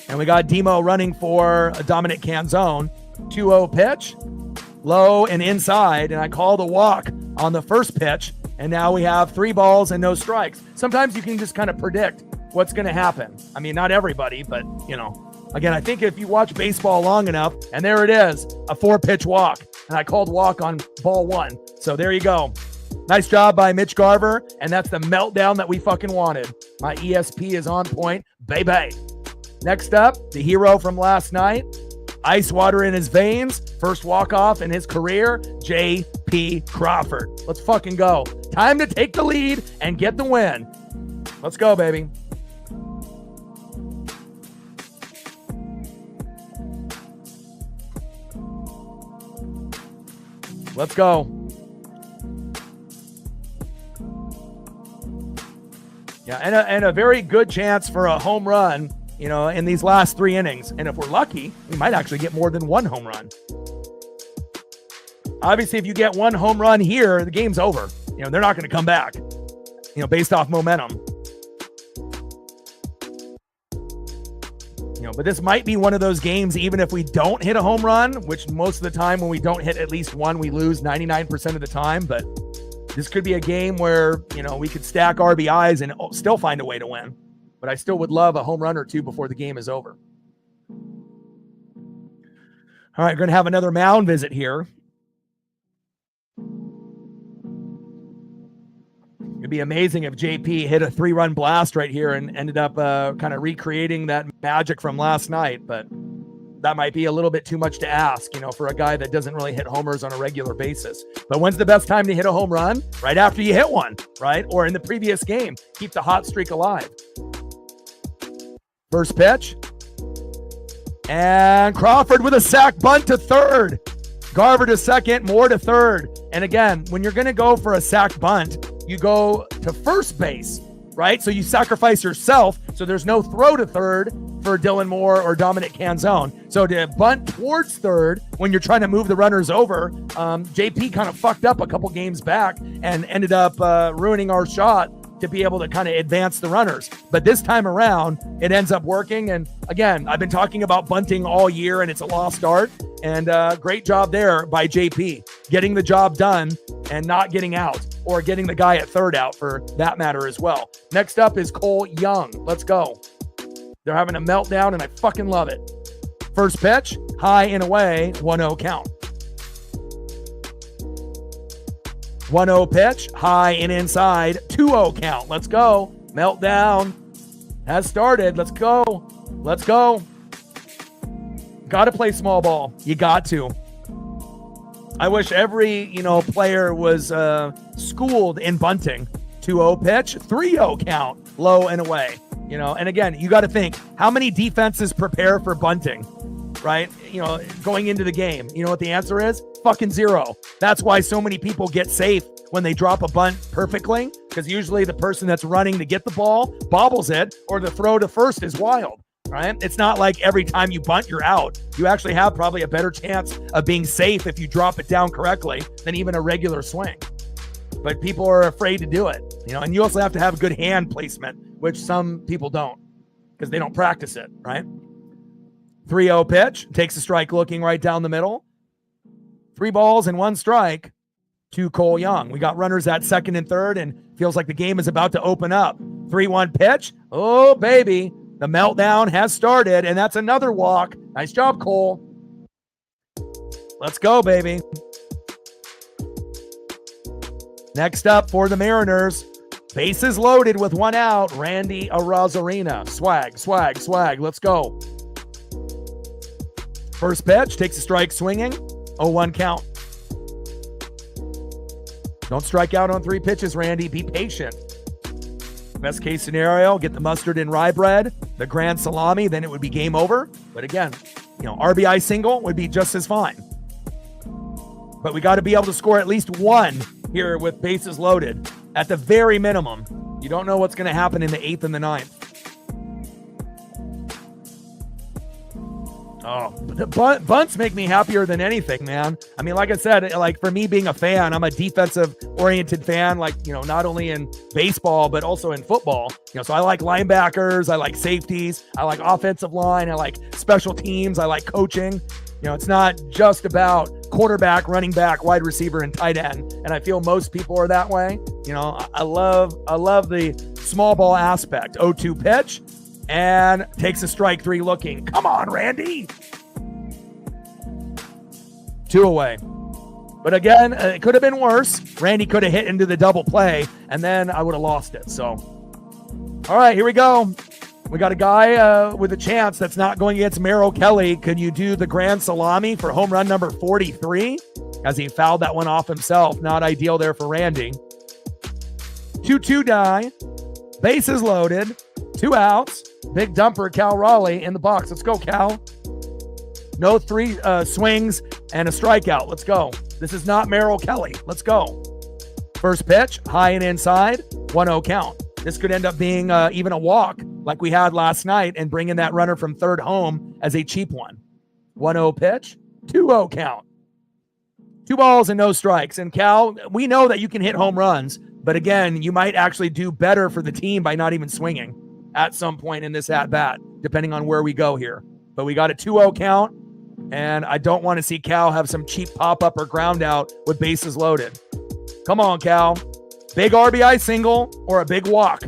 And we got Demo running for Dominic Canzone. 2-0 pitch, low and inside, and I called a walk on the first pitch, and now we have 3 balls and no strikes. Sometimes you can just kind of predict what's going to happen. I mean, not everybody, but, Again, I think if you watch baseball long enough, and there it is, a 4-pitch walk. And I called walk on ball 1. So there you go. Nice job by Mitch Garver, and that's the meltdown that we fucking wanted. My ESP is on point, baby. Next up, the hero from last night, ice water in his veins, first walk-off in his career, J.P. Crawford. Let's fucking go. Time to take the lead and get the win. Let's go, baby. Let's go. Yeah, and a very good chance for a home run, in these last 3 innings. And if we're lucky, we might actually get more than 1 home run. Obviously, if you get 1 home run here, the game's over. They're not going to come back, based off momentum. But this might be one of those games, even if we don't hit a home run, which most of the time when we don't hit at least one, we lose 99% of the time. But this could be a game where, we could stack RBIs and still find a way to win. But I still would love a home run or 2 before the game is over. All right, we're going to have another mound visit here. It'd be amazing if JP hit a 3-run blast right here and ended up kind of recreating that magic from last night. But that might be a little bit too much to ask, for a guy that doesn't really hit homers on a regular basis. But when's the best time to hit a home run? Right after you hit one, right? Or in the previous game. Keep the hot streak alive. First pitch. And Crawford with a sac bunt to third. Garver to second, Moore to third. And again, when you're going to go for a sac bunt, you go to first base, right? So you sacrifice yourself. So there's no throw to third for Dylan Moore or Dominic Canzone. So to bunt towards third when you're trying to move the runners over, JP kind of fucked up a couple games back and ended up ruining our shot to be able to kind of advance the runners. But this time around, it ends up working. And again, I've been talking about bunting all year and it's a lost art. And great job there by JP, getting the job done and not getting out, or getting the guy at third out for that matter as well. Next up is Cole Young. Let's go. They're having a meltdown and I fucking love it. First pitch, high and away, 1-0 count. 1-0 pitch, high and inside, 2-0 count. Let's go. Meltdown has started. Let's go. Let's go. Got to play small ball. You got to. I wish every, player was schooled in bunting. 2-0 pitch, 3-0 count, low and away. And again, you got to think, how many defenses prepare for bunting, right? Going into the game. You know what the answer is? Fucking 0. That's why so many people get safe when they drop a bunt perfectly, because usually the person that's running to get the ball bobbles it, or the throw to first is wild. Right? It's not like every time you bunt, you're out. You actually have probably a better chance of being safe if you drop it down correctly than even a regular swing. But people are afraid to do it, and you also have to have good hand placement, which some people don't because they don't practice it, right? 3-0 pitch, takes a strike looking right down the middle. 3 balls and 1 strike to Cole Young. We got runners at second and third and feels like the game is about to open up. 3-1 pitch. Oh, baby. The meltdown has started, and that's another walk. Nice job, Cole. Let's go, baby. Next up for the Mariners, bases loaded with 1 out, Randy Arozarena. Swag, swag, swag. Let's go. First pitch, takes a strike swinging. 0-1 count. Don't strike out on 3 pitches, Randy. Be patient. Best case scenario, get the mustard and rye bread, the grand salami, then it would be game over. But again, RBI single would be just as fine. But we got to be able to score at least 1 here with bases loaded at the very minimum. You don't know what's going to happen in the 8th and the 9th. Oh, the bunts make me happier than anything, man. I mean, like I said, like for me being a fan, I'm a defensive-oriented fan, like, not only in baseball, but also in football. So I like linebackers, I like safeties, I like offensive line, I like special teams, I like coaching. It's not just about quarterback, running back, wide receiver, and tight end. And I feel most people are that way. I love the small ball aspect. 0-2 pitch. and takes a strike 3 looking. Come on, Randy. 2 away. But again, it could have been worse. Randy could have hit into the double play, and then I would have lost it. So, all right, here we go. We got a guy with a chance that's not going against Merrill Kelly. Could you do the grand salami for home run number 43? As he fouled that one off himself. Not ideal there for Randy. 2-2 die. Bases loaded. 2 outs. Big dumper, Cal Raleigh in the box. Let's go, Cal. No 3 swings and a strikeout. Let's go. This is not Merrill Kelly. Let's go. First pitch, high and inside, 1-0 count. This could end up being even a walk like we had last night and bring in that runner from third home as a cheap one. 1-0 pitch, 2-0 count. 2 balls and no strikes. And Cal, we know that you can hit home runs, but again, you might actually do better for the team by not even swinging at some point in this at-bat, depending on where we go here. But we got a 2-0 count. And I don't want to see Cal have some cheap pop-up or ground out with bases loaded. Come on, Cal. Big RBI single or a big walk.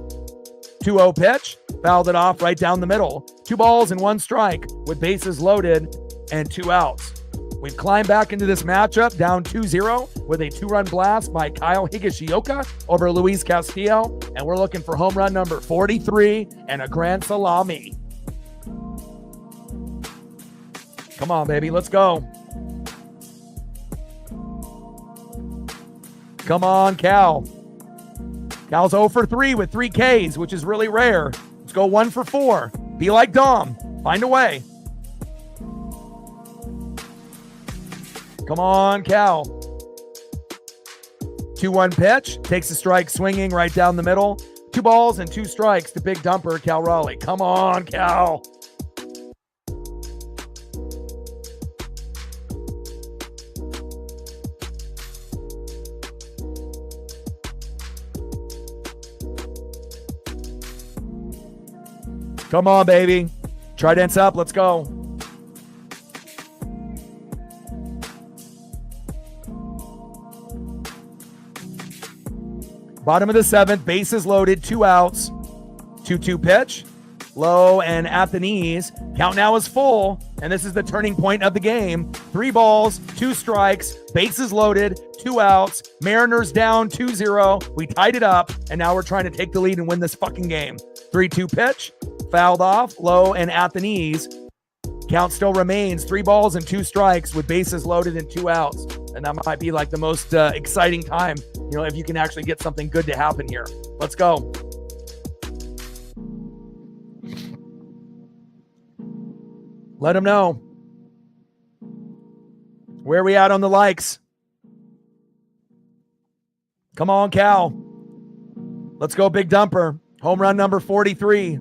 2-0 pitch. Fouled it off right down the middle. 2 balls and 1 strike with bases loaded and 2 outs. We've climbed back into this matchup down 2-0 with a 2-run blast by Kyle Higashioka over Luis Castillo. And we're looking for home run number 43 and a grand salami. Come on, baby. Let's go. Come on, Cal. Cal's 0 for 3 with 3 Ks, which is really rare. Let's go 1 for 4. Be like Dom. Find a way. Come on, Cal. 2-1 pitch. Takes a strike swinging right down the middle. 2 balls and 2 strikes to big dumper, Cal Raleigh. Come on, Cal. Come on, baby. Trident's up. Let's go. Bottom of the 7th. Bases loaded. 2 outs. 2-2 pitch. Low and at the knees. Count now is full. And this is the turning point of the game. 3 balls, 2 strikes. Bases loaded. 2 outs. Mariners down 2-0. We tied it up. And now we're trying to take the lead and win this fucking game. 3-2 pitch. Fouled off, low and at the knees. Count still remains 3 balls and 2 strikes with bases loaded and 2 outs. And that might be like the most exciting time, if you can actually get something good to happen here. Let's go. Let them know. Where are we at on the likes? Come on, Cal. Let's go, big dumper. Home run number 43.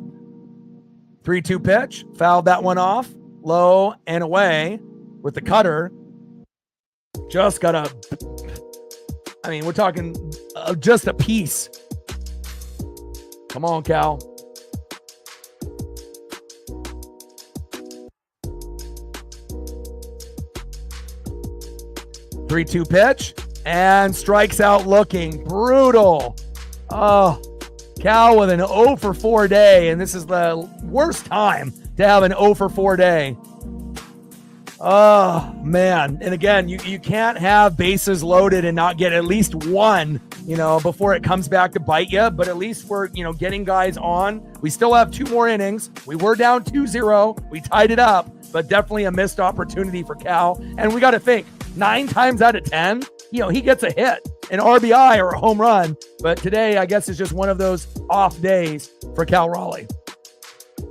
3-2 pitch. Fouled that one off. Low and away with the cutter. Just got we're talking just a piece. Come on, Cal. Three-two pitch and strikes out looking brutal. Oh, Cal with an 0 for 4 day, and this is the worst time to have an 0 for 4 day. Oh, man. And again, you can't have bases loaded and not get at least one, before it comes back to bite you. But at least we're, getting guys on. We still have 2 more innings. We were down 2-0. We tied it up, but definitely a missed opportunity for Cal. And we got to think, 9 times out of 10, he gets a hit, an RBI or a home run. But today, I guess, is just one of those off days for Cal Raleigh.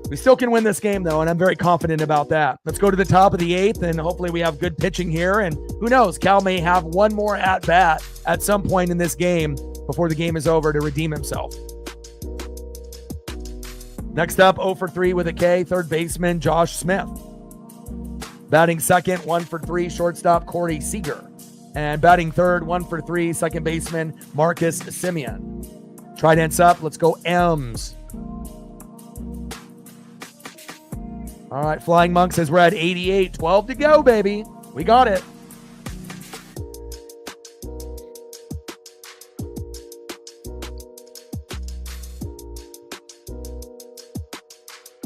We still can win this game, though, and I'm very confident about that. Let's go to the top of the 8th, and hopefully we have good pitching here. And who knows, Cal may have one more at-bat at some point in this game before the game is over to redeem himself. Next up, 0 for 3 with a K, third baseman Josh Smith. Batting second, 1 for 3, shortstop Corey Seager. And batting third, 1 for 3, second baseman Marcus Simeon. Trident's up. Let's go M's. All right, Flying Monk says we're at 88. 12 to go, baby. We got it.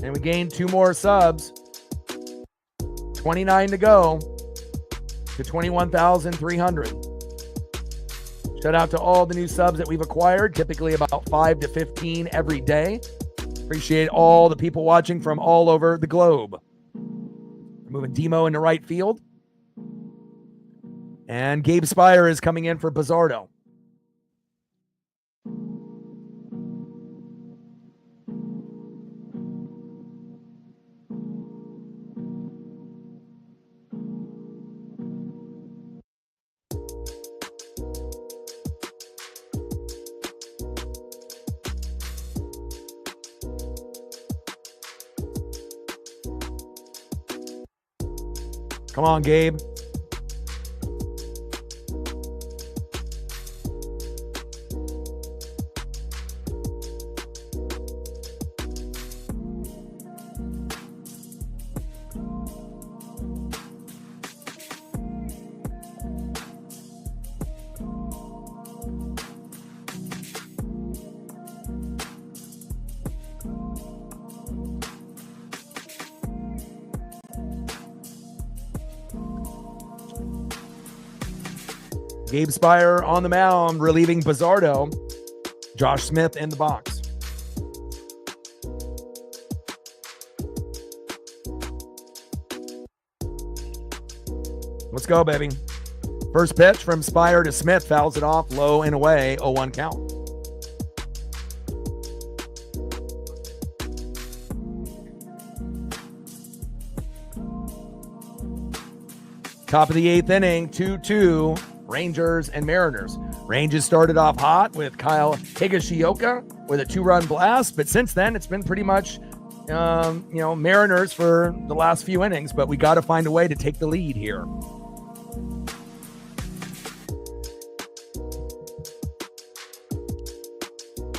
And we gained 2 more subs. 29 to go to 21,300. Shout out to all the new subs that we've acquired, typically about 5 to 15 every day. Appreciate all the people watching from all over the globe. We're moving Demo into right field. And Gabe Spire is coming in for Bizzardo. Come on, Gabe. Gabe Spire on the mound, relieving Bizzardo. Josh Smith in the box. Let's go, baby. First pitch from Spire to Smith, fouls it off, low and away, 0-1 count. Top of the 8th inning, 2-2. Rangers and Mariners. Rangers started off hot with Kyle Higashioka with a 2-run blast, but since then it's been pretty much, Mariners for the last few innings. But we got to find a way to take the lead here.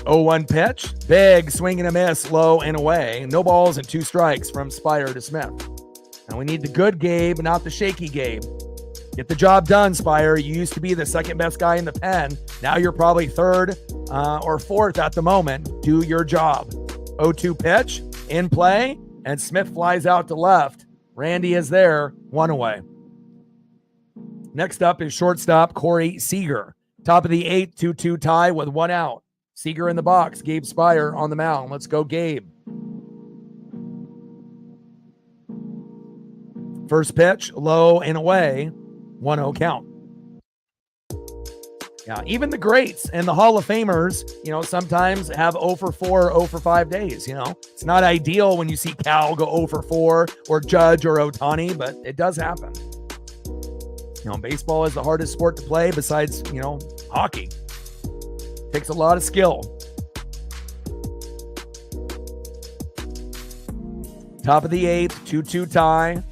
Oh, 1 pitch, big swing and a miss, low and away. No balls and 2 strikes from Spire to Smith. And we need the good Gabe, not the shaky Gabe. Get the job done, Spire. You used to be the second best guy in the pen. Now you're probably third or fourth at the moment. Do your job. 0-2 pitch, in play, and Smith flies out to left. Randy is there, 1 away. Next up is shortstop Corey Seager. Top of the 8th, 2-2 tie with 1 out. Seager in the box, Gabe Spire on the mound. Let's go, Gabe. First pitch, low and away. 1-0 count. Yeah, even the greats and the Hall of Famers, sometimes have 0 for 4, 0 for 5 days. It's not ideal when you see Cal go 0 for 4 or Judge or Ohtani, but it does happen. Baseball is the hardest sport to play besides, hockey. Takes a lot of skill. Top of the 8th, 2-2 tie.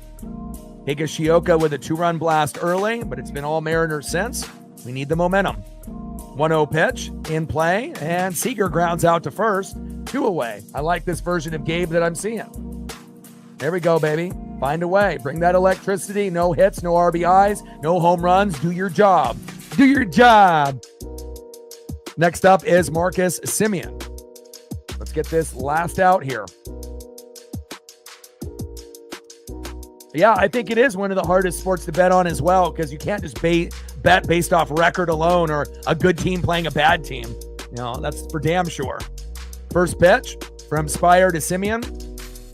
Higashioka with a 2-run blast early, but it's been all Mariners since. We need the momentum. 1-0 pitch, in play, and Seager grounds out to first, 2 away. I like this version of Gabe that I'm seeing. There we go, baby. Find a way. Bring that electricity. No hits, no RBIs, no home runs. Do your job. Do your job. Next up is Marcus Semien. Let's get this last out here. Yeah, I think it is one of the hardest sports to bet on as well, because you can't just bet based off record alone or a good team playing a bad team. That's for damn sure. First pitch from Spire to Semien,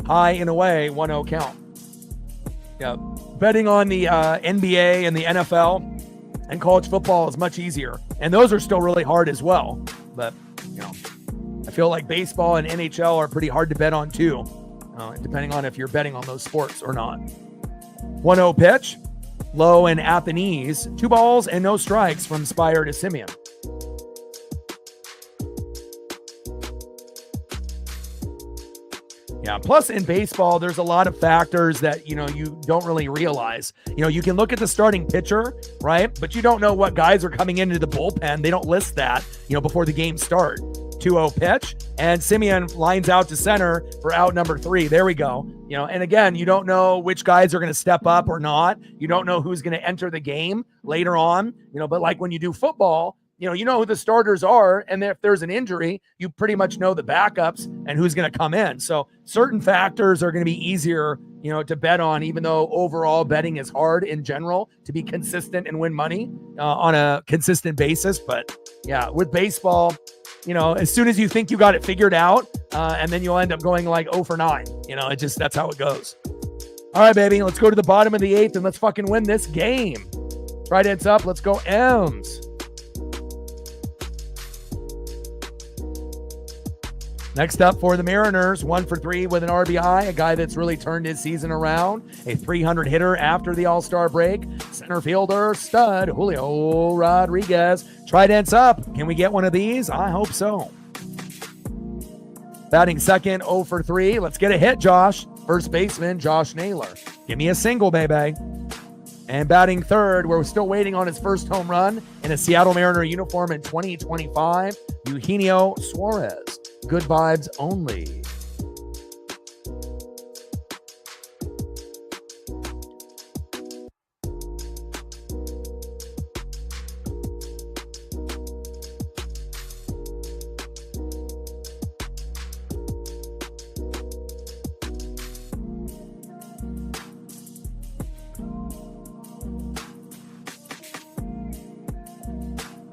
high and away, 1-0 count. Yeah, betting on the NBA and the NFL and college football is much easier, and those are still really hard as well. But I feel like baseball and NHL are pretty hard to bet on too, depending on if you're betting on those sports or not. 1-0 pitch, low and at the knees, 2 balls and no strikes from Spire to Semien. Yeah, plus in baseball, there's a lot of factors that, you don't really realize. You can look at the starting pitcher, right? But you don't know what guys are coming into the bullpen. They don't list that, before the game starts. 2-0 pitch, and Semien lines out to center for out number 3. There we go. And again, you don't know which guys are going to step up or not. You don't know who's going to enter the game later on, but like when you do football, you know who the starters are. And if there's an injury, you pretty much know the backups and who's going to come in. So certain factors are going to be easier, to bet on, even though overall betting is hard in general to be consistent and win money on a consistent basis. But yeah, with baseball, as soon as you think you got it figured out, and then you'll end up going like 0 for 9. That's how it goes. All right, baby, let's go to the bottom of the 8th and let's fucking win this game. Right heads up. Let's go M's. Next up for the Mariners, 1 for 3 with an RBI, a guy that's really turned his season around, a 300 hitter after the All-Star break, center fielder, stud, Julio Rodriguez. Trident's up. Can we get one of these? I hope so. Batting second, 0 for 3. Let's get a hit, Josh. First baseman, Josh Naylor. Give me a single, baby. And batting third, we're still waiting on his first home run in a Seattle Mariner uniform in 2025, Eugenio Suarez. Good vibes only.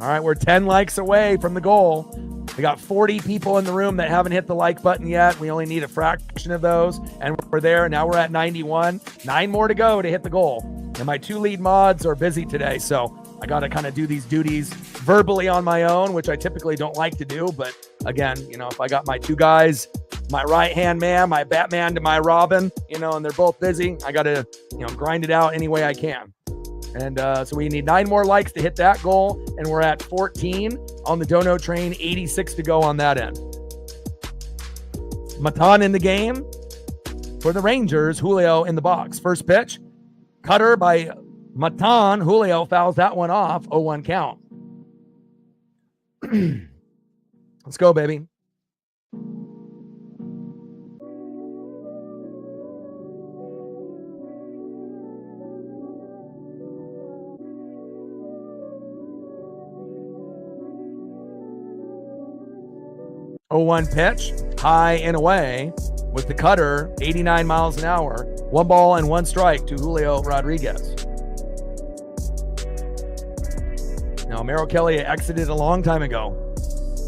All right, we're 10 likes away from the goal. We got 40 people in the room that haven't hit the like button yet. We only need a fraction of those, and we're there. Now we're at 91. 9 more to go to hit the goal. And my 2 lead mods are busy today, so I got to kind of do these duties verbally on my own, which I typically don't like to do. But again, if I got my 2 guys, my right-hand man, my Batman to my Robin, and they're both busy, I got to, grind it out any way I can. And so we need 9 more likes to hit that goal. And we're at 14 on the Dono train, 86 to go on that end. Matan in the game for the Rangers, Julio in the box. First pitch, cutter by Matan. Julio fouls that one off, 0-1 count. Let's go, baby. Oh, 1 pitch, high and away with the cutter, 89 miles an hour. 1 ball and 1 strike to Julio Rodriguez. Now, Merrill Kelly exited a long time ago.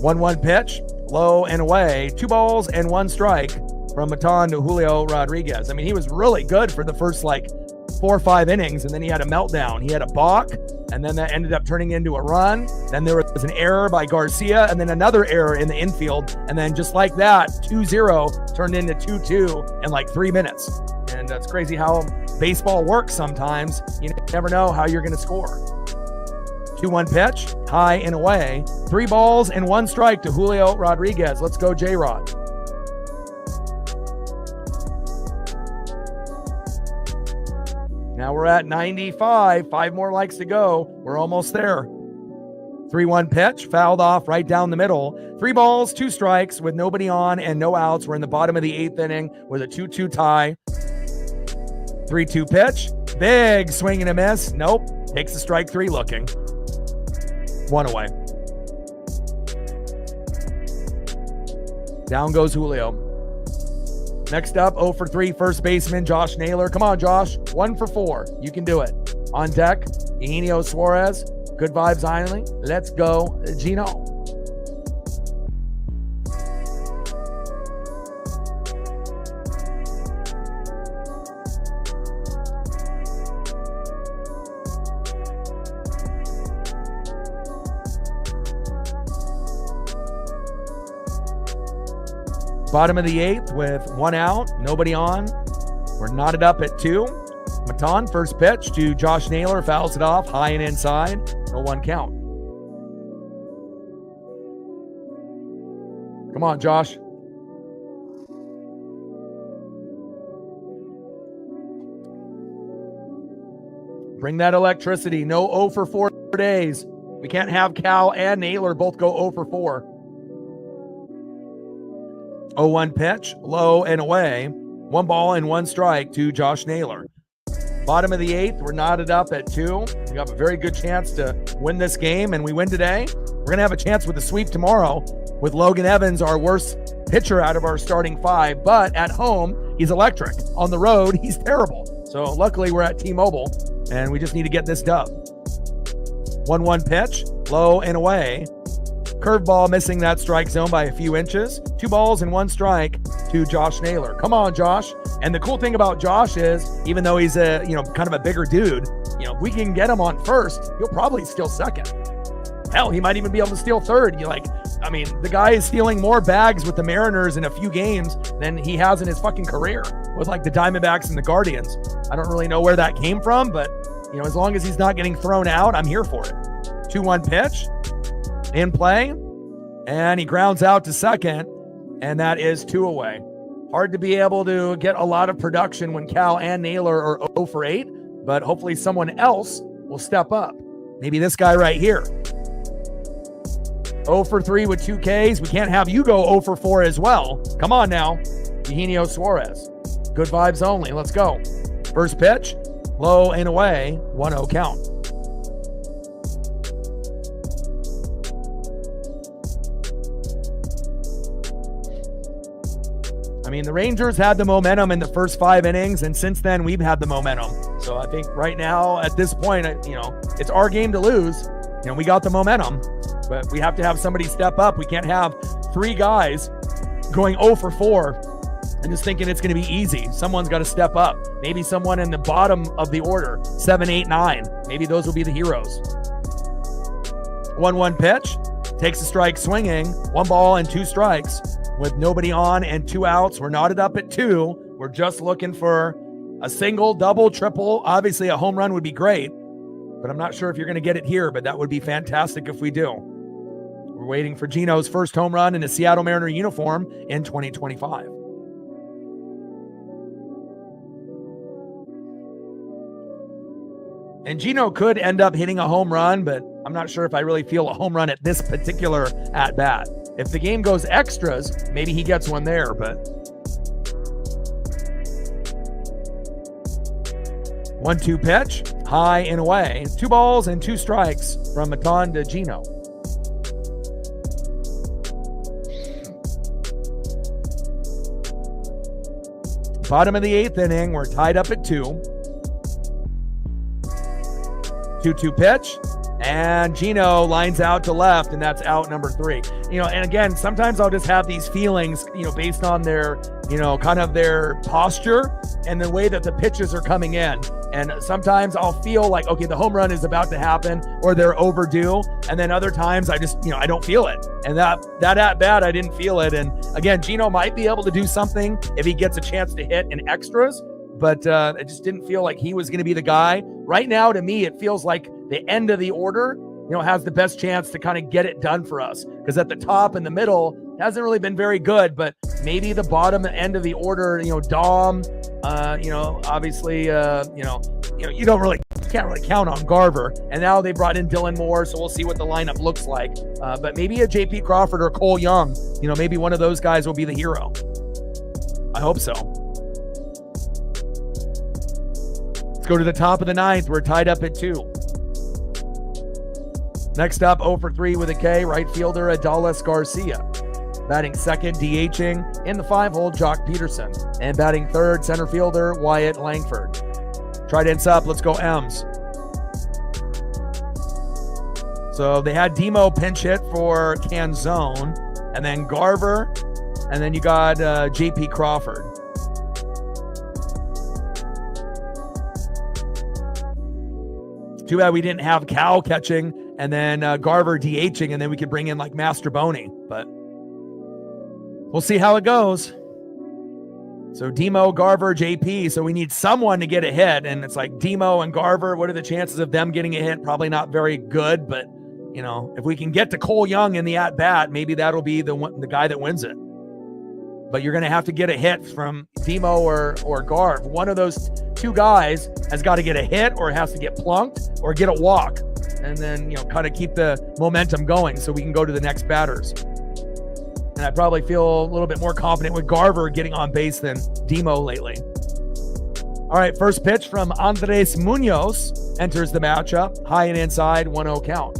1-1 pitch, low and away. 2 balls and 1 strike from Matan to Julio Rodriguez. I mean, he was really good for the first 4 or 5 innings, and then he had a meltdown. He had a balk, and then that ended up turning into a run. Then there was an error by Garcia, and then another error in the infield. And then just like that, 2-0 turned into 2-2 in 3 minutes. And it's crazy how baseball works sometimes. You never know how you're going to score. 2-1 pitch, high and away. 3 balls and 1 strike to Julio Rodriguez. Let's go, J-Rod. Now we're at 95. 5 more likes to go. We're almost there. 3-1 pitch, fouled off right down the middle. 3 balls, 2 strikes with nobody on and no outs. We're in the bottom of the 8th inning with a 2-2 tie. 3-2 pitch, big swing and a miss. Nope. Takes a strike 3 looking. 1 away. Down goes Julio. Next up, 0 for 3, first baseman, Josh Naylor. Come on, Josh. 1 for 4. You can do it. On deck, Eugenio Suarez. Good vibes only. Let's go, Gino. Bottom of the 8th with 1 out, nobody on. We're knotted up at 2. Matan, first pitch to Josh Naylor, fouls it off, high and inside, 0-1 count. Come on, Josh. Bring that electricity. No 0 for 4 days. We can't have Cal and Naylor both go 0 for 4. 0-1 pitch, low and away. 1 ball and 1 strike to Josh Naylor. Bottom of the 8th, we're knotted up at 2. We have a very good chance to win this game, and we win today. We're going to have a chance with the sweep tomorrow with Logan Evans, our worst pitcher out of our starting 5. But at home, he's electric. On the road, he's terrible. So luckily, we're at T-Mobile, and we just need to get this dub. 1-1 pitch, low and away. Curveball missing that strike zone by a few inches. 2 balls and 1 strike to Josh Naylor. Come on, Josh. And the cool thing about Josh is, even though he's a, kind of a bigger dude, if we can get him on first, he'll probably steal second. Hell, he might even be able to steal third. The guy is stealing more bags with the Mariners in a few games than he has in his fucking career with the Diamondbacks and the Guardians. I don't really know where that came from, but as long as he's not getting thrown out, I'm here for it. 2-1 pitch in play, and he grounds out to second, and that is 2 away. Hard to be able to get a lot of production when Cal and Naylor are 0 for 8, but hopefully someone else will step up. Maybe this guy right here. 0 for 3 with 2 Ks. We can't have you go 0 for 4 as well. Come on now. Eugenio Suarez. Good vibes only. Let's go. First pitch, low and away, 1-0 count. The Rangers had the momentum in the first 5 innings, and since then we've had the momentum. So I think right now at this point, it's our game to lose. We got the momentum, but we have to have somebody step up. We can't have 3 guys going 0 for 4 and just thinking it's going to be easy. Someone's got to step up. Maybe someone in the bottom of the order, 7, 8, 9. Maybe those will be the heroes. 1-1 pitch, takes a strike swinging, 1 ball and 2 strikes. With nobody on and 2 outs, we're knotted up at 2. We're just looking for a single, double, triple. Obviously, a home run would be great, but I'm not sure if you're going to get it here, but that would be fantastic if we do. We're waiting for Gino's first home run in a Seattle Mariner uniform in 2025. And Gino could end up hitting a home run, but I'm not sure if I really feel a home run at this particular at-bat. If the game goes extras, maybe he gets one there, but 1-2 pitch, high and away. 2 balls and 2 strikes from Matan to Gino. Bottom of the 8th inning, we're tied up at 2. 2-2 pitch. And Gino lines out to left, and that's out number 3. And again, sometimes I'll just have these feelings, based on their, kind of their posture and the way that the pitches are coming in. And sometimes I'll feel like, okay, the home run is about to happen or they're overdue. And then other times I just, I don't feel it. And that at bat, I didn't feel it. And again, Gino might be able to do something if he gets a chance to hit in extras, but it just didn't feel like he was going to be the guy. Right now, to me, it feels like the end of the order, has the best chance to kind of get it done for us. Because at the top and the middle, hasn't really been very good, but maybe the bottom end of the order, Dom, obviously, you can't really count on Garver. And now they brought in Dylan Moore, so we'll see what the lineup looks like. But maybe a JP Crawford or Cole Young, maybe one of those guys will be the hero. I hope so. Let's go to the top of the 9th. We're tied up at 2. Next up, 0 for 3 with a K, right fielder Adalis Garcia. Batting second, DHing in the 5-hole, Jock Peterson. And batting third, center fielder Wyatt Langford. Trident's up. Let's go M's. So they had Demo pinch hit for Canzone, and then Garver, and then you got JP Crawford. Too bad we didn't have Cal catching and then Garver DHing, and then we could bring in like Mastroboni, but we'll see how it goes. So Demo, Garver, JP. So we need someone to get a hit, and it's like Demo and Garver. What are the chances of them getting a hit? Probably not very good, but if we can get to Cole Young in the at bat, maybe that'll be the guy that wins it. But you're going to have to get a hit from Demo or Garv. One of those two guys has got to get a hit, or has to get plunked, or get a walk, and then kind of keep the momentum going so we can go to the next batters. And I probably feel a little bit more confident with Garver getting on base than Demo lately. All All right, first pitch from Andres Munoz enters the matchup. High and inside, 1-0 count.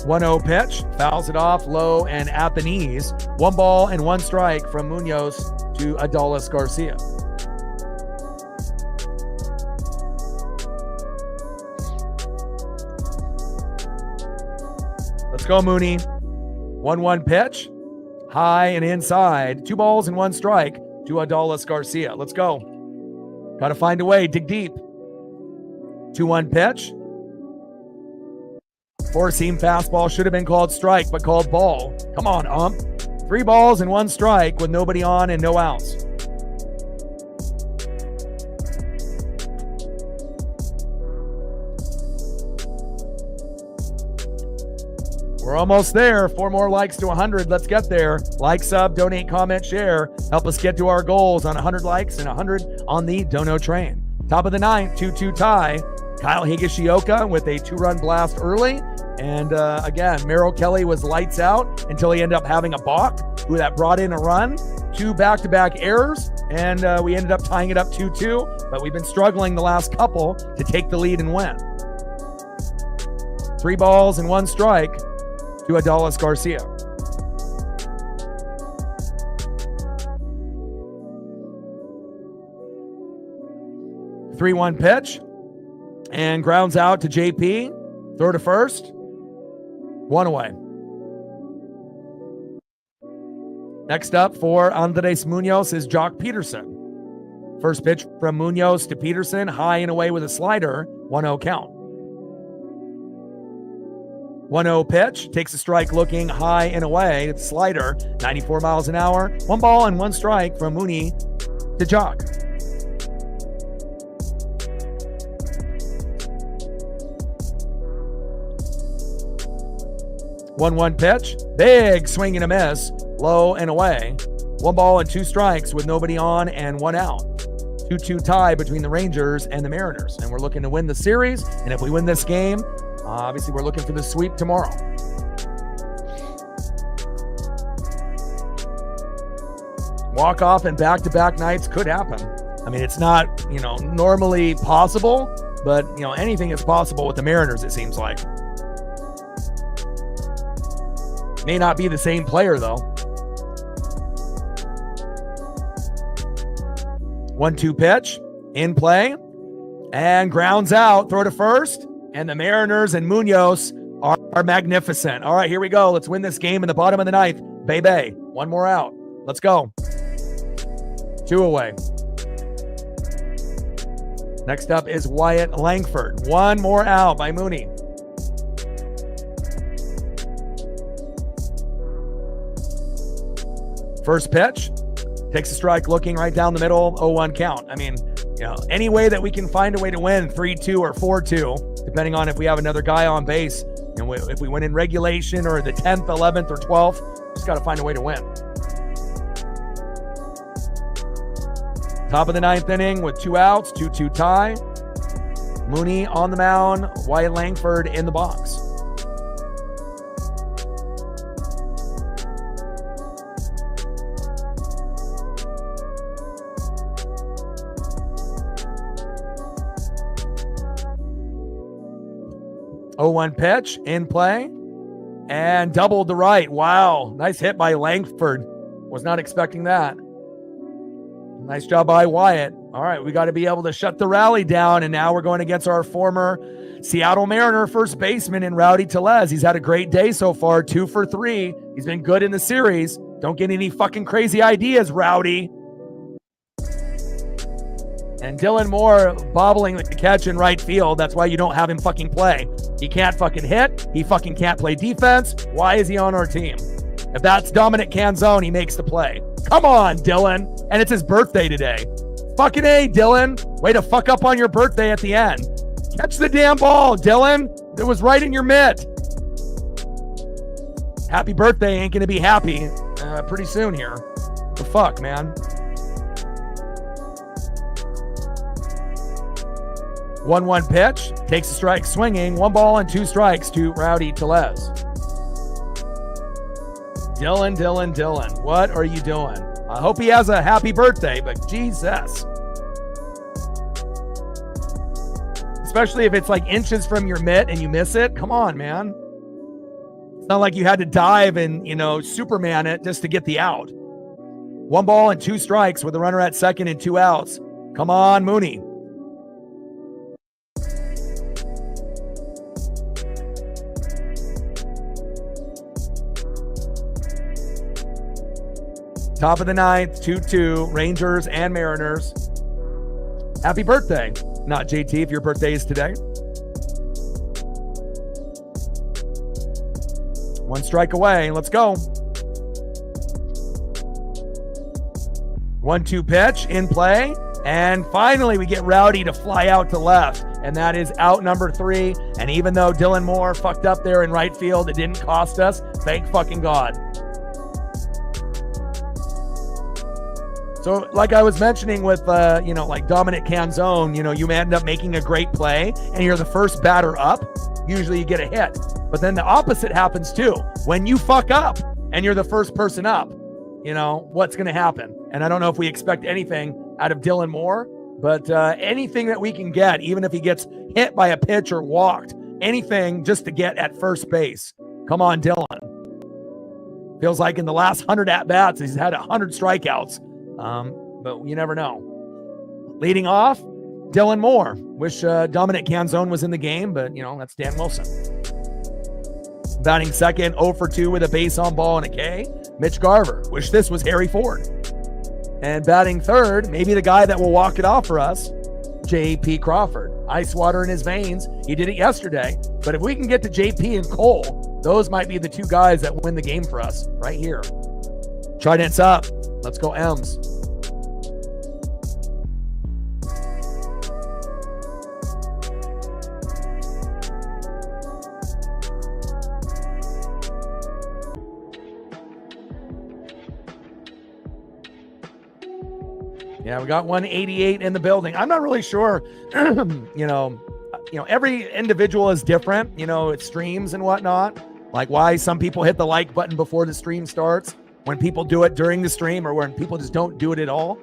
One-0 pitch, fouls it off low and at the knees. 1 ball and 1 strike from Munoz to Adolis Garcia. Let's go, Mooney. 1-1 pitch, high and inside. 2 balls and 1 strike to Adolis Garcia. Let's go. Got to find a way, dig deep. 2-1 pitch. 4-seam fastball should have been called strike, but called ball. Come on, ump. 3 balls and 1 strike with nobody on and no outs. We're almost there. 4 more likes to 100. Let's get there. Like, sub, donate, comment, share. Help us get to our goals on 100 likes and 100 on the Dono train. Top of the 9th, 2-2 tie. Kyle Higashioka with a 2-run blast early. And again, Merrill Kelly was lights out until he ended up having a balk, who that brought in a run. 2 back-to-back errors, and we ended up tying it up 2-2. But we've been struggling the last couple to take the lead and win. 3 balls and 1 strike to Adolis Garcia. Three-one pitch and grounds out to JP. Throw to first. 1 away. Next up for Andres Munoz is Jock Peterson. First pitch from Munoz to Peterson, high and away with a slider. 1-0 count. 1-0 pitch, takes a strike looking high and away. It's slider, 94 miles an hour. 1 ball and 1 strike from Mooney to Jock. One pitch, big swing and a miss, low and away. 1 ball and 2 strikes with nobody on and 1 out. 2-2 tie between the Rangers and the Mariners. And we're looking to win the series. And if we win this game, obviously we're looking for the sweep tomorrow. Walk-off and back-to-back nights could happen. I mean, it's not, normally possible, but, anything is possible with the Mariners, it seems like. May not be the same player, though. 1-2 pitch, in play, and grounds out. Throw to first, and the Mariners and Munoz are magnificent. All right, here we go. Let's win this game in the bottom of the 9th. Baby, 1 more out. Let's go. 2 away. Next up is Wyatt Langford. 1 more out by Mooney. First pitch, takes a strike looking right down the middle, 0-1 count. I mean, any way that we can find a way to win 3-2 or 4-2, depending on if we have another guy on base, and if we win in regulation or the 10th, 11th, or 12th, just got to find a way to win. Top of the 9th inning with 2 outs, 2-2 tie. Mooney on the mound, Wyatt Langford in the box. Oh, 0-1 pitch, in play, and doubled to right. Wow, nice hit by Langford. Was not expecting that. Nice job by Wyatt. All right, we got to be able to shut the rally down, and now we're going against our former Seattle Mariner first baseman in Rowdy Tellez. He's had a great day so far, 2 for 3. He's been good in the series. Don't get any fucking crazy ideas, Rowdy. And Dylan Moore bobbling the catch in right field. That's why you don't have him fucking play. He can't fucking hit. He fucking can't play defense. Why is he on our team? If that's Dominic Canzone, he makes the play. Come on, Dylan. And it's his birthday today. Fucking A, Dylan. Way to fuck up on your birthday at the end. Catch the damn ball, Dylan. It was right in your mitt. Happy birthday ain't going to be happy pretty soon here. The fuck, man. 1-1 pitch. Takes a strike swinging. 1 ball and 2 strikes to Rowdy Tellez. Dylan, what are you doing? I hope he has a happy birthday, but Jesus. Especially if it's like inches from your mitt and you miss it. Come on, man. It's not like you had to dive and, Superman it just to get the out. 1 ball and 2 strikes with a runner at second and 2 outs. Come on, Mooney. Top of the 9th, 2-2, Rangers and Mariners. Happy birthday. Not JT, if your birthday is today. 1 strike away. Let's go. 1-2 pitch in play. And finally, we get Rowdy to fly out to left. And that is out number 3. And even though Dylan Moore fucked up there in right field, it didn't cost us. Thank fucking God. So like I was mentioning with, like Dominic Canzone, you may end up making a great play and you're the first batter up. Usually you get a hit. But then the opposite happens too. When you fuck up and you're the first person up, what's going to happen? And I don't know if we expect anything out of Dylan Moore, but anything that we can get, even if he gets hit by a pitch or walked, anything just to get at first base. Come on, Dylan. Feels like in the last 100 at-bats, he's had 100 strikeouts. But you never know. Leading off, Dylan Moore. Wish Dominic Canzone was in the game, but, that's Dan Wilson. Batting second, 0 for 2 with a base on ball and a K, Mitch Garver. Wish this was Harry Ford. And batting third, maybe the guy that will walk it off for us, J.P. Crawford. Ice water in his veins. He did it yesterday. But if we can get to J.P. and Cole, those might be the 2 guys that win the game for us right here. Trident's up. Let's go M's. Yeah, we got 188 in the building. I'm not really sure, every individual is different, it streams and whatnot. Like why some people hit the like button before the stream starts, when people do it during the stream, or when people just don't do it at all.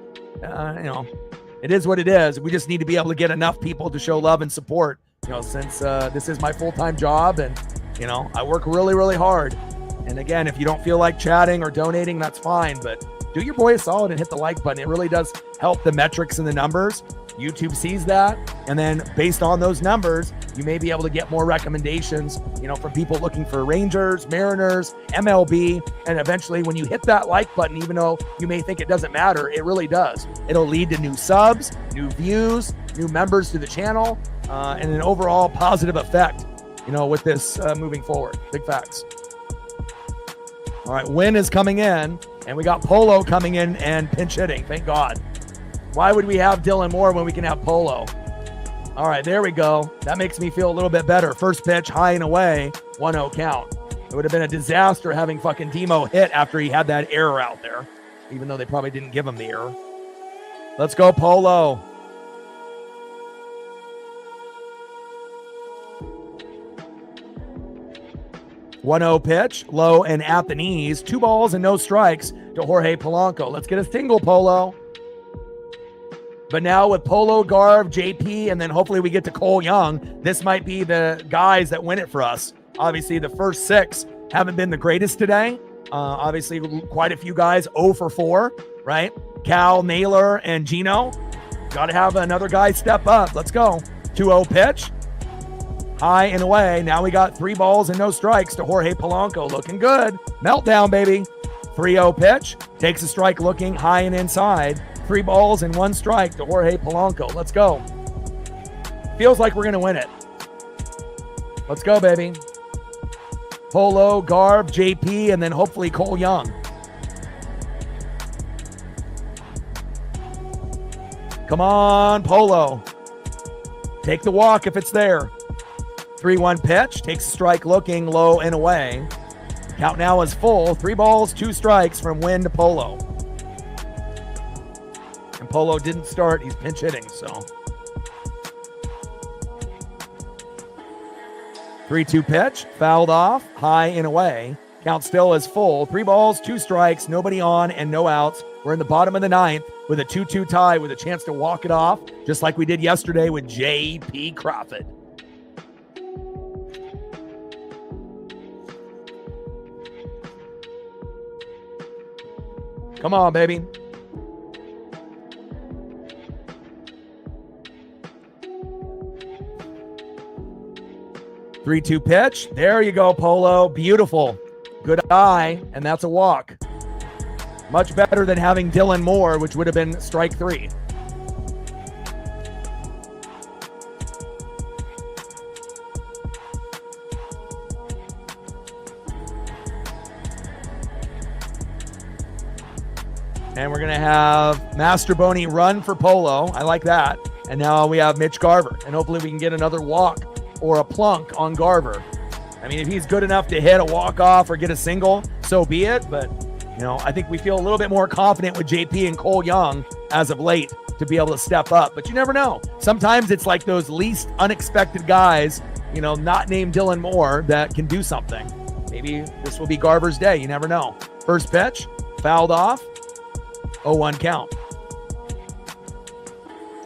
It is what it is. We just need to be able to get enough people to show love and support, since this is my full-time job and, I work really, really hard. And again, if you don't feel like chatting or donating, that's fine, but do your boy a solid and hit the like button. It really does help the metrics and the numbers. YouTube sees that. And then based on those numbers, you may be able to get more recommendations, from people looking for Rangers, Mariners, MLB. And eventually when you hit that like button, even though you may think it doesn't matter, it really does. It'll lead to new subs, new views, new members to the channel, and an overall positive effect, with this moving forward. Big facts. All right, Win is coming in, and we got Polo coming in and pinch hitting. Thank God. Why would we have Dylan Moore when we can have Polo? All right, there we go. That makes me feel a little bit better. First pitch, high and away, 1-0 count. It would have been a disaster having fucking Demo hit after he had that error out there, even though they probably didn't give him the error. Let's go, Polo. One-0 pitch, low and at the knees. 2 balls and no strikes to Jorge Polanco. Let's get a single, Polo. But now with Polo, Garv, JP, and then hopefully we get to Cole Young, this might be the guys that win it for us. Obviously, the first 6 haven't been the greatest today. Obviously, quite a few guys 0 for 4, right? Cal, Naylor, and Gino. Got to have another guy step up. Let's go. 2-0 pitch. High and away. Now we got 3 balls and no strikes to Jorge Polanco. Looking good. Meltdown, baby. 3-0 pitch. Takes a strike looking high and inside. 3 balls and 1 strike to Jorge Polanco. Let's go. Feels like we're going to win it. Let's go, baby. Polo, Garb, JP, and then hopefully Cole Young. Come on, Polo. Take the walk if it's there. 3-1 pitch. Takes a strike looking low and away. Count now is full. 3 balls, 2 strikes from Win to Polo. And Polo didn't start. He's pinch hitting, so. 3-2 pitch, fouled off, high and away. Count still is full. 3 balls, 2 strikes, nobody on and no outs. We're in the bottom of the 9th with a 2-2 tie with a chance to walk it off, just like we did yesterday with J.P. Crawford. Come on, baby. Three-two pitch. There you go, Polo. Beautiful. Good eye, and that's a walk. Much better than having Dylan Moore, which would have been strike 3. And we're going to have Masterboni run for Polo. I like that. And now we have Mitch Garver. And hopefully we can get another walk or a plunk on Garver. I mean, if he's good enough to hit a walk-off or get a single, so be it. But, you know, I think we feel a little bit more confident with JP and Cole Young as of late to be able to step up. But you never know. Sometimes it's like those least unexpected guys, you know, not named Dylan Moore, that can do something. Maybe this will be Garver's day. You never know. First pitch, fouled off. 0-1 count.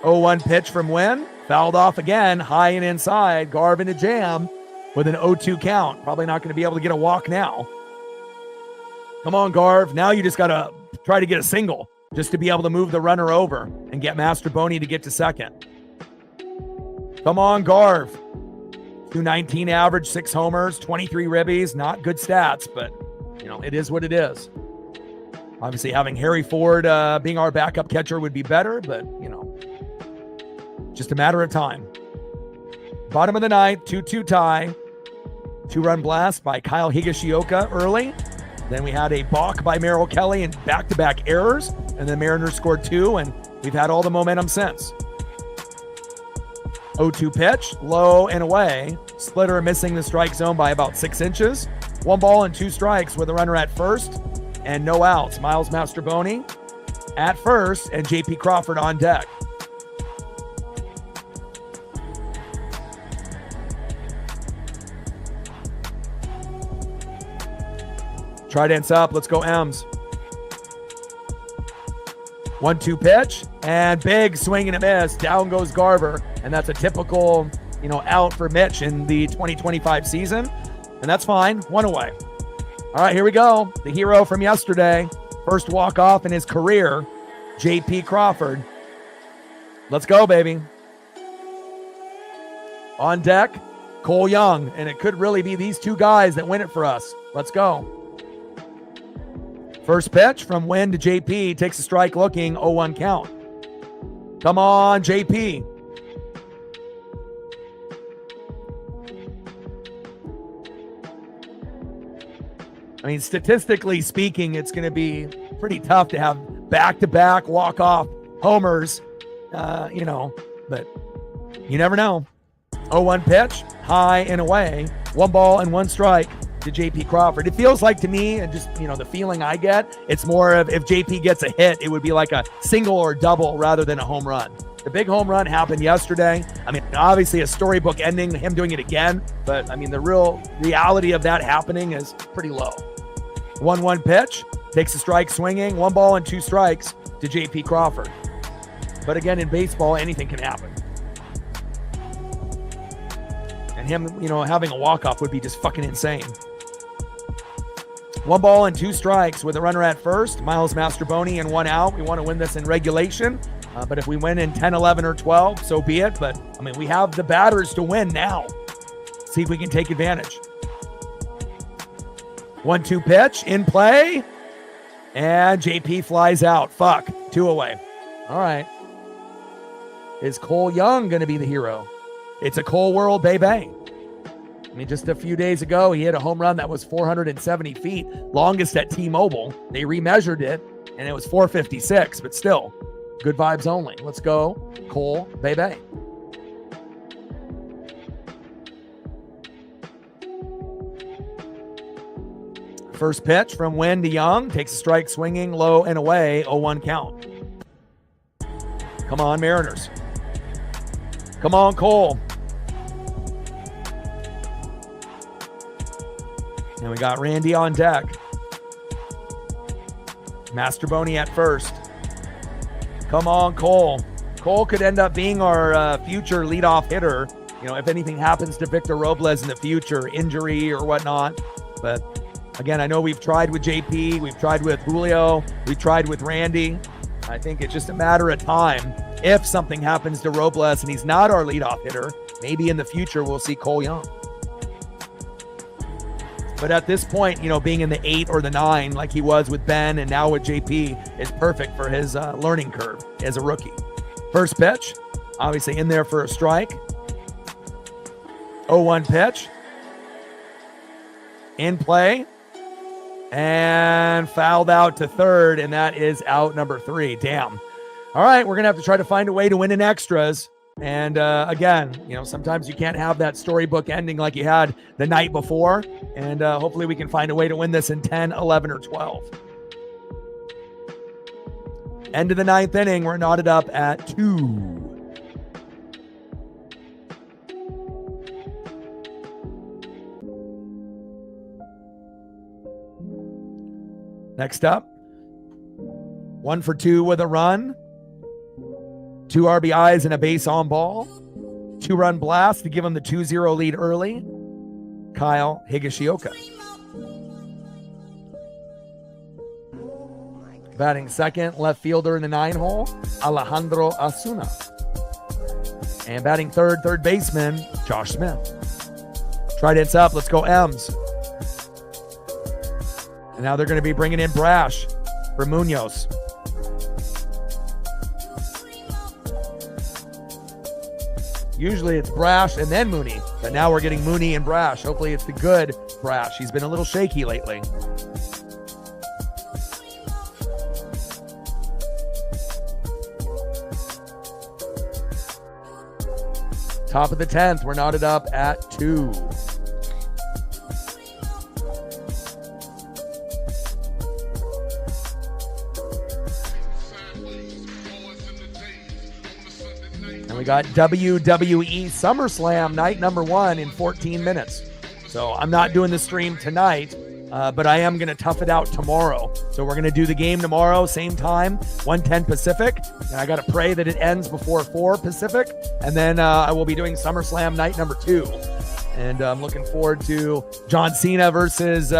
0-1 pitch from Wynn. Fouled off again, high and inside. Garv in a jam with an 0-2 count. Probably not going to be able to get a walk now. Come on, Garv. Now you just got to try to get a single just to be able to move the runner over and get Masterboni to get to second. Come on, Garv. 219 average, 6 homers, 23 ribbies. Not good stats, but, you know, it is what it is. Obviously, having Harry Ford being our backup catcher would be better, but, you know, just a matter of time. Bottom of the 9th, 2-2 tie. 2-run blast by Kyle Higashioka early. Then we had a balk by Merrill Kelly and back-to-back errors. And the Mariners scored 2, and we've had all the momentum since. 0-2 pitch, low and away. Splitter missing the strike zone by about 6 inches. 1 ball and 2 strikes with a runner at first. And no outs. Miles Masterboni at first and J.P. Crawford on deck. Trident's up. Let's go M's. 1-2 pitch and big swing and a miss. Down goes Garver. And that's a typical, you know, out for Mitch in the 2025 season. And that's fine. 1 away. All right, here we go. The hero from yesterday. First walk-off in his career, J.P. Crawford. Let's go, baby. On deck, Cole Young. And it could really be these 2 guys that win it for us. Let's go. First pitch from Wynn to JP. Takes a strike looking. 0-1 count. Come on, JP. I mean, statistically speaking, it's going to be pretty tough to have back-to-back walk-off homers, you know, but you never know. 0-1 pitch, high and away. 1 ball and 1 strike to J.P. Crawford. It feels like to me, and just, you know, the feeling I get, it's more of if J.P. gets a hit, it would be like a single or double rather than a home run. The big home run happened yesterday. I mean, obviously a storybook ending, him doing it again, but I mean, the real reality of that happening is pretty low. 1-1 pitch, takes a strike swinging, 1 ball and 2 strikes to J.P. Crawford. But again, in baseball, anything can happen. And him, you know, having a walk-off would be just fucking insane. 1 ball and 2 strikes with a runner at first. Miles Masterboni and 1 out. We want to win this in regulation. But if we win in 10, 11, or 12, so be it. But, I mean, we have the batters to win now. See if we can take advantage. 1-2 pitch in play. And JP flies out. Fuck. 2 away. All right. Is Cole Young going to be the hero? It's a Cole world, baby. I mean, just a few days ago, he hit a home run that was 470 feet, longest at T-Mobile. They remeasured it, and it was 456, but still, good vibes only. Let's go, Cole, baby. First pitch from Wynn to Young. Takes a strike swinging, low and away, 0-1 count. Come on, Mariners. Come on, Cole. And we got Randy on deck. Masterboni at first. Come on, Cole. Cole could end up being our future leadoff hitter. You know, if anything happens to Victor Robles in the future, injury or whatnot. But again, I know we've tried with JP, we've tried with Julio, we've tried with Randy. I think it's just a matter of time. If something happens to Robles and he's not our leadoff hitter, maybe in the future we'll see Cole Young. But at this point, you know, being in the 8 or the 9 like he was with Ben and now with JP is perfect for his learning curve as a rookie. First pitch, obviously in there for a strike. 0-1 pitch. In play. And fouled out to third, and that is out number 3. Damn. All right, we're going to have to try to find a way to win in extras. And again, you know, sometimes you can't have that storybook ending like you had the night before. And hopefully we can find a way to win this in 10, 11, or 12. End of the 9th inning, we're knotted up at 2. Next up, 1 for 2 with a run. 2 RBIs and a base on ball. 2-run blast to give him the 2-0 lead early. Kyle Higashioka. Batting second, left fielder in the 9 hole, Alejandro Asuna. And batting third baseman, Josh Smith. Trident's up, let's go M's. And now they're going to be bringing in Brash for Munoz. Usually it's Brash and then Mooney, but now we're getting Mooney and Brash. Hopefully it's the good Brash. He's been a little shaky lately. Top of the 10th, we're knotted up at 2. We got WWE SummerSlam night number 1 in 14 minutes. So I'm not doing the stream tonight, but I am going to tough it out tomorrow. So we're going to do the game tomorrow, same time, 1:10 Pacific. And I got to pray that it ends before 4 Pacific. And then I will be doing SummerSlam night number 2. And I'm looking forward to John Cena versus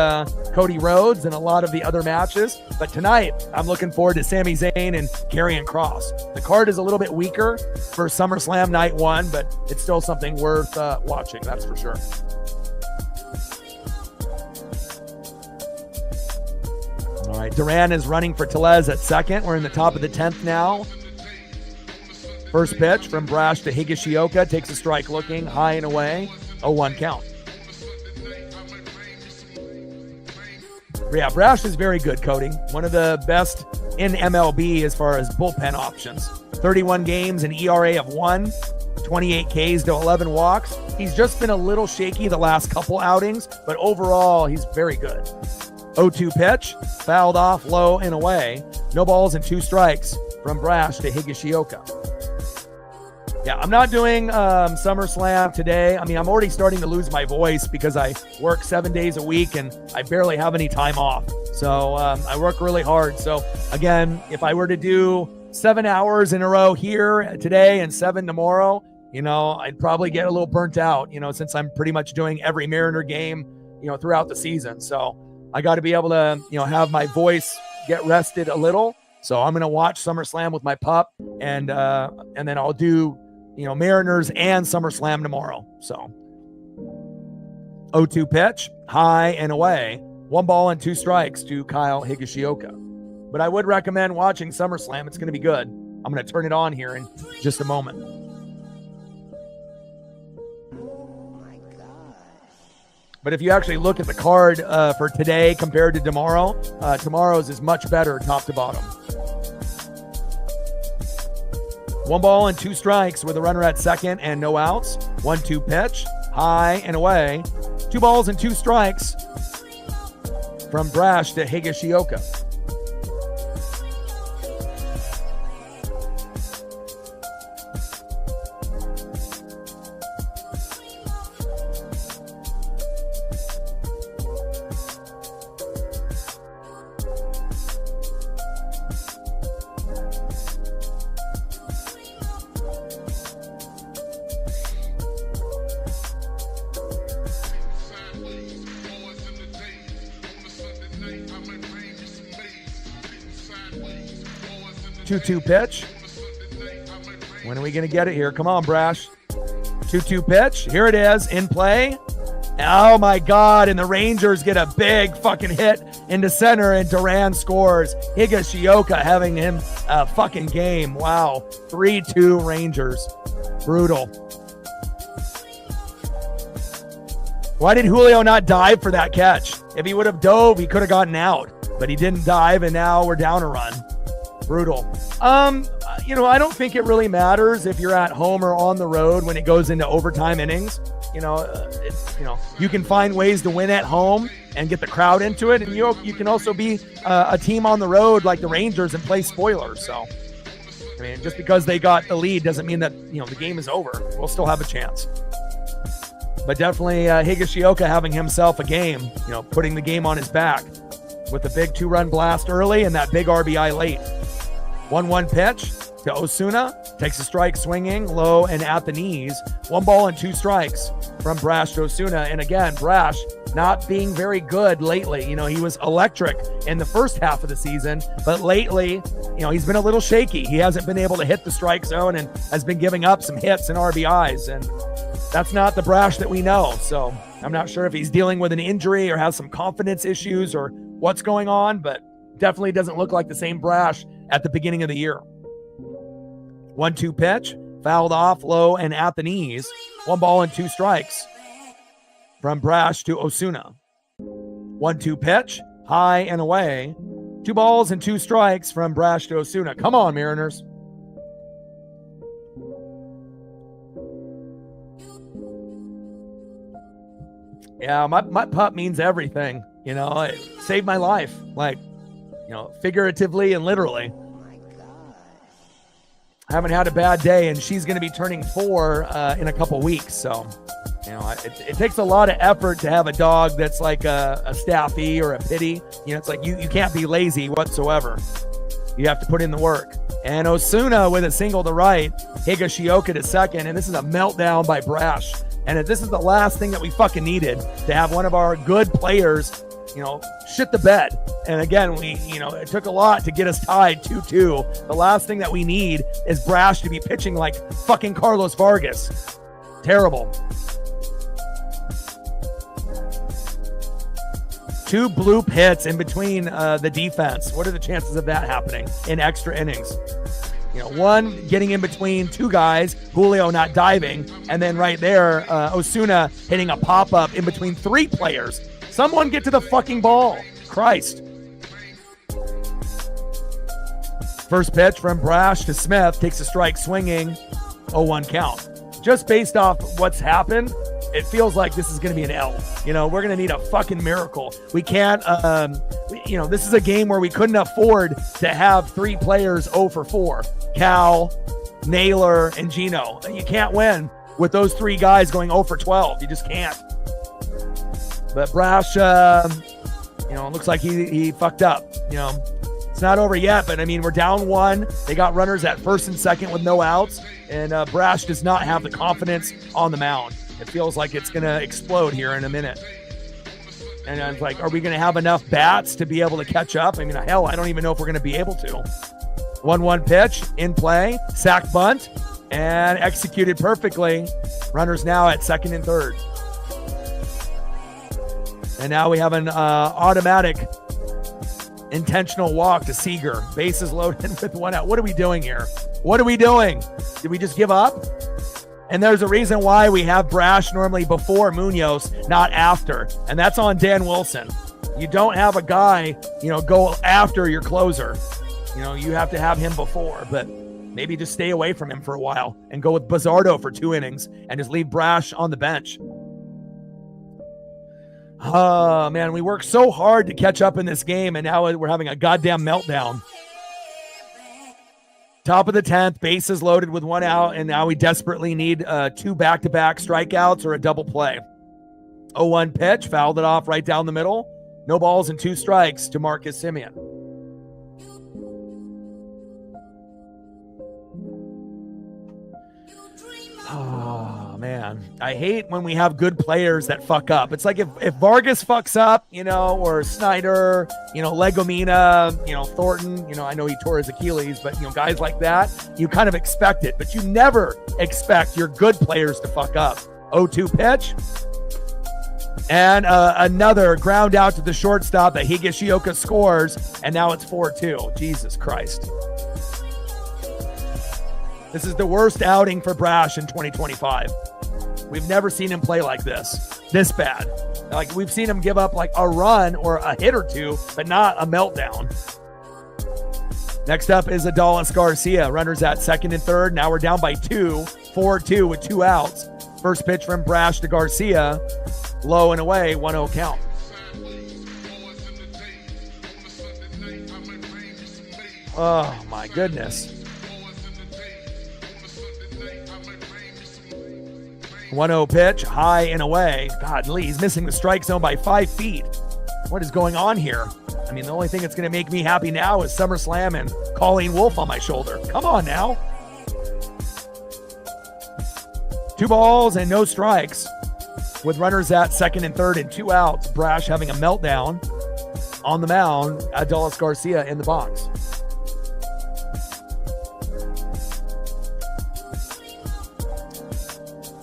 Cody Rhodes and a lot of the other matches. But tonight, I'm looking forward to Sami Zayn and Karrion Kross. The card is a little bit weaker for SummerSlam Night 1, but it's still something worth watching, that's for sure. All right, Duran is running for Tellez at second. We're in the top of the 10th now. First pitch from Brash to Higashioka. Takes a strike looking, high and away. 0-1 count. Yeah, Brash is very good, Cody. One of the best in MLB as far as bullpen options. 31 games, an ERA of 1, 28 Ks to 11 walks. He's just been a little shaky the last couple outings, but overall, he's very good. 0-2 pitch, fouled off low and away. No balls and 2 strikes from Brash to Higashioka. Yeah, I'm not doing SummerSlam today. I mean, I'm already starting to lose my voice because I work 7 days a week and I barely have any time off. So I work really hard. So again, if I were to do 7 hours in a row here today and 7 tomorrow, you know, I'd probably get a little burnt out, you know, since I'm pretty much doing every Mariner game, you know, throughout the season. So I got to be able to, you know, have my voice get rested a little. So I'm going to watch SummerSlam with my pup and then I'll do, you know, Mariners and SummerSlam tomorrow. So 0-2 pitch, high and away. 1 ball and 2 strikes to Kyle Higashioka. But I would recommend watching SummerSlam. It's going to be good. I'm going to turn it on here in just a moment. But if you actually look at the card for today compared to tomorrow, tomorrow's is much better top to bottom. 1 ball and 2 strikes with a runner at second and no outs. 1-2 pitch, high and away. 2 balls and 2 strikes from Brash to Higashioka. 2-2 pitch. When are we going to get it here? Come on, Brash. 2-2 pitch. Here it is in play. Oh my God. And the Rangers get a big fucking hit into center and Duran scores. Higashioka having him a fucking game. Wow. 3-2 Rangers. Brutal. Why did Julio not dive for that catch? If he would have dove, he could have gotten out, but he didn't dive and now we're down a run. Brutal. I don't think it really matters if you're at home or on the road when it goes into overtime innings. You can find ways to win at home and get the crowd into it. And you can also be a team on the road like the Rangers and play spoilers. So, I mean, just because they got the lead doesn't mean that, the game is over. We'll still have a chance. But definitely Higashioka having himself a game, putting the game on his back with a big 2-run blast early and that big RBI late. 1-1 pitch to Osuna. Takes a strike swinging low and at the knees. 1 ball and 2 strikes from Brash to Osuna. And again, Brash not being very good lately. He was electric in the first half of the season, but lately, he's been a little shaky. He hasn't been able to hit the strike zone and has been giving up some hits and RBIs. And that's not the Brash that we know. So I'm not sure if he's dealing with an injury or has some confidence issues or what's going on, but definitely doesn't look like the same Brash at the beginning of the year. 1-2 pitch, fouled off low and at the knees. 1 ball and 2 strikes from Brash to Osuna. 1-2 pitch, high and away. 2 balls and 2 strikes from Brash to Osuna. Come on, Mariners. Yeah, my pup means everything. It saved my life. Figuratively and literally. I haven't had a bad day, and she's going to be turning 4 in a couple weeks. So, it takes a lot of effort to have a dog that's like a Staffy or a Pity. It's like you can't be lazy whatsoever. You have to put in the work. And Osuna with a single to right, Higashioka to second, and this is a meltdown by Brash. And this is the last thing that we fucking needed, to have one of our good players, shit the bed. And again, it took a lot to get us tied 2-2. The last thing that we need is Brash to be pitching like fucking Carlos Vargas. Terrible. 2 bloop hits in between the defense. What are the chances of that happening in extra innings? One getting in between 2 guys, Julio not diving, and then right there, Osuna hitting a pop-up in between 3 players. Someone get to the fucking ball. Christ. First pitch from Brash to Smith, takes a strike swinging, 0-1 count. Just based off what's happened, it feels like this is going to be an L. We're going to need a fucking miracle. We can't, this is a game where we couldn't afford to have 3 players 0 for 4. Cal, Naylor, and Gino. You can't win with those 3 guys going 0 for 12. You just can't. But Brash, it looks like he fucked up. It's not over yet, but we're down 1. They got runners at first and second with no outs, and Brash does not have the confidence on the mound. It feels like it's going to explode here in a minute. And it's like, are we going to have enough bats to be able to catch up? Hell, I don't even know if we're going to be able to. 1-1 pitch in play, sack bunt, and executed perfectly. Runners now at second and third. And now we have an automatic intentional walk to Seager. Bases loaded with 1 out. What are we doing here? What are we doing? Did we just give up? And there's a reason why we have Brash normally before Munoz, not after. And that's on Dan Wilson. You don't have a guy, go after your closer. You have to have him before. But maybe just stay away from him for a while and go with Bizzardo for 2 innings and just leave Brash on the bench. Oh, man, we worked so hard to catch up in this game, and now we're having a goddamn meltdown. Top of the 10th, bases loaded with 1 out, and now we desperately need 2 back-to-back strikeouts or a double play. 0-1 pitch, fouled it off right down the middle. No balls and 2 strikes to Marcus Semien. Oh, man. I hate when we have good players that fuck up. It's like if Vargas fucks up, or Snyder, Legomina, Thornton, I know he tore his Achilles, but, guys like that, you kind of expect it, but you never expect your good players to fuck up. 0-2 pitch. And another ground out to the shortstop that Higashioka scores, and now it's 4-2. Jesus Christ. This is the worst outing for Brash in 2025. We've never seen him play like this bad. Like, we've seen him give up like a run or a hit or two, but not a meltdown. Next up is Adalis Garcia. Runners at second and third. Now we're down by 2, 4-2 with 2 outs. First pitch from Brash to Garcia. Low and away, 1-0 count. Oh, my goodness. 1-0 pitch, high and away. God, Lee, he's missing the strike zone by 5 feet. What is going on here? I mean, the only thing that's going to make me happy now is SummerSlam and Colleen Wolfe on my shoulder. Come on now. 2 balls and no strikes. With runners at second and third and 2 outs, Brash having a meltdown on the mound. Adalis Garcia in the box.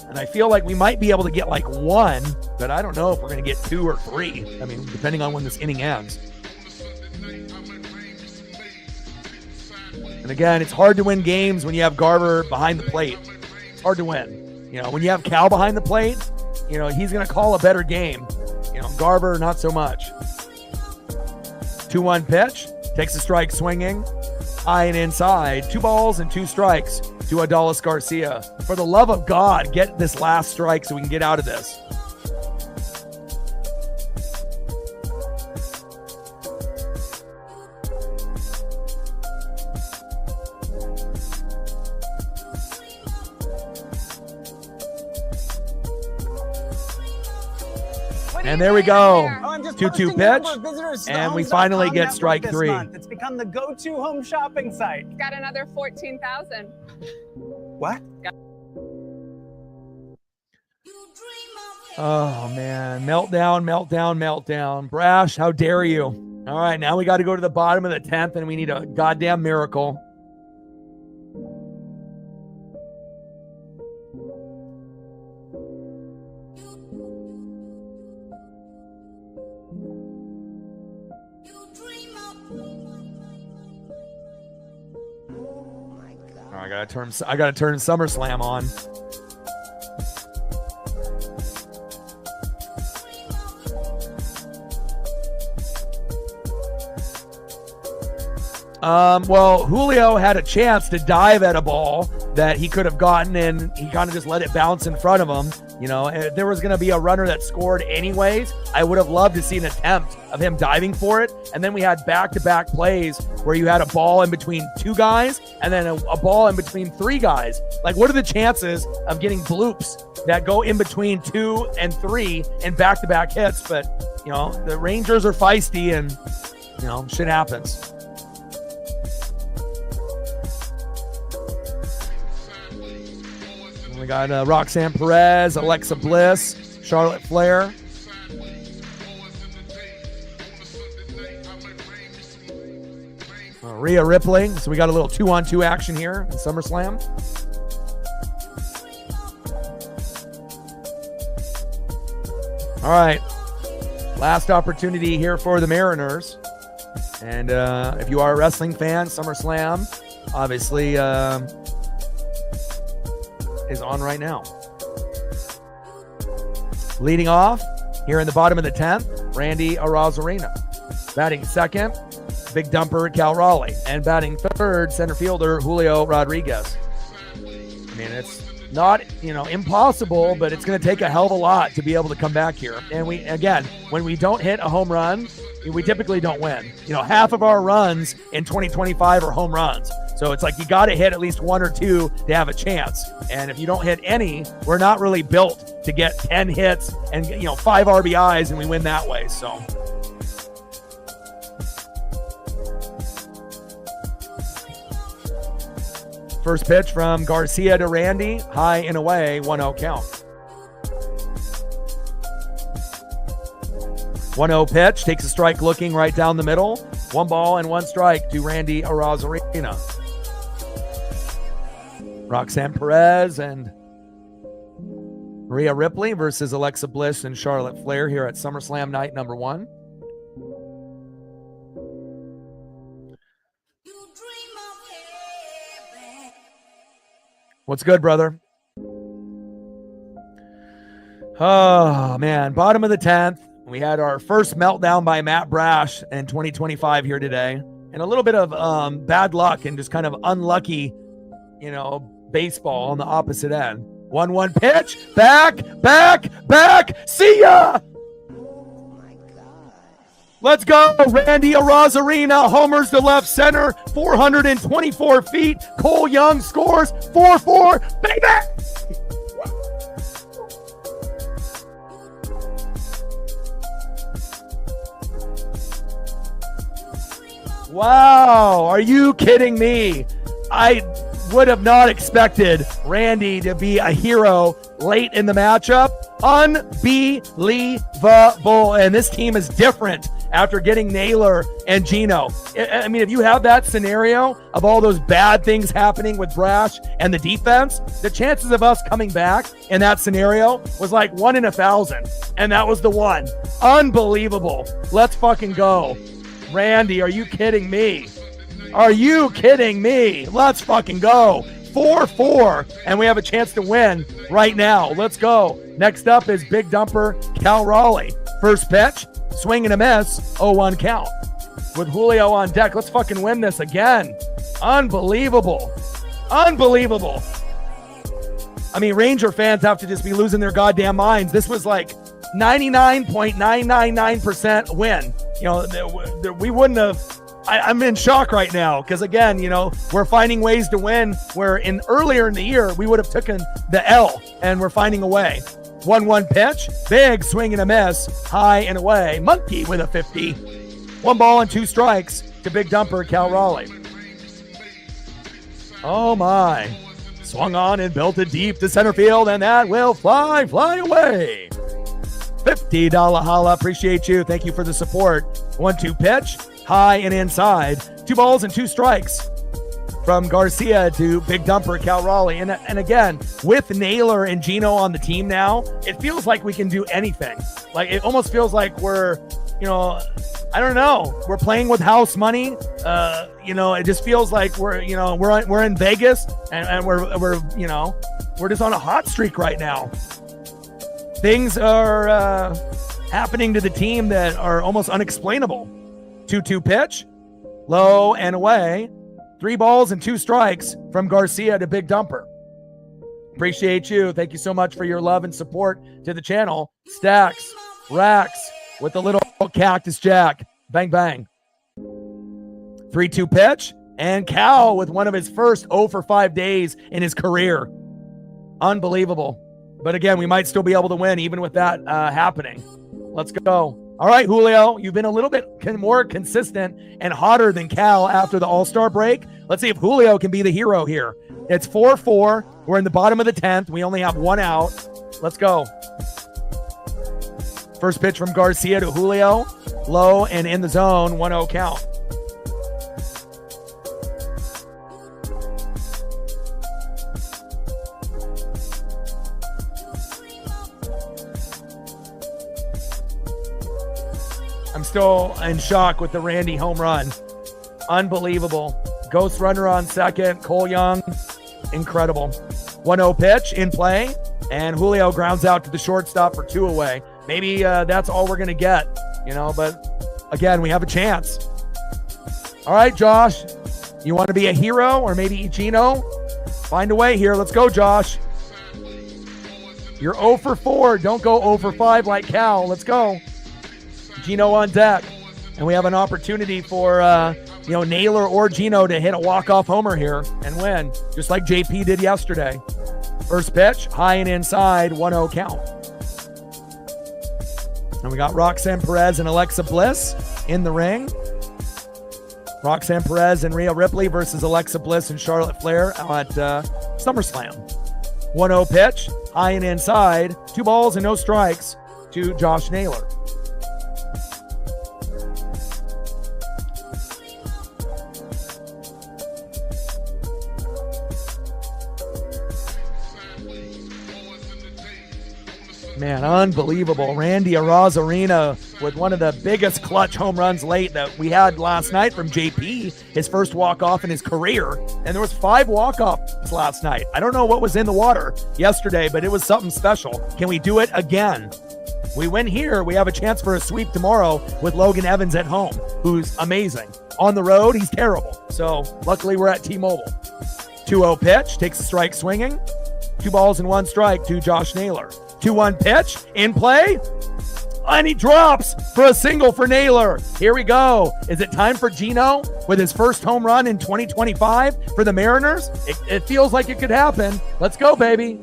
And I feel like we might be able to get like 1, but I don't know if we're going to get 2 or 3. I mean, depending on when this inning ends. And again, it's hard to win games when you have Garver behind the plate. It's hard to win. When you have Cal behind the plate, he's going to call a better game. Garver, not so much. 2-1 pitch. Takes a strike swinging. High and inside. 2 balls and 2 strikes to Adalis Garcia. For the love of God, get this last strike so we can get out of this. And there we go. 2-2 pitch. And we finally get strike 3. It's become the go-to home shopping site. Got another 14,000. What? Oh, man. Meltdown. Brash, how dare you? All right, now we got to go to the bottom of the 10th, and we need a goddamn miracle. I gotta turn SummerSlam on. Well, Julio had a chance to dive at a ball that he could have gotten, and he kind of just let it bounce in front of him. If there was going to be a runner that scored anyways, I would have loved to see an attempt of him diving for it. And then we had back-to-back plays where you had a ball in between 2 guys and then a ball in between 3 guys. Like, what are the chances of getting bloops that go in between 2 and 3 in back-to-back hits? But, the Rangers are feisty and, shit happens. We got Roxanne Perez, Alexa Bliss, Charlotte Flair. Rhea Ripley. So we got a little 2-on-2 action here in SummerSlam. All right. Last opportunity here for the Mariners. And if you are a wrestling fan, SummerSlam obviously is on right now. Leading off here in the bottom of the 10th, Randy Arozarena. Batting second, big dumper Cal Raleigh. And batting third, center fielder Julio Rodriguez. I mean, it's not, impossible, but it's going to take a hell of a lot to be able to come back here. And when we don't hit a home run, we typically don't win. Half of our runs in 2025 are home runs. So it's like you got to hit at least 1 or 2 to have a chance. And if you don't hit any, we're not really built to get 10 hits and 5 RBIs and we win that way. So First pitch from Garcia to Randy. High and away, 1-0 count. 1-0 pitch. Takes a strike looking right down the middle. 1 ball and 1 strike to Randy Arozarena. Roxanne Perez and Rhea Ripley versus Alexa Bliss and Charlotte Flair here at SummerSlam night number 1. What's good, brother? Oh, man. Bottom of the 10th. We had our first meltdown by Matt Brash in 2025 here today. And a little bit of bad luck and just kind of unlucky, baseball on the opposite end. 1-1 pitch. Back. See ya! Let's go. Randy Arozarena homers to left center. 424 feet. Cole Young scores. 4-4. Baby! Wow. Are you kidding me? I would have not expected Randy to be a hero late in the matchup. Unbelievable. And this team is different after getting Naylor and Gino. I mean, if you have that scenario of all those bad things happening with Brash and the defense, the chances of us coming back in that scenario was like 1 in 1,000. And that was the one. Unbelievable. Let's fucking go. Randy, are you kidding me? Are you kidding me? Let's fucking go. 4-4, and we have a chance to win right now. Let's go. Next up is Big Dumper Cal Raleigh. First pitch, swing and a miss, 0-1 count. With Julio on deck, let's fucking win this again. Unbelievable. Unbelievable. I mean, Ranger fans have to just be losing their goddamn minds. This was like 99.999% win. We wouldn't have. I'm in shock right now because, again, we're finding ways to win where earlier in the year we would have taken the L, and we're finding a way. 1-1 pitch, big swing and a miss, high and away. Monkey with a 50. 1 ball and 2 strikes to Big Dumper Cal Raleigh. Oh my. Swung on and belted deep to center field, and that will fly away. $50 holla. Appreciate you. Thank you for the support. 1-2 pitch. High and inside. 2 balls and 2 strikes from Garcia to Big Dumper Cal Raleigh. And again, with Naylor and Gino on the team now, it feels like we can do anything. Like, it almost feels like we're, I don't know. We're playing with house money. It just feels like we're in Vegas and we're just on a hot streak right now. Things are happening to the team that are almost unexplainable. 2-2 pitch, low and away. 3 balls and 2 strikes from Garcia to Big Dumper. Appreciate you. Thank you so much for your love and support to the channel. Stacks, racks with the little cactus jack. Bang, bang. 3-2 pitch, and Cal with one of his first 0 for 5 days in his career. Unbelievable. But again, we might still be able to win even with that happening. Let's go. All right, Julio, you've been a little bit more consistent and hotter than Cal after the All-Star break. Let's see if Julio can be the hero here. It's 4-4. We're in the bottom of the 10th. We only have 1 out. Let's go. First pitch from Garcia to Julio. Low and in the zone, 1-0 count. I'm still in shock with the Randy home run. Unbelievable. Ghost runner on second. Cole Young. Incredible. 1-0 pitch in play. And Julio grounds out to the shortstop for 2 away. Maybe that's all we're going to get, but again, we have a chance. All right, Josh, you want to be a hero or maybe Gino? Find a way here. Let's go, Josh. You're 0 for 4. Don't go 0 for 5 like Cal. Let's go. Gino on deck. And we have an opportunity for, Naylor or Gino to hit a walk-off homer here and win, just like JP did yesterday. First pitch, high and inside, 1-0 count. And we got Roxanne Perez and Alexa Bliss in the ring. Roxanne Perez and Rhea Ripley versus Alexa Bliss and Charlotte Flair at SummerSlam. 1-0 pitch, high and inside, 2 balls and no strikes to Josh Naylor. Man, unbelievable. Randy Arozarena with one of the biggest clutch home runs late that we had last night from JP, his first walk-off in his career. And there was 5 walk-offs last night. I don't know what was in the water yesterday, but it was something special. Can we do it again? We win here, we have a chance for a sweep tomorrow with Logan Evans at home, who's amazing. On the road, he's terrible. So luckily we're at T-Mobile. 2-0 pitch, takes a strike swinging. 2 balls and 1 strike to Josh Naylor. 2-1 pitch, in play, and he drops for a single for Naylor. Here we go. Is it time for Gino with his first home run in 2025 for the Mariners? It feels like it could happen. Let's go, baby.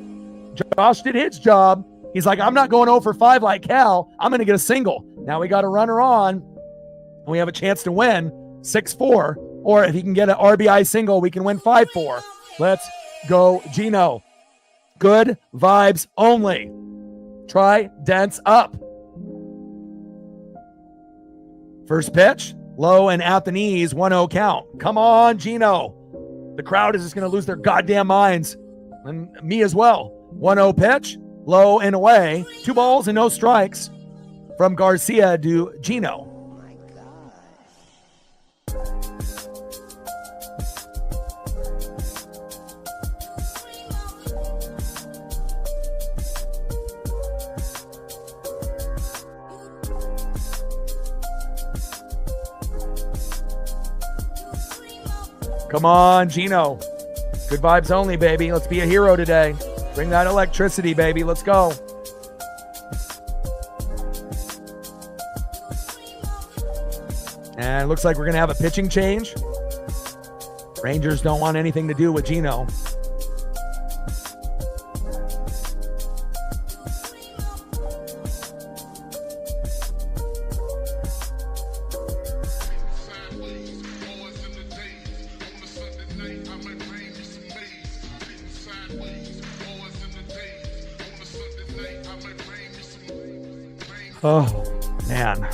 Josh did his job. He's like, I'm not going 0 for 5 like Cal. I'm going to get a single. Now we got a runner on, and we have a chance to win 6-4, or if he can get an RBI single, we can win 5-4. Let's go, Gino. Good vibes only. Try dents up. First pitch, low and at the knees, 1-0 count. Come on, Gino. The crowd is just going to lose their goddamn minds. And me as well. 1-0 pitch, low and away. 2 balls and no strikes from Garcia to Gino. Come on, Gino. Good vibes only, baby. Let's be a hero today. Bring that electricity, baby. Let's go. And it looks like we're going to have a pitching change. Rangers don't want anything to do with Gino. Oh, man.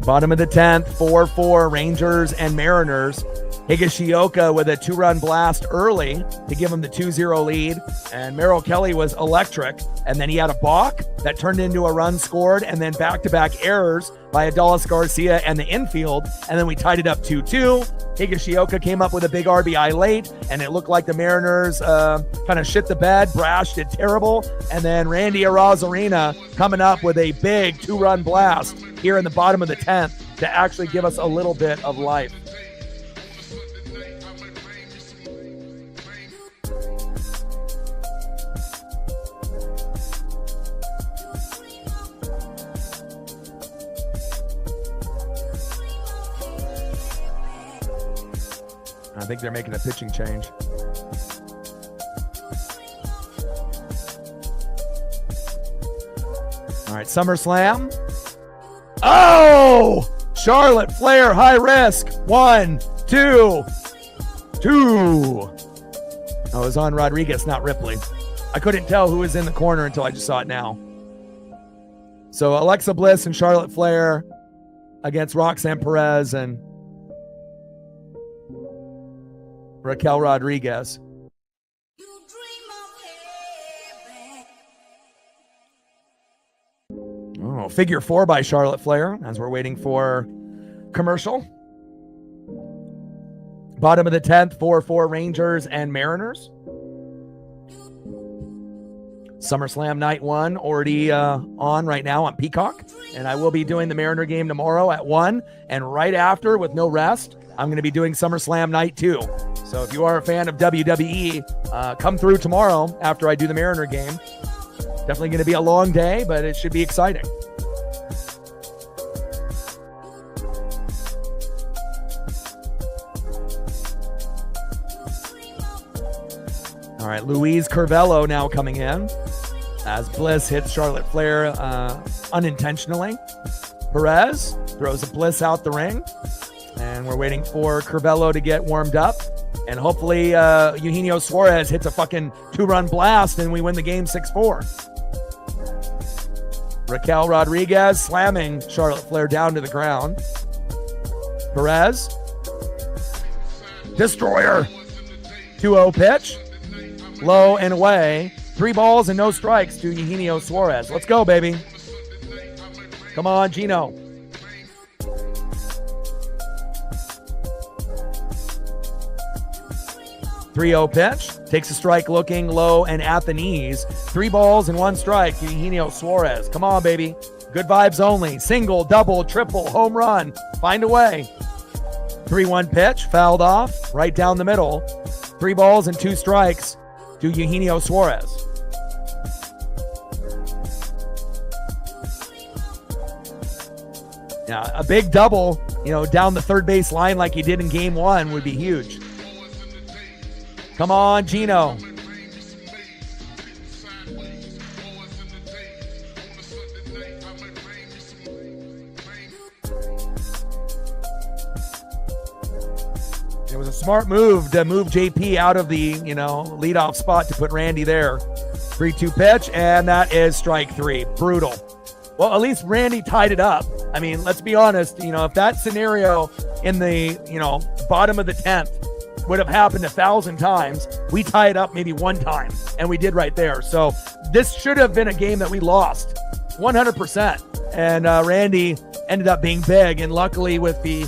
Bottom of the 10th, 4-4 Rangers and Mariners. Higashioka with a 2-run blast early to give him the 2-0 lead. And Merrill Kelly was electric. And then he had a balk that turned into a run scored, and then back-to-back errors by Adolis Garcia and the infield. And then we tied it up 2-2. Higashioka came up with a big RBI late, and it looked like the Mariners kind of shit the bed. Brash did terrible. And then Randy Arozarena coming up with a big 2-run blast here in the bottom of the 10th to actually give us a little bit of life. I think they're making a pitching change. All right, SummerSlam. Oh! Charlotte Flair, high risk. 1, 2, 2. Oh, it was on Rodriguez, not Ripley. I couldn't tell who was in the corner until I just saw it now. So Alexa Bliss and Charlotte Flair against Roxanne Perez and Raquel Rodriguez. Oh, figure 4 by Charlotte Flair as we're waiting for commercial. Bottom of the 10th, 4-4 Rangers and Mariners. SummerSlam Night 1 already on right now on Peacock. And I will be doing the Mariner game tomorrow at 1. And right after, with no rest, I'm going to be doing SummerSlam Night 2. So if you are a fan of WWE, come through tomorrow after I do the Mariner game. Definitely going to be a long day, but it should be exciting. All right, Luis Curvelo now coming in as Bliss hits Charlotte Flair unintentionally. Perez throws a Bliss out the ring, and we're waiting for Curvelo to get warmed up, and hopefully Eugenio Suarez hits a fucking 2-run blast and we win the game 6-4. Raquel Rodriguez slamming Charlotte Flair down to the ground. Perez, destroyer, 2-0 pitch, low and away. 3 balls and no strikes to Eugenio Suarez. Let's go, baby. Come on, Gino. .30 pitch, takes a strike looking low and at the knees. 3 balls and 1 strike to Eugenio Suarez. Come on, baby. Good vibes only. Single, double, triple, home run. Find a way. 3-1 pitch, fouled off, right down the middle. 3 balls and 2 strikes to Eugenio Suarez. Now, a big double, down the third base line like he did in game 1 would be huge. Come on, Gino. It was a smart move to move JP out of the, leadoff spot to put Randy there. 3-2 pitch, and that is strike 3. Brutal. Well, at least Randy tied it up. I mean, let's be honest, if that scenario in the, bottom of the 10th would have happened 1,000 times, we tie it up maybe 1 time, and we did right there. So this should have been a game that we lost 100%. And Randy ended up being big, and luckily with the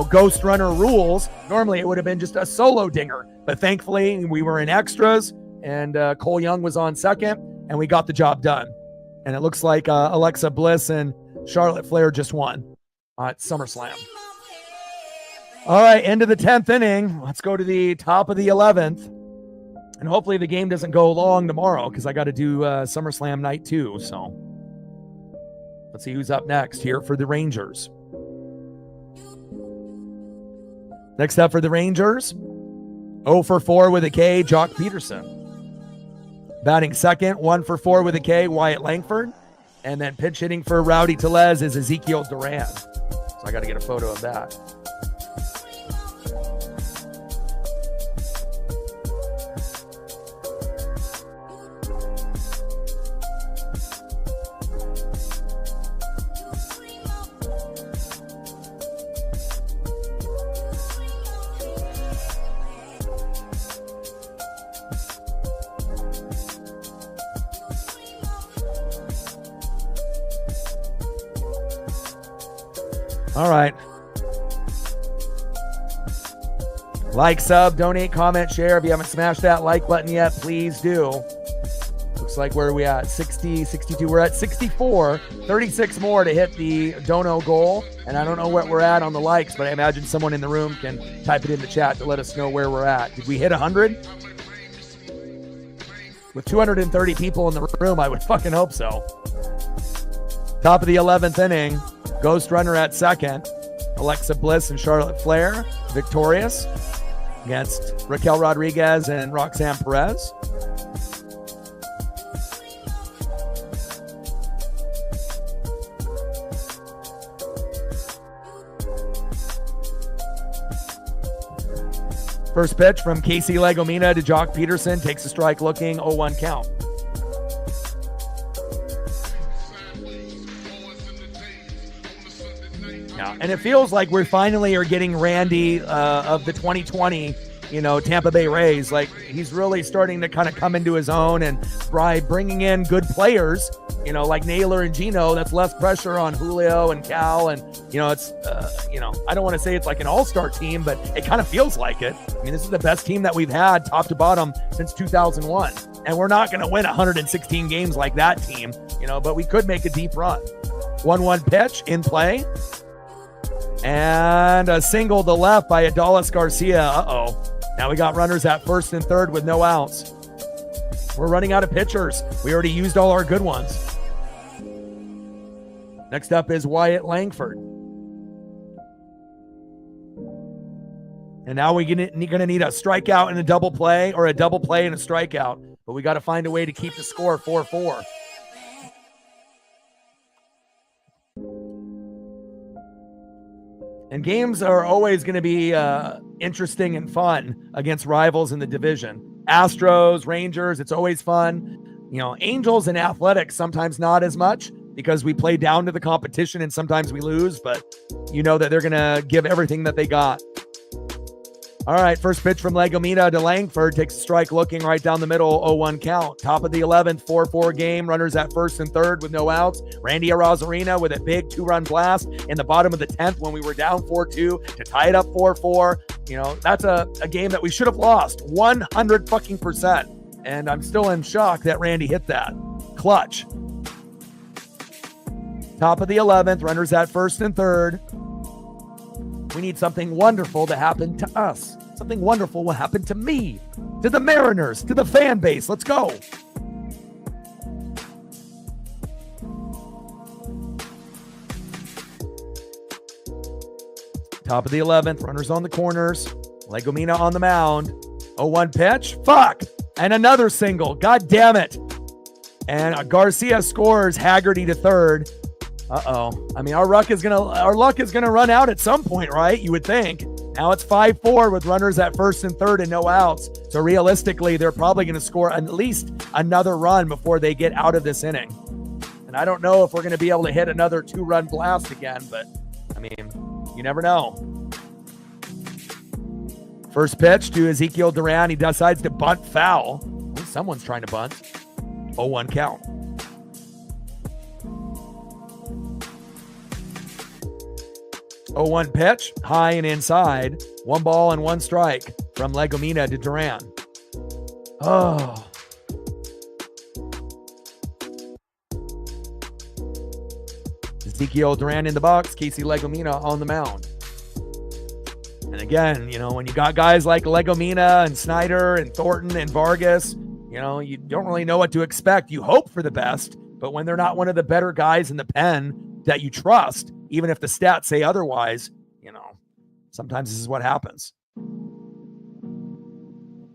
ghost runner rules, normally it would have been just a solo dinger, but thankfully we were in extras, and Cole Young was on second, and we got the job done. And it looks like Alexa Bliss and Charlotte Flair just won at SummerSlam. All right, end of the 10th inning. Let's go to the top of the 11th. And hopefully the game doesn't go long tomorrow, because I got to do SummerSlam night 2. So let's see who's up next here for the Rangers. Next up for the Rangers, 0 for 4 with a K, Jock Peterson. Batting second, 1 for 4 with a K, Wyatt Langford. And then pitch hitting for Rowdy Tellez is Ezekiel Duran. So I got to get a photo of that. All right. Like, sub, donate, comment, share. If you haven't smashed that like button yet, please do. Looks like where are we at? 60, 62. We're at 64. 36 more to hit the dono goal. And I don't know what we're at on the likes, but I imagine someone in the room can type it in the chat to let us know where we're at. Did we hit 100? With 230 people in the room, I would fucking hope so. Top of the 11th inning. Ghost runner at second. Alexa Bliss and Charlotte Flair victorious against Raquel Rodriguez and Roxanne Perez. First pitch from Casey Legomina to Jock Peterson. Takes a strike looking, 0-1 count. And it feels like we finally are getting Randy of the 2020, Tampa Bay Rays. Like, he's really starting to kind of come into his own, and by bringing in good players, like Naylor and Gino, that's less pressure on Julio and Cal. And, it's, I don't want to say it's like an all-star team, but it kind of feels like it. I mean, this is the best team that we've had top to bottom since 2001. And we're not going to win 116 games like that team, but we could make a deep run. 1-1 pitch in play. And a single to left by Adolis Garcia. Uh-oh. Now we got runners at first and third with no outs. We're running out of pitchers. We already used all our good ones. Next up is Wyatt Langford. And now we're going to need a strikeout and a double play, or a double play and a strikeout. But we got to find a way to keep the score 4-4. And games are always going to be interesting and fun against rivals in the division. Astros, Rangers, it's always fun. You know, Angels and Athletics, sometimes not as much because we play down to the competition and sometimes we lose, but you know that they're going to give everything that they got. All right, first pitch from Legomita to Langford. Takes a strike looking right down the middle, 0-1 count. Top of the 11th, 4-4 game. Runners at first and third with no outs. Randy Arozarena with a big two-run blast in the bottom of the 10th when we were down 4-2 to tie it up 4-4. You know, that's a game that we should have lost 100%. And I'm still in shock that Randy hit that. Clutch. Top of the 11th, runners at first and third. We need something wonderful to happen to us. Something wonderful will happen to me, to the Mariners, to the fan base. Let's go. Top of the 11th, runners on the corners. Legomina on the mound. 0-1 pitch. Fuck. And another single. God damn it. And Garcia scores. Haggerty to third. Uh-oh. I mean, our luck is gonna run out at some point, right? You would think. Now it's 5-4 with runners at first and third and no outs. So realistically, they're probably going to score at least another run before they get out of this inning. And I don't know if we're going to be able to hit another two-run blast again, but I mean, you never know. First pitch to Ezekiel Duran. He decides to bunt foul. At least someone's trying to bunt. 0-1 count. Oh, 1 pitch, high and inside. 1 ball and 1 strike from Legomina to Duran. Oh. Ezekiel Duran in the box, Casey Legomina on the mound. And again, you know, when you got guys like Legomina and Snyder and Thornton and Vargas, you know, you don't really know what to expect. You hope for the best, but when they're not one of the better guys in the pen that you trust, even if the stats say otherwise, you know, sometimes this is what happens.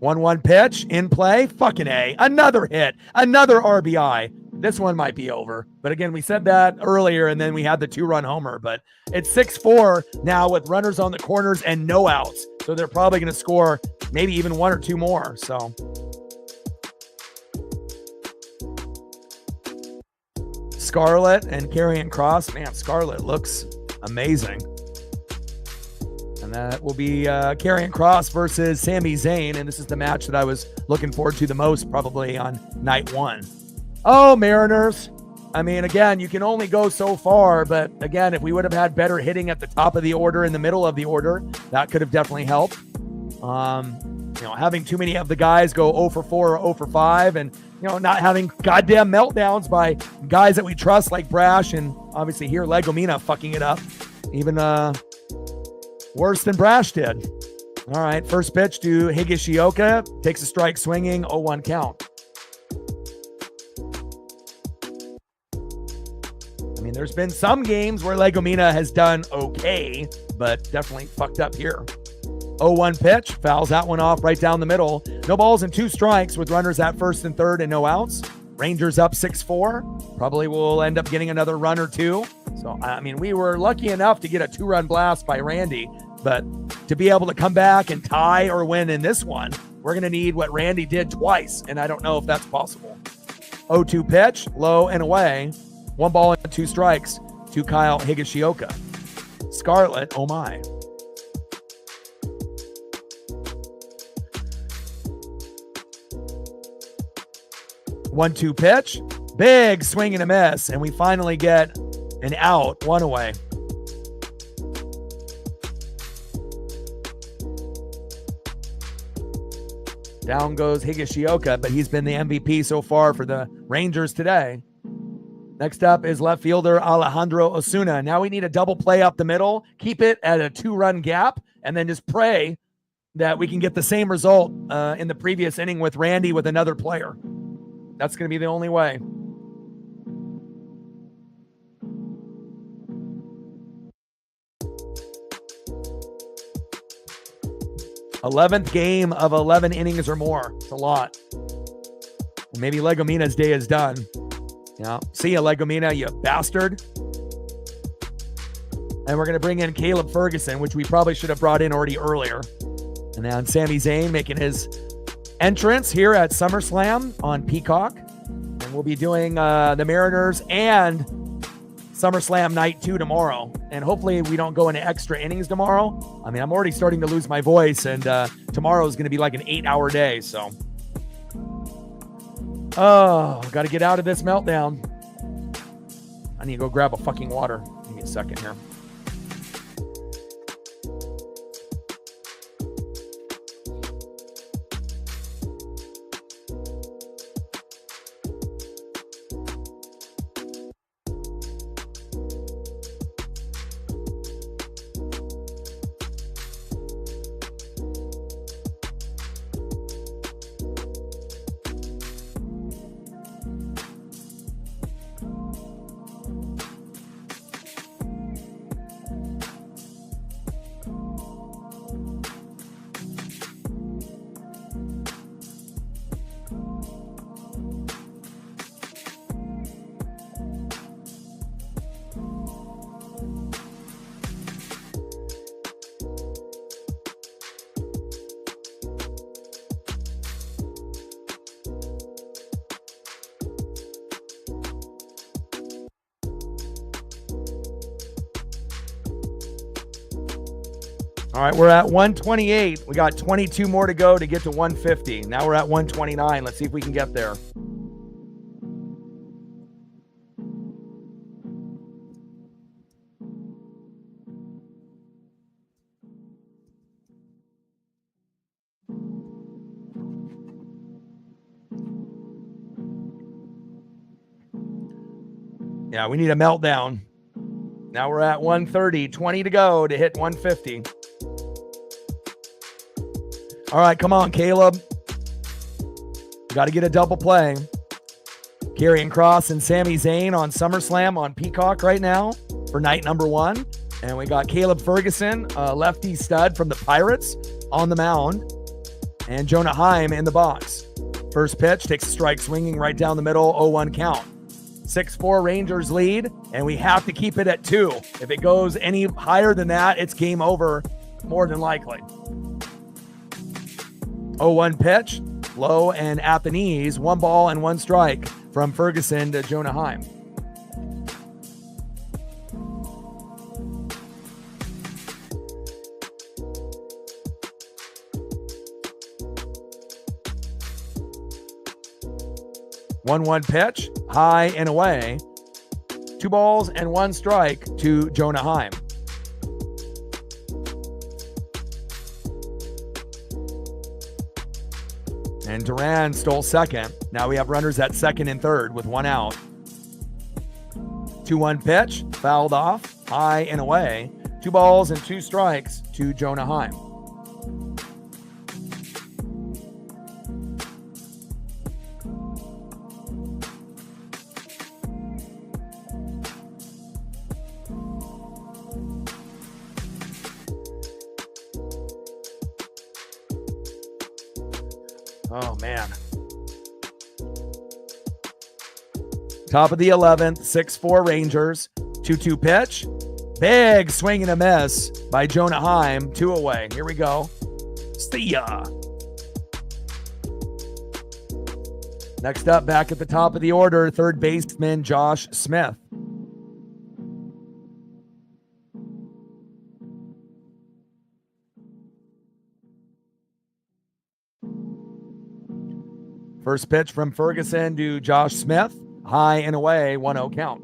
1-1 pitch in play. Fucking A. Another hit. Another RBI. This one might be over. But again, we said that earlier, and then we had the 2-run homer. But it's 6-4 now with runners on the corners and no outs. So they're probably going to score maybe even 1 or 2 more. So Scarlett and Karrion Kross. Man, Scarlett looks amazing. And that will be Karrion Kross versus Sami Zayn. And this is the match that I was looking forward to the most probably on night 1. Oh, Mariners. I mean, again, you can only go so far. But again, if we would have had better hitting at the top of the order, in the middle of the order, that could have definitely helped. You know, having too many of the guys go 0 for 4 or 0 for 5 and, you know, not having goddamn meltdowns by guys that we trust like Brash and obviously here Legomina fucking it up. Even worse than Brash did. All right, first pitch to Higashioka. Takes a strike swinging, 0-1 count. I mean, there's been some games where Legomina has done okay, but definitely fucked up here. 0-1 pitch, fouls that one off right down the middle. No balls and 2 strikes with runners at first and third and no outs. Rangers up 6-4. Probably will end up getting another run or 2. So, I mean, we were lucky enough to get a 2-run blast by Randy, but to be able to come back and tie or win in this one, we're going to need what Randy did twice, and I don't know if that's possible. 0-2 pitch, low and away. 1 ball and 2 strikes to Kyle Higashioka. Scarlett, oh my. 1-2 pitch, big swing and a miss, and we finally get an out, 1 away. Down goes Higashioka, but he's been the MVP so far for the Rangers today. Next up is left fielder Alejandro Osuna. Now we need a double play up the middle, keep it at a 2-run gap, and then just pray that we can get the same result in the previous inning with Randy with another player. That's going to be the only way. '11th game of 11 innings or more. It's a lot. Maybe Legomina's day is done. Yeah. See ya, Legomina, you bastard. And we're going to bring in Caleb Ferguson, which we probably should have brought in already earlier. And then Sami Zayn making his entrance here at SummerSlam on Peacock. And we'll be doing the Mariners and SummerSlam Night 2 tomorrow. And hopefully we don't go into extra innings tomorrow. I mean, I'm already starting to lose my voice, and tomorrow is going to be like an 8-hour day. So, got to get out of this meltdown. I need to go grab a fucking water. Give me a second here. All right, we're at 128. We got 22 more to go to get to 150. Now we're at 129. Let's see if we can get there. Yeah, we need a meltdown. Now we're at 130. 20 to go to hit 150. All right, come on, Caleb. Got to get a double play. Karrion Kross and Sami Zayn on SummerSlam on Peacock right now for night number 1. And we got Caleb Ferguson, lefty stud from the Pirates, on the mound. And Jonah Heim in the box. First pitch, takes a strike swinging right down the middle, 0-1 count. 6-4 Rangers lead, and we have to keep it at 2. If it goes any higher than that, it's game over, more than likely. 0-1 pitch, low and at the knees, 1 ball and 1 strike from Ferguson to Jonah Heim. One pitch, high and away. 2 balls and 1 strike to Jonah Heim. And Duran stole second. Now we have runners at second and third with 1 out. 2-1 pitch, fouled off, high and away. 2 balls and 2 strikes to Jonah Heim. Oh, man. Top of the 11th, 6-4 Rangers. 2-2 pitch. Big swing and a miss by Jonah Heim. 2 away. Here we go. See ya. Next up, back at the top of the order, third baseman Josh Smith. First pitch from Ferguson to Josh Smith. High and away, 1-0 count.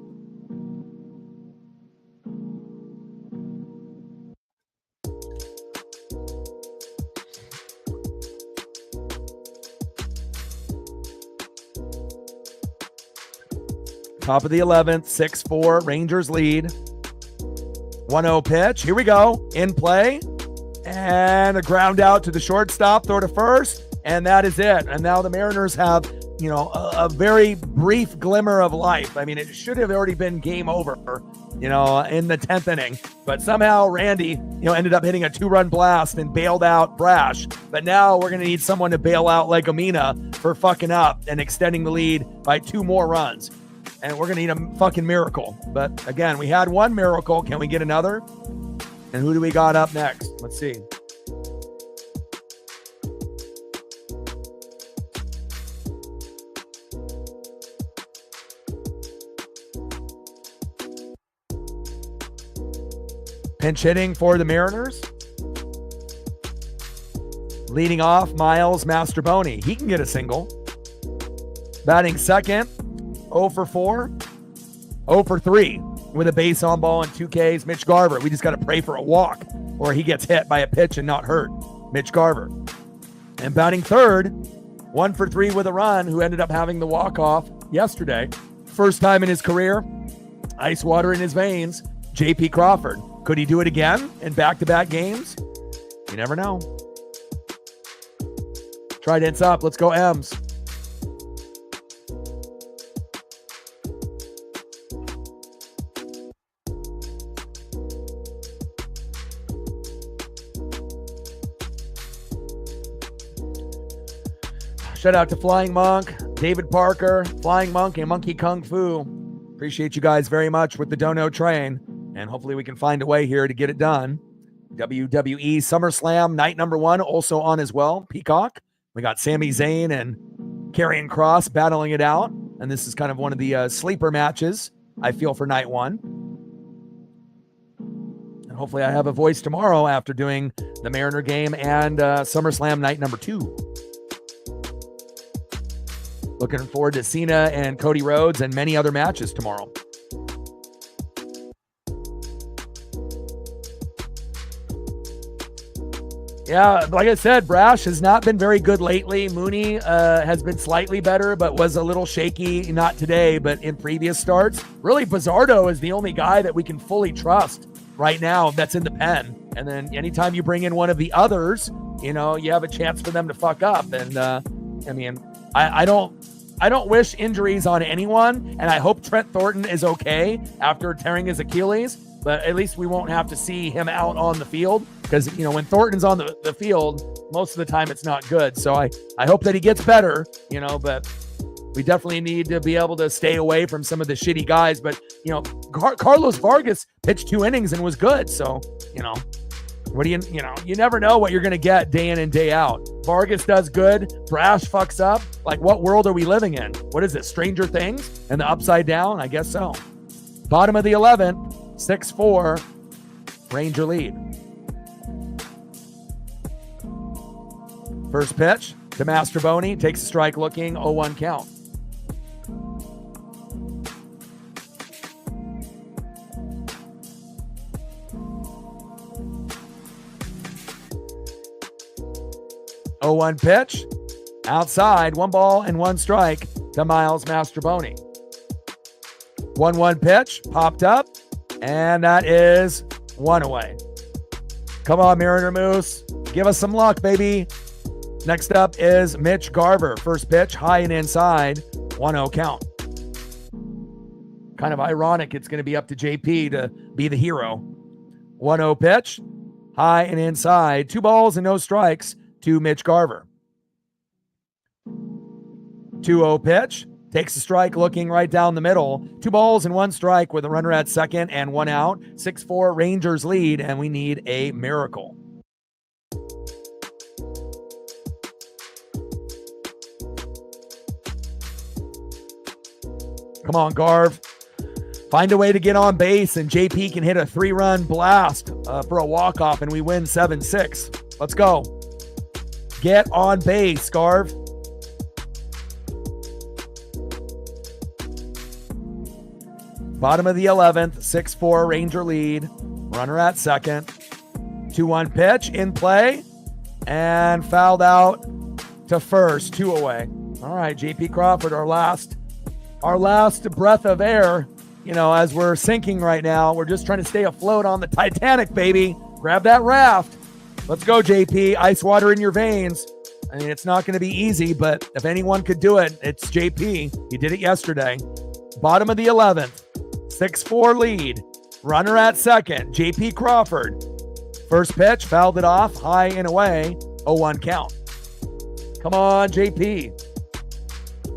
Top of the 11th, 6-4, Rangers lead. 1-0 pitch. Here we go. In play. And a ground out to the shortstop, throw to first. And that is it. And now the Mariners have, a very brief glimmer of life. I mean, it should have already been game over, in the 10th inning. But somehow Randy, ended up hitting a 2-run blast and bailed out Brash. But now we're going to need someone to bail out Legomina for fucking up and extending the lead by 2 more runs. and we're going to need a fucking miracle. But again, we had one miracle. Can we get another? And who do we got up next? Let's see. Pinch hitting for the Mariners. Leading off, Miles Mastrobuoni. He can get a single. Batting second, 0 for 4. 0 for 3 with a base on ball and 2 Ks. Mitch Garver. We just got to pray for a walk or he gets hit by a pitch and not hurt. Mitch Garver. And batting third, 1 for 3 with a run, who ended up having the walk-off yesterday. First time in his career. Ice water in his veins. J.P. Crawford. Could he do it again in back-to-back games? You never know. Trident's up. Let's go M's. Shout out to Flying Monk, David Parker, Flying Monk, and Monkey Kung Fu. Appreciate you guys very much with the Dono train. And hopefully we can find a way here to get it done. WWE SummerSlam night number 1 also on as well. Peacock. We got Sami Zayn and Karrion Kross battling it out. And this is kind of one of the sleeper matches, I feel, for night 1. And hopefully I have a voice tomorrow after doing the Mariner game and SummerSlam night number 2. Looking forward to Cena and Cody Rhodes and many other matches tomorrow. Yeah, like I said, Brash has not been very good lately. Mooney has been slightly better, but was a little shaky, not today, but in previous starts. Really, Bizzardo is the only guy that we can fully trust right now that's in the pen. And then anytime you bring in one of the others, you know, you have a chance for them to fuck up. And I mean, I don't wish injuries on anyone, and I hope Trent Thornton is okay after tearing his Achilles, but at least we won't have to see him out on the field, because, you know, when Thornton's on the field, most of the time it's not good. So I hope that he gets better, you know, but we definitely need to be able to stay away from some of the shitty guys. But, you know, Carlos Vargas pitched 2 innings and was good. So, you know, you never know what you're going to get day in and day out. Vargas does good. Brash fucks up. Like, what world are we living in? What is it, Stranger Things and the upside down? I guess so. Bottom of the 11th, 6-4, Ranger lead. First pitch to Mastrobuoni, takes a strike looking, 0-1 count. Oh, 1 pitch, outside, 1 ball and 1 strike to Miles Mastrobuoni. 1-1 pitch, popped up, and that is 1 away. Come on, Mariner Moose, give us some luck, baby. Next up is Mitch Garver. First pitch, high and inside, 1-0 count. Kind of ironic it's going to be up to JP to be the hero. 1-0 pitch, high and inside, 2 balls and no strikes to Mitch Garver. 2-0 pitch, takes a strike looking right down the middle. 2 balls and 1 strike with a runner at second and 1 out. 6-4 Rangers lead, and we need a miracle. Come on, Garv. Find a way to get on base, and JP can hit a 3-run blast for a walk-off, and we win 7-6. Let's go. Get on base, Garv. Bottom of the 11th, 6-4 Ranger lead. Runner at second. 2-1 pitch in play, and fouled out to first, 2 away. All right, JP Crawford, our last breath of air, you know, as we're sinking right now. We're just trying to stay afloat on the Titanic, baby. Grab that raft. Let's go, JP. Ice water in your veins. I mean, it's not going to be easy, but if anyone could do it, it's JP. He did it yesterday. Bottom of the 11th, 6-4 lead. Runner at second, JP Crawford. First pitch, fouled it off, high and away, 0-1 count. Come on, JP.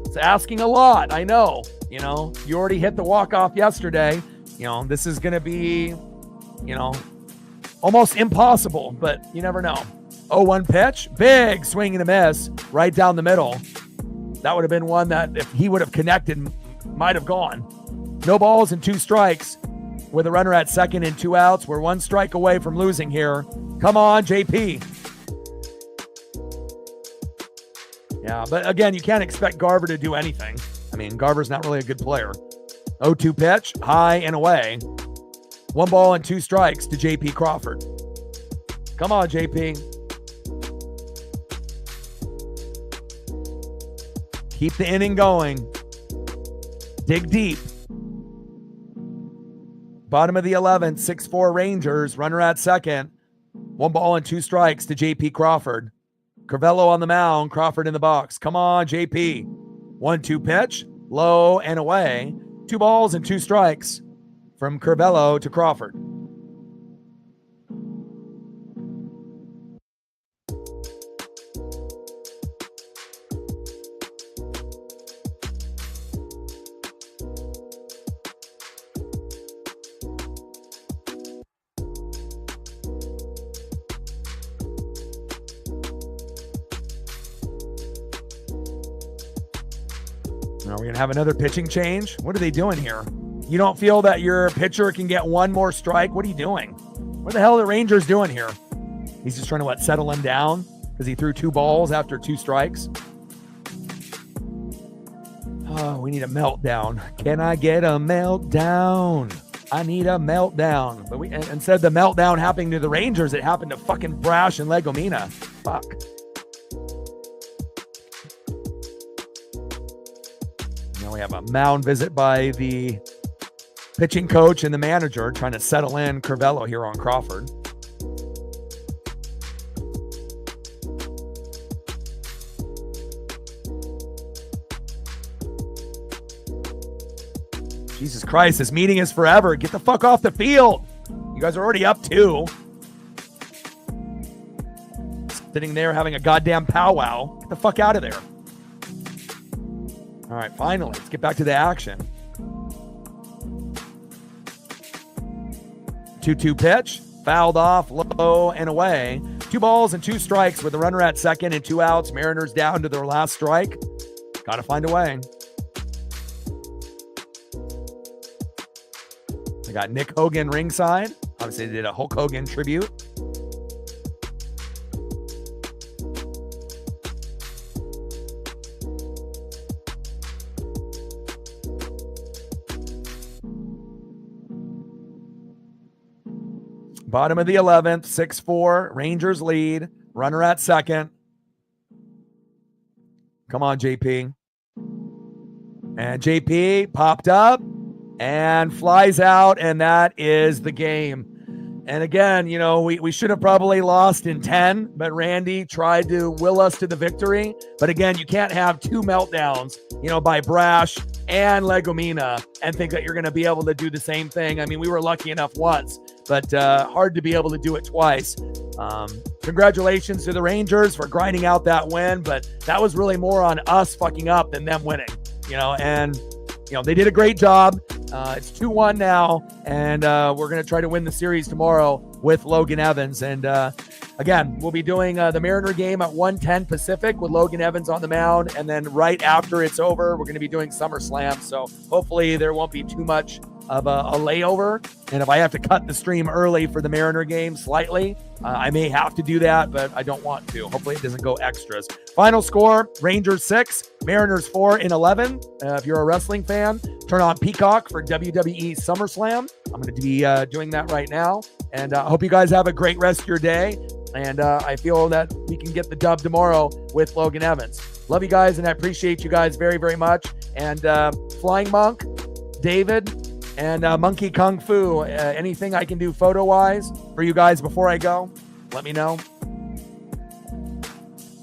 It's asking a lot, I know. You know, you already hit the walk-off yesterday. You know, this is going to be, you know, almost impossible, but you never know. 0-1 pitch, big swing and a miss right down the middle. That would have been one that if he would have connected, might have gone. No balls and 2 strikes with a runner at second and 2 outs. We're 1 strike away from losing here. Come on, JP. Yeah, but again, you can't expect Garver to do anything. I mean, Garver's not really a good player. 0-2 pitch, high and away. 1 ball and 2 strikes to JP Crawford. Come on, JP. Keep the inning going. Dig deep. Bottom of the 11th, 6-4 Rangers. Runner at second. 1 ball and 2 strikes to JP Crawford. Curvello on the mound. Crawford in the box. Come on, JP. 1-2 pitch. Low and away. 2 balls and 2 strikes from Curvello to Crawford. Now we're going to have another pitching change. What are they doing here? You don't feel that your pitcher can get 1 more strike? What are you doing? What the hell are the Rangers doing here? He's just trying to, settle him down because he threw 2 balls after 2 strikes. Oh, we need a meltdown. Can I get a meltdown? I need a meltdown. But instead of the meltdown happening to the Rangers, it happened to fucking Brash and Legomina. Fuck. We have a mound visit by the pitching coach and the manager trying to settle in Curvello here on Crawford. Jesus Christ, this meeting is forever. Get the fuck off the field. You guys are already up 2. Sitting there having a goddamn powwow. Get the fuck out of there. All right, finally, let's get back to the action. 2-2 pitch, fouled off, low and away. 2 balls and 2 strikes with a runner at second and 2 outs. Mariners down to their last strike. Got to find a way. They got Nick Hogan ringside. Obviously, they did a Hulk Hogan tribute. Bottom of the 11th, 6-4. Rangers lead. Runner at second. Come on, JP. And JP popped up and flies out, and that is the game. And again, you know, we should have probably lost in 10, but Randy tried to will us to the victory. But again, you can't have 2 meltdowns, you know, by Brash and Legomina and think that you're going to be able to do the same thing. I mean, we were lucky enough once, but hard to be able to do it twice. Congratulations to the Rangers for grinding out that win, but that was really more on us fucking up than them winning, you know, and, you know, they did a great job. It's 2-1 now, and we're going to try to win the series tomorrow with Logan Evans. And again, we'll be doing the Mariner game at 1:10 Pacific with Logan Evans on the mound. And then right after it's over, we're going to be doing SummerSlam. So hopefully there won't be too much of a layover. And if I have to cut the stream early for the Mariner game slightly, I may have to do that, but I don't want to. Hopefully it doesn't go extras. Final score, Rangers 6, Mariners 4-11. If you're a wrestling fan, turn on Peacock for WWE SummerSlam. I'm going to be doing that right now. And I hope you guys have a great rest of your day. And I feel that we can get the dub tomorrow with Logan Evans. Love you guys, and I appreciate you guys very, very much. And Flying Monk, David, and Monkey Kung Fu, anything I can do photo-wise for you guys before I go, let me know.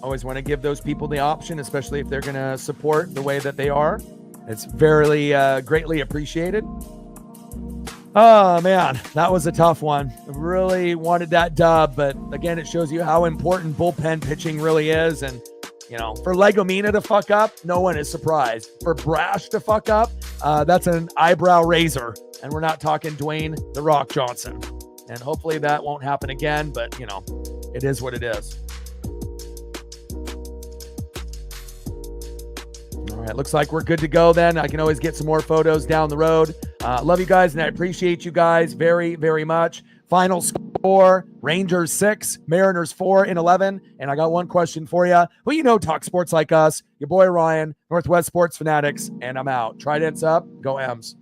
Always want to give those people the option, especially if they're going to support the way that they are. It's very greatly appreciated. Oh, man, that was a tough one. I really wanted that dub, but again, it shows you how important bullpen pitching really is. And For Legomina to fuck up, no one is surprised. For Brash to fuck up, that's an eyebrow raiser. And we're not talking Dwayne The Rock Johnson. And hopefully that won't happen again, but, it is what it is. All right, looks like we're good to go then. I can always get some more photos down the road. Love you guys, and I appreciate you guys very, very much. Final score, Rangers 6, Mariners 4 in 11. And I got one question for you. Who talk sports like us? Your boy Ryan, Northwest Sports Fanatics, and I'm out. Tridents up. Go M's.